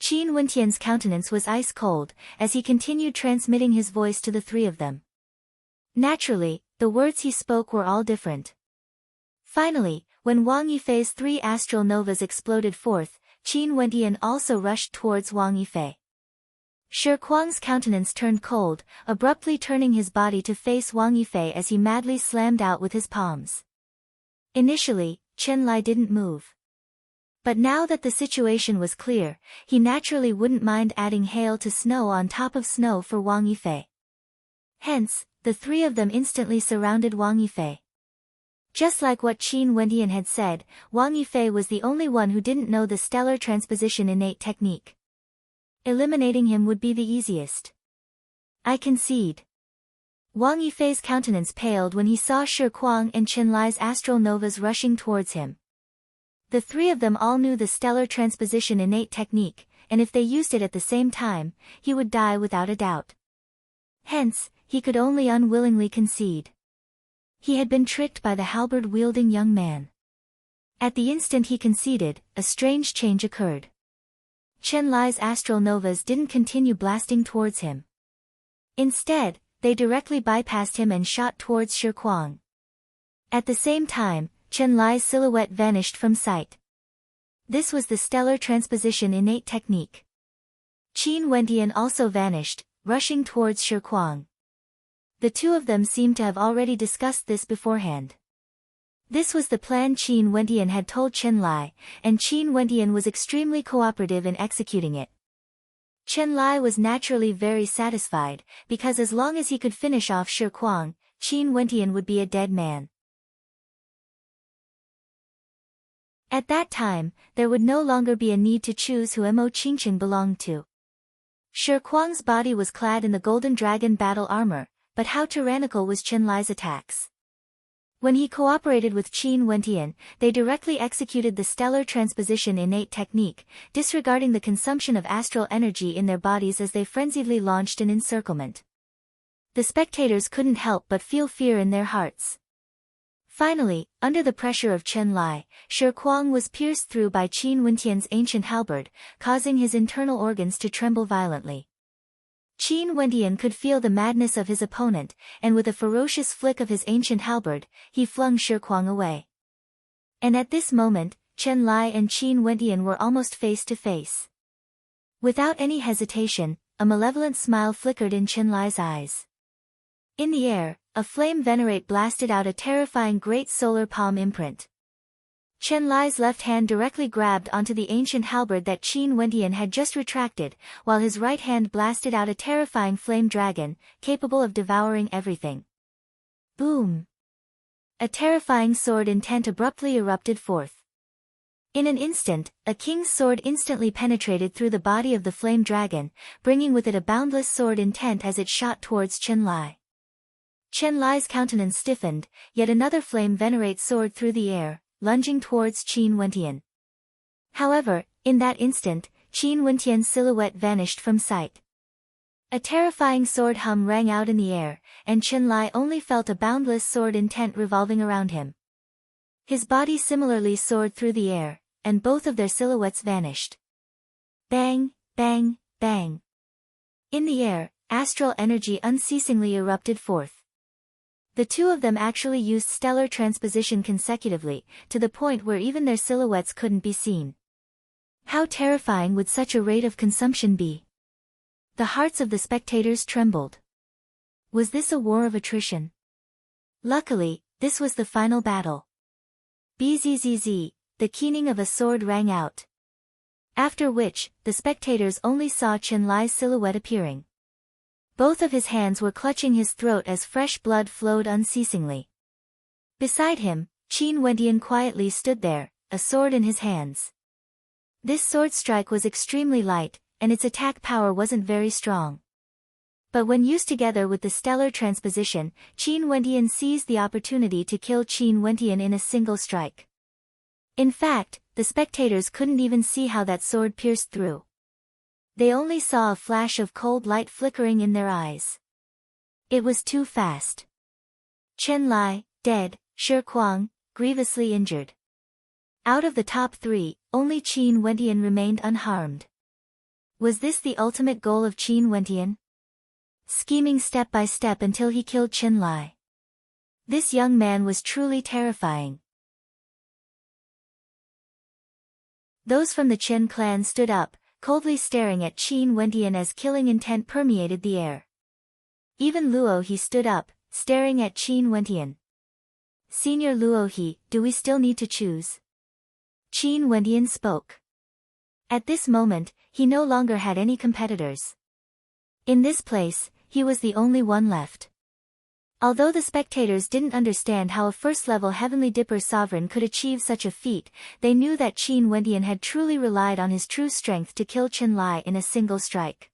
Qin Wentian's countenance was ice cold, as he continued transmitting his voice to the 3 of them. Naturally, the words he spoke were all different. Finally, when Wang Yifei's 3 astral novas exploded forth, Qin Wentian also rushed towards Wang Yifei. Shi Kuang's countenance turned cold, abruptly turning his body to face Wang Yifei as he madly slammed out with his palms. Initially, Chen Lai didn't move. But now that the situation was clear, he naturally wouldn't mind adding hail to snow on top of snow for Wang Yifei. Hence, the 3 of them instantly surrounded Wang Yifei. Just like what Qin Wentian had said, Wang Yifei was the only one who didn't know the stellar transposition innate technique. Eliminating him would be the easiest. I concede. Wang Yifei's countenance paled when he saw Shi Kuang and Chen Lai's astral novas rushing towards him. The 3 of them all knew the stellar transposition innate technique, and if they used it at the same time, he would die without a doubt. Hence, he could only unwillingly concede. He had been tricked by the halberd-wielding young man. At the instant he conceded, a strange change occurred. Chen Lai's astral novas didn't continue blasting towards him. Instead, they directly bypassed him and shot towards Shi Kuang. At the same time, Chen Lai's silhouette vanished from sight. This was the stellar transposition innate technique. Qin Wentian also vanished, rushing towards Shi Kuang. The two of them seemed to have already discussed this beforehand. This was the plan Qin Wentian had told Chen Lai, and Qin Wentian was extremely cooperative in executing it. Chen Lai was naturally very satisfied, because as long as he could finish off Shi Kuang, Qin Wentian would be a dead man. At that time, there would no longer be a need to choose who Mo Qingqing belonged to. Shi Kuang's body was clad in the Golden Dragon battle armor, but how tyrannical was Chen Lai's attacks? When he cooperated with Qin Wentian, they directly executed the stellar transposition innate technique, disregarding the consumption of astral energy in their bodies as they frenziedly launched an encirclement. The spectators couldn't help but feel fear in their hearts. Finally, under the pressure of Chen Lai, Shi Kuang was pierced through by Qin Wentian's ancient halberd, causing his internal organs to tremble violently. Qin Wentian could feel the madness of his opponent, and with a ferocious flick of his ancient halberd, he flung Shi Kuang away. And at this moment, Chen Lai and Qin Wentian were almost face to face. Without any hesitation, a malevolent smile flickered in Chen Lai's eyes. In the air, a flame venerate blasted out a terrifying great solar palm imprint. Chen Lai's left hand directly grabbed onto the ancient halberd that Qin Wentian had just retracted, while his right hand blasted out a terrifying flame dragon, capable of devouring everything. Boom! A terrifying sword intent abruptly erupted forth. In an instant, a king's sword instantly penetrated through the body of the flame dragon, bringing with it a boundless sword intent as it shot towards Chen Lai. Chen Lai's countenance stiffened, yet another flame venerate soared through the air, lunging towards Qin Wentian. However, in that instant, Qin Wentian's silhouette vanished from sight. A terrifying sword hum rang out in the air, and Chen Lai only felt a boundless sword intent revolving around him. His body similarly soared through the air, and both of their silhouettes vanished. Bang, bang, bang. In the air, astral energy unceasingly erupted forth. The two of them actually used stellar transposition consecutively, to the point where even their silhouettes couldn't be seen. How terrifying would such a rate of consumption be? The hearts of the spectators trembled. Was this a war of attrition? Luckily, this was the final battle. Bzzz, the keening of a sword rang out. After which, the spectators only saw Chen Lai's silhouette appearing. Both of his hands were clutching his throat as fresh blood flowed unceasingly. Beside him, Qin Wentian quietly stood there, a sword in his hands. This sword strike was extremely light, and its attack power wasn't very strong. But when used together with the stellar transposition, Qin Wentian seized the opportunity to kill Qin Wentian in a single strike. In fact, the spectators couldn't even see how that sword pierced through. They only saw a flash of cold light flickering in their eyes. It was too fast. Chen Lai, dead, Shi Kuang, grievously injured. Out of the top three, only Qin Wentian remained unharmed. Was this the ultimate goal of Qin Wentian? Scheming step by step until he killed Chen Lai. This young man was truly terrifying. Those from the Chen clan stood up, coldly staring at Qin Wentian as killing intent permeated the air. Even Luo He stood up, staring at Qin Wentian. Senior Luo He, do we still need to choose? Qin Wentian spoke. At this moment, he no longer had any competitors. In this place, he was the only one left. Although the spectators didn't understand how a first-level Heavenly Dipper sovereign could achieve such a feat, they knew that Qin Wentian had truly relied on his true strength to kill Chen Lai in a single strike.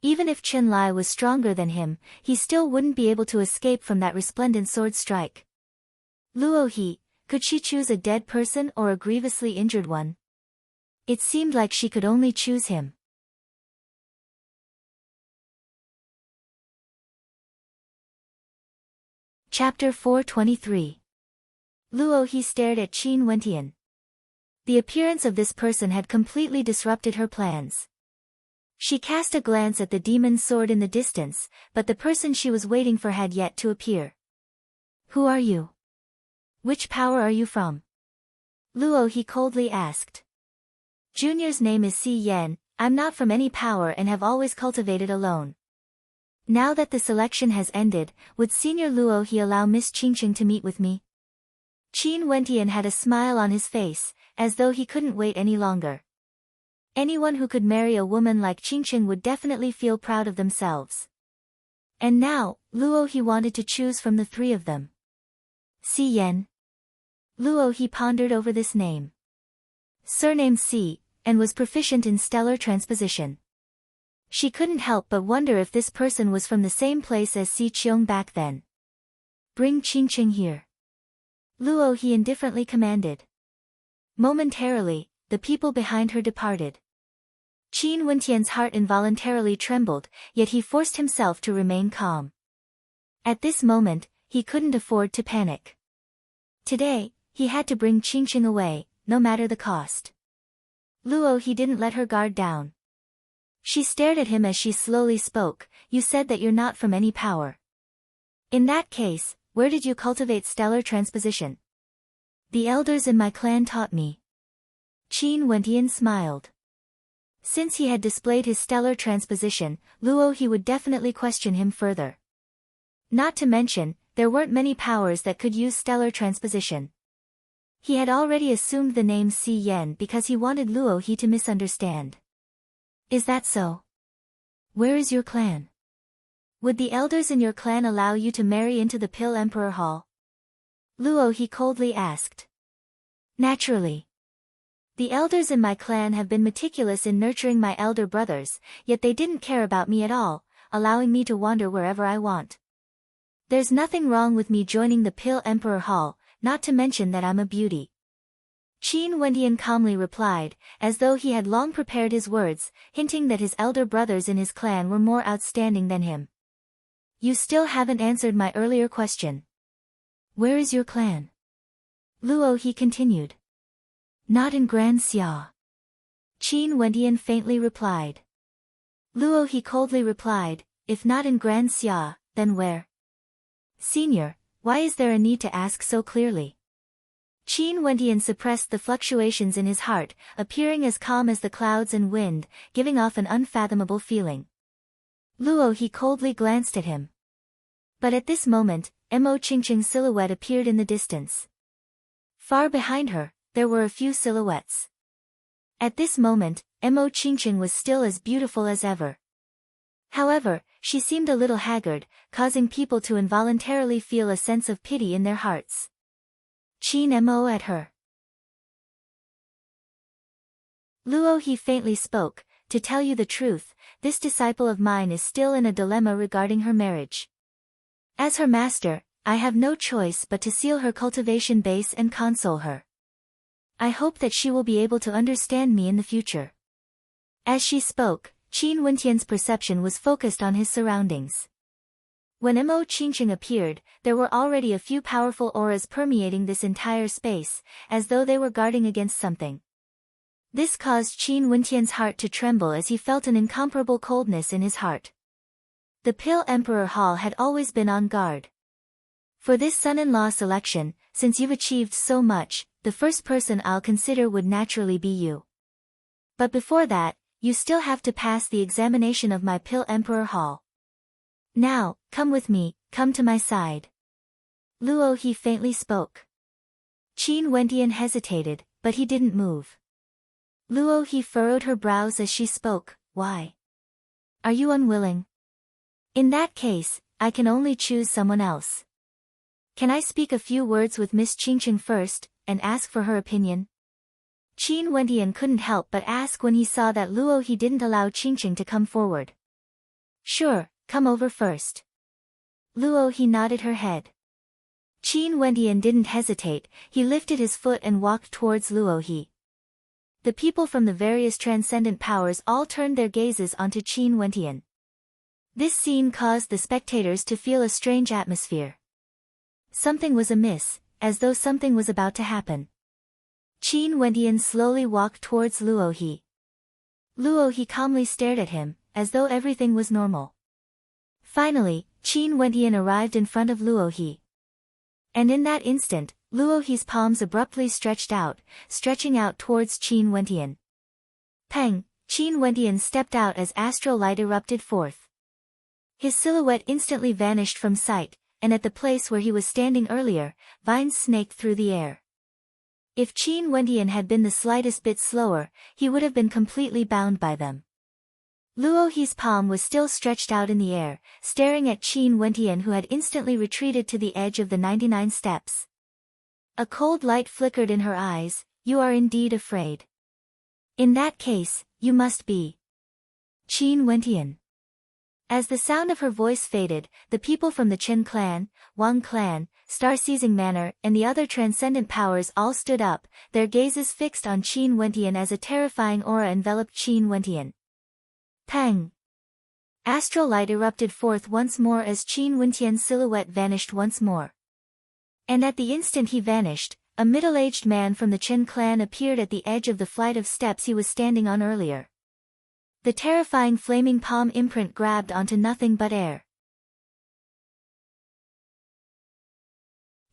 Even if Chen Lai was stronger than him, he still wouldn't be able to escape from that resplendent sword strike. Luo He, could she choose a dead person or a grievously injured one? It seemed like she could only choose him. Chapter 423. Luo He stared at Qin Wentian. The appearance of this person had completely disrupted her plans. She cast a glance at the demon's sword in the distance, but the person she was waiting for had yet to appear. Who are you? Which power are you from? Luo he coldly asked. Junior's name is Si Yen, I'm not from any power and have always cultivated alone. Now that the selection has ended, would Senior Luo he allow Miss Qingqing to meet with me? Qin Wentian had a smile on his face, as though he couldn't wait any longer. Anyone who could marry a woman like Qingqing would definitely feel proud of themselves. And now, Luo he wanted to choose from the three of them. Si Yen. Luo he pondered over this name. Surnamed Si, and was proficient in stellar transposition. She couldn't help but wonder if this person was from the same place as Si Qiong back then. Bring Qingqing here. Luo he indifferently commanded. Momentarily, the people behind her departed. Qin Wentian's heart involuntarily trembled, yet he forced himself to remain calm. At this moment, he couldn't afford to panic. Today, he had to bring Qingqing away, no matter the cost. Luo he didn't let her guard down. She stared at him as she slowly spoke, you said that you're not from any power. In that case, where did you cultivate stellar transposition? The elders in my clan taught me. Qin Wentian smiled. Since he had displayed his stellar transposition, Luo he would definitely question him further. Not to mention, there weren't many powers that could use stellar transposition. He had already assumed the name Si Yen because he wanted Luo he to misunderstand. Is that so? Where is your clan? Would the elders in your clan allow you to marry into the Pill Emperor Hall? Luo he coldly asked. Naturally. The elders in my clan have been meticulous in nurturing my elder brothers, yet they didn't care about me at all, allowing me to wander wherever I want. There's nothing wrong with me joining the Pill Emperor Hall, not to mention that I'm a beauty. Qin Wentian calmly replied, as though he had long prepared his words, hinting that his elder brothers in his clan were more outstanding than him. You still haven't answered my earlier question. Where is your clan? Luo he continued. Not in Grand Xia. Qin Wentian faintly replied. Luo he coldly replied, if not in Grand Xia, then where? Senior, why is there a need to ask so clearly? Qin Wentian suppressed the fluctuations in his heart, appearing as calm as the clouds and wind, giving off an unfathomable feeling. Luo he coldly glanced at him. But at this moment, Mo Qingqing's silhouette appeared in the distance. Far behind her, there were a few silhouettes. At this moment, Mo Qingqing was still as beautiful as ever. However, she seemed a little haggard, causing people to involuntarily feel a sense of pity in their hearts. Qin Mo at her. Luo he faintly spoke, to tell you the truth, this disciple of mine is still in a dilemma regarding her marriage. As her master, I have no choice but to seal her cultivation base and console her. I hope that she will be able to understand me in the future. As she spoke, Qin Wentian's perception was focused on his surroundings. When Mo Qingqing appeared, there were already a few powerful auras permeating this entire space, as though they were guarding against something. This caused Qin Wentian's heart to tremble as he felt an incomparable coldness in his heart. The Pill Emperor Hall had always been on guard. For this son-in-law selection, since you've achieved so much, the first person I'll consider would naturally be you. But before that, you still have to pass the examination of my Pill Emperor Hall. Now, come with me, come to my side. Luo he faintly spoke. Qin Wentian hesitated, but he didn't move. Luo he furrowed her brows as she spoke, why? Are you unwilling? In that case, I can only choose someone else. Can I speak a few words with Miss Qingqing first, and ask for her opinion? Qin Wentian couldn't help but ask when he saw that Luo he didn't allow Qingqing to come forward. Sure, come over first. Luo he nodded her head. Qin Wentian didn't hesitate, he lifted his foot and walked towards Luo he. The people from the various transcendent powers all turned their gazes onto Qin Wentian. This scene caused the spectators to feel a strange atmosphere. Something was amiss, as though something was about to happen. Qin Wentian slowly walked towards Luo he. Luo he calmly stared at him, as though everything was normal. Finally, Qin Wentian arrived in front of Luo he. And in that instant, Luo He's palms abruptly stretching out towards Qin Wentian. Peng! Qin Wentian stepped out as astral light erupted forth. His silhouette instantly vanished from sight, and at the place where he was standing earlier, vines snaked through the air. If Qin Wentian had been the slightest bit slower, he would have been completely bound by them. Luo He's palm was still stretched out in the air, staring at Qin Wentian, who had instantly retreated to the edge of the 99 steps. A cold light flickered in her eyes. You are indeed afraid. In that case, you must be Qin Wentian. As the sound of her voice faded, the people from the Chen clan, Wang clan, Star-Seizing Manor, and the other transcendent powers all stood up, their gazes fixed on Qin Wentian as a terrifying aura enveloped Qin Wentian. Peng! Astral light erupted forth once more as Qin Wentian's silhouette vanished once more. And at the instant he vanished, a middle-aged man from the Chen clan appeared at the edge of the flight of steps he was standing on earlier. The terrifying flaming palm imprint grabbed onto nothing but air.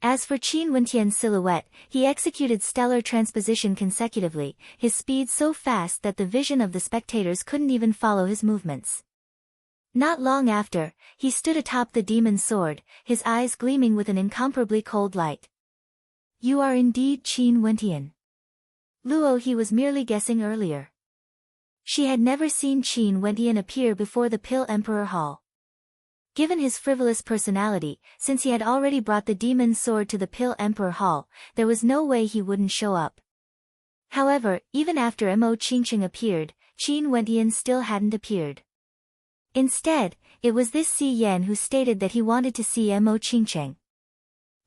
As for Qin Wentian's silhouette, he executed stellar transposition consecutively, his speed so fast that the vision of the spectators couldn't even follow his movements. Not long after, he stood atop the demon's sword, his eyes gleaming with an incomparably cold light. You are indeed Qin Wentian. Luo He was merely guessing earlier. She had never seen Qin Wentian appear before the Pill Emperor Hall. Given his frivolous personality, since he had already brought the demon's sword to the Pill Emperor Hall, there was no way he wouldn't show up. However, even after Mo Qingqing appeared, Qin Wentian still hadn't appeared. Instead, it was this Si Yan who stated that he wanted to see Mo Qingqing.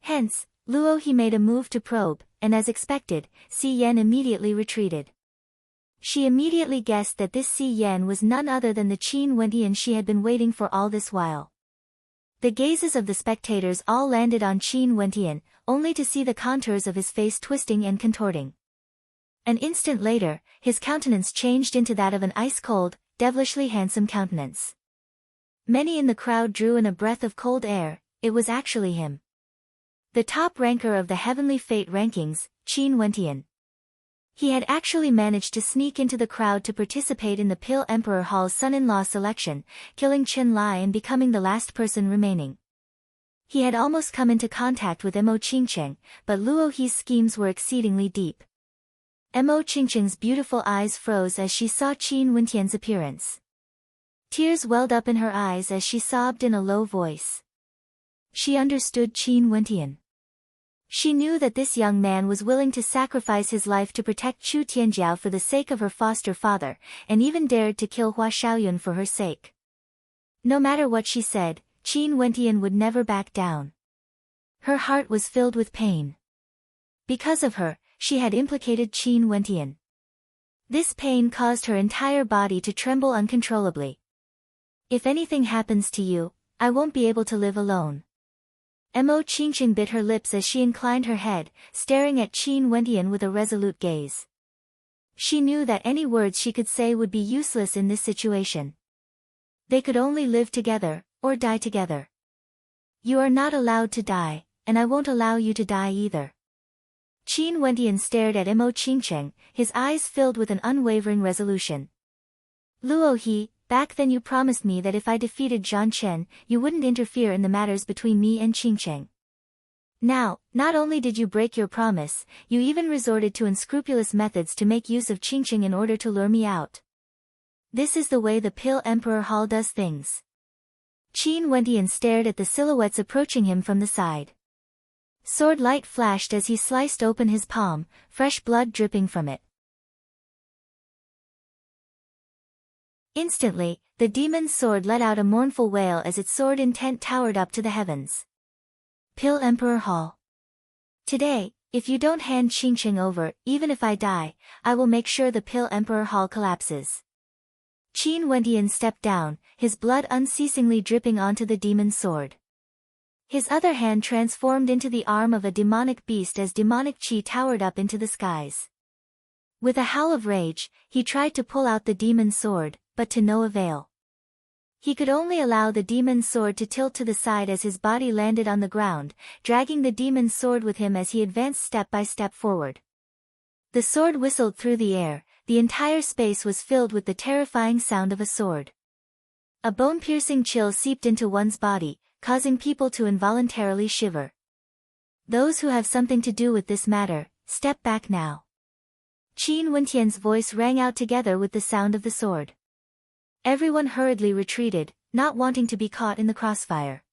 Hence, Luo He made a move to probe, and as expected, Si Yan immediately retreated. She immediately guessed that this Si Yan was none other than the Qin Wentian she had been waiting for all this while. The gazes of the spectators all landed on Qin Wentian, only to see the contours of his face twisting and contorting. An instant later, his countenance changed into that of an ice-cold, devilishly handsome countenance. Many in the crowd drew in a breath of cold air. It was actually him. The top ranker of the Heavenly Fate rankings, Qin Wentian. He had actually managed to sneak into the crowd to participate in the Pill Emperor Hall's son-in-law selection, killing Chen Lai and becoming the last person remaining. He had almost come into contact with Mo Qingqing, but Luo He's schemes were exceedingly deep. Mo Qingqing's beautiful eyes froze as she saw Qin Wentian's appearance. Tears welled up in her eyes as she sobbed in a low voice. She understood Qin Wentian. She knew that this young man was willing to sacrifice his life to protect Chu Tianjiao for the sake of her foster father, and even dared to kill Hua Xiaoyun for her sake. No matter what she said, Qin Wentian would never back down. Her heart was filled with pain. Because of her, she had implicated Qin Wentian. This pain caused her entire body to tremble uncontrollably. If anything happens to you, I won't be able to live alone. Mo Qingqing bit her lips as she inclined her head, staring at Qin Wentian with a resolute gaze. She knew that any words she could say would be useless in this situation. They could only live together, or die together. You are not allowed to die, and I won't allow you to die either. Qin Wentian stared at Mo Qingqing, his eyes filled with an unwavering resolution. Luo He, back then you promised me that if I defeated Zhan Chen, you wouldn't interfere in the matters between me and Qingqing. Now, not only did you break your promise, you even resorted to unscrupulous methods to make use of Qingqing in order to lure me out. This is the way the Pill Emperor Hall does things. Qin Wentian stared at the silhouettes approaching him from the side. Sword light flashed as he sliced open his palm, fresh blood dripping from it. Instantly, the demon's sword let out a mournful wail as its sword intent towered up to the heavens. Pill Emperor Hall. Today, if you don't hand Qingqing over, even if I die, I will make sure the Pill Emperor Hall collapses. Qin Wentian stepped down, his blood unceasingly dripping onto the demon's sword. His other hand transformed into the arm of a demonic beast as demonic qi towered up into the skies. With a howl of rage, he tried to pull out the demon's sword, but to no avail. He could only allow the demon's sword to tilt to the side as his body landed on the ground, dragging the demon's sword with him as he advanced step by step forward. The sword whistled through the air, the entire space was filled with the terrifying sound of a sword. A bone-piercing chill seeped into one's body, causing people to involuntarily shiver. Those who have something to do with this matter, step back now. Qin Wentian's voice rang out together with the sound of the sword. Everyone hurriedly retreated, not wanting to be caught in the crossfire.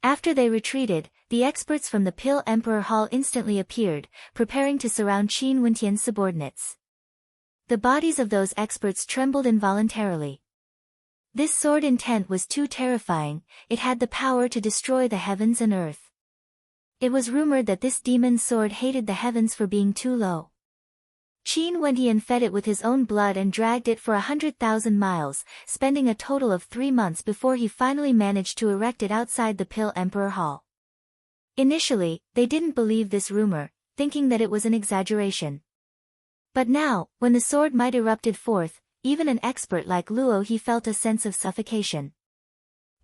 After they retreated, the experts from the Pill Emperor Hall instantly appeared, preparing to surround Qin Wentian's subordinates. The bodies of those experts trembled involuntarily. This sword intent was too terrifying, it had the power to destroy the heavens and earth. It was rumored that this demon's sword hated the heavens for being too low. Qin Wentian fed it with his own blood and dragged it for 100,000 miles, spending a total of 3 months before he finally managed to erect it outside the Pill Emperor Hall. Initially, they didn't believe this rumor, thinking that it was an exaggeration. But now, when the sword might erupted forth, even an expert like Luo he felt a sense of suffocation.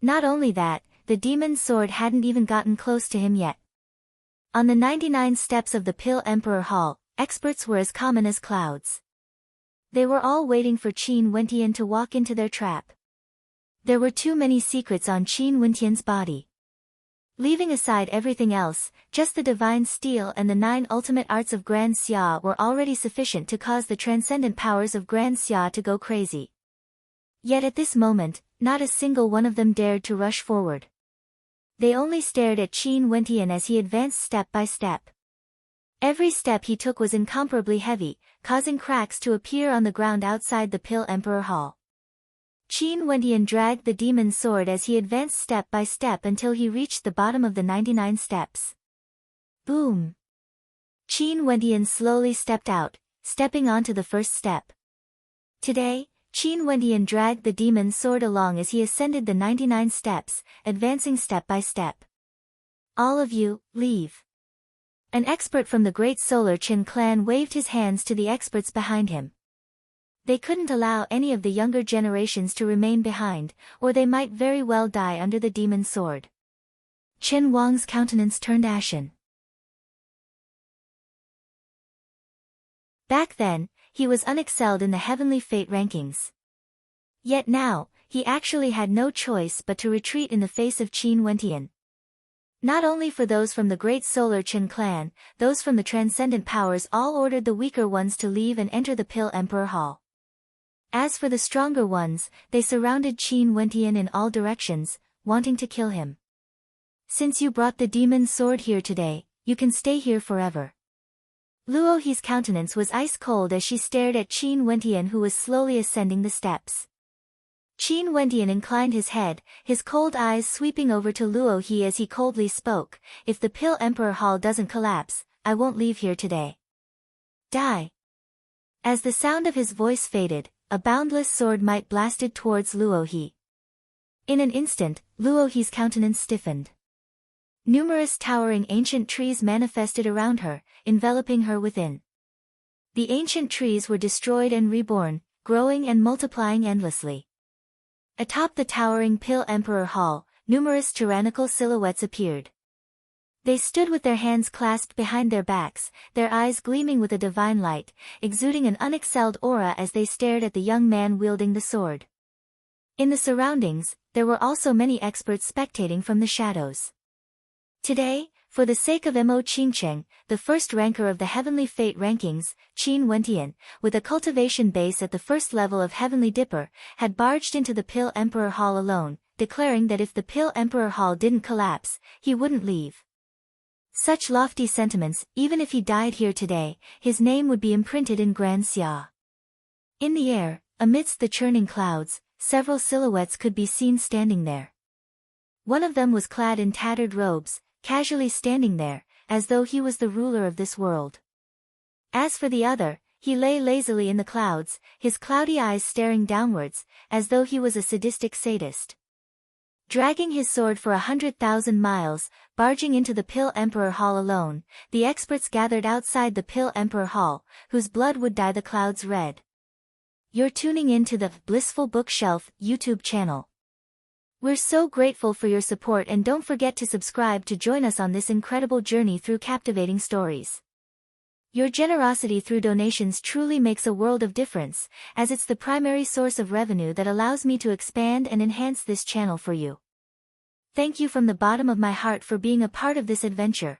Not only that, the demon's sword hadn't even gotten close to him yet. On the 99 steps of the Pill Emperor Hall, experts were as common as clouds. They were all waiting for Qin Wentian to walk into their trap. There were too many secrets on Qin Wentian's body. Leaving aside everything else, just the divine steel and the 9 ultimate arts of Grand Xia were already sufficient to cause the transcendent powers of Grand Xia to go crazy. Yet at this moment, not a single one of them dared to rush forward. They only stared at Qin Wentian as he advanced step by step. Every step he took was incomparably heavy, causing cracks to appear on the ground outside the Pill Emperor Hall. Qin Wentian dragged the demon's sword as he advanced step by step until he reached the bottom of the 99 steps. Boom! Qin Wentian slowly stepped out, stepping onto the first step. Today, Qin Wentian dragged the demon's sword along as he ascended the 99 steps, advancing step by step. All of you, leave. An expert from the Great Solar Qin clan waved his hands to the experts behind him. They couldn't allow any of the younger generations to remain behind, or they might very well die under the demon's sword. Chen Wang's countenance turned ashen. Back then, he was unexcelled in the heavenly fate rankings. Yet now, he actually had no choice but to retreat in the face of Qin Wentian. Not only for those from the Great Solar Qin clan, those from the Transcendent Powers all ordered the weaker ones to leave and enter the Pill Emperor Hall. As for the stronger ones, they surrounded Qin Wentian in all directions, wanting to kill him. Since you brought the demon's sword here today, you can stay here forever. Luo He's countenance was ice cold as she stared at Qin Wentian who was slowly ascending the steps. Qin Wentian inclined his head, his cold eyes sweeping over to Luo He as he coldly spoke, "If the Pill Emperor Hall doesn't collapse, I won't leave here today. Die." As the sound of his voice faded, a boundless sword might blasted towards Luo He. In an instant, Luo He's countenance stiffened. Numerous towering ancient trees manifested around her, enveloping her within. The ancient trees were destroyed and reborn, growing and multiplying endlessly. Atop the towering Pill Emperor Hall, numerous tyrannical silhouettes appeared. They stood with their hands clasped behind their backs, their eyes gleaming with a divine light, exuding an unexcelled aura as they stared at the young man wielding the sword. In the surroundings, there were also many experts spectating from the shadows. Today, for the sake of Mo Qingcheng, the first ranker of the Heavenly Fate rankings, Qin Wentian, with a cultivation base at the first level of Heavenly Dipper, had barged into the Pill Emperor Hall alone, declaring that if the Pill Emperor Hall didn't collapse, he wouldn't leave. Such lofty sentiments, even if he died here today, his name would be imprinted in Grand Xia. In the air, amidst the churning clouds, several silhouettes could be seen standing there. One of them was clad in tattered robes, casually standing there, as though he was the ruler of this world. As for the other, he lay lazily in the clouds, his cloudy eyes staring downwards, as though he was a sadistic sadist. Dragging his sword for 100,000 miles, barging into the Pill Emperor Hall alone, the experts gathered outside the Pill Emperor Hall, whose blood would dye the clouds red. You're tuning in to the Blissful Bookshelf YouTube channel. We're so grateful for your support, and don't forget to subscribe to join us on this incredible journey through captivating stories. Your generosity through donations truly makes a world of difference, as it's the primary source of revenue that allows me to expand and enhance this channel for you. Thank you from the bottom of my heart for being a part of this adventure.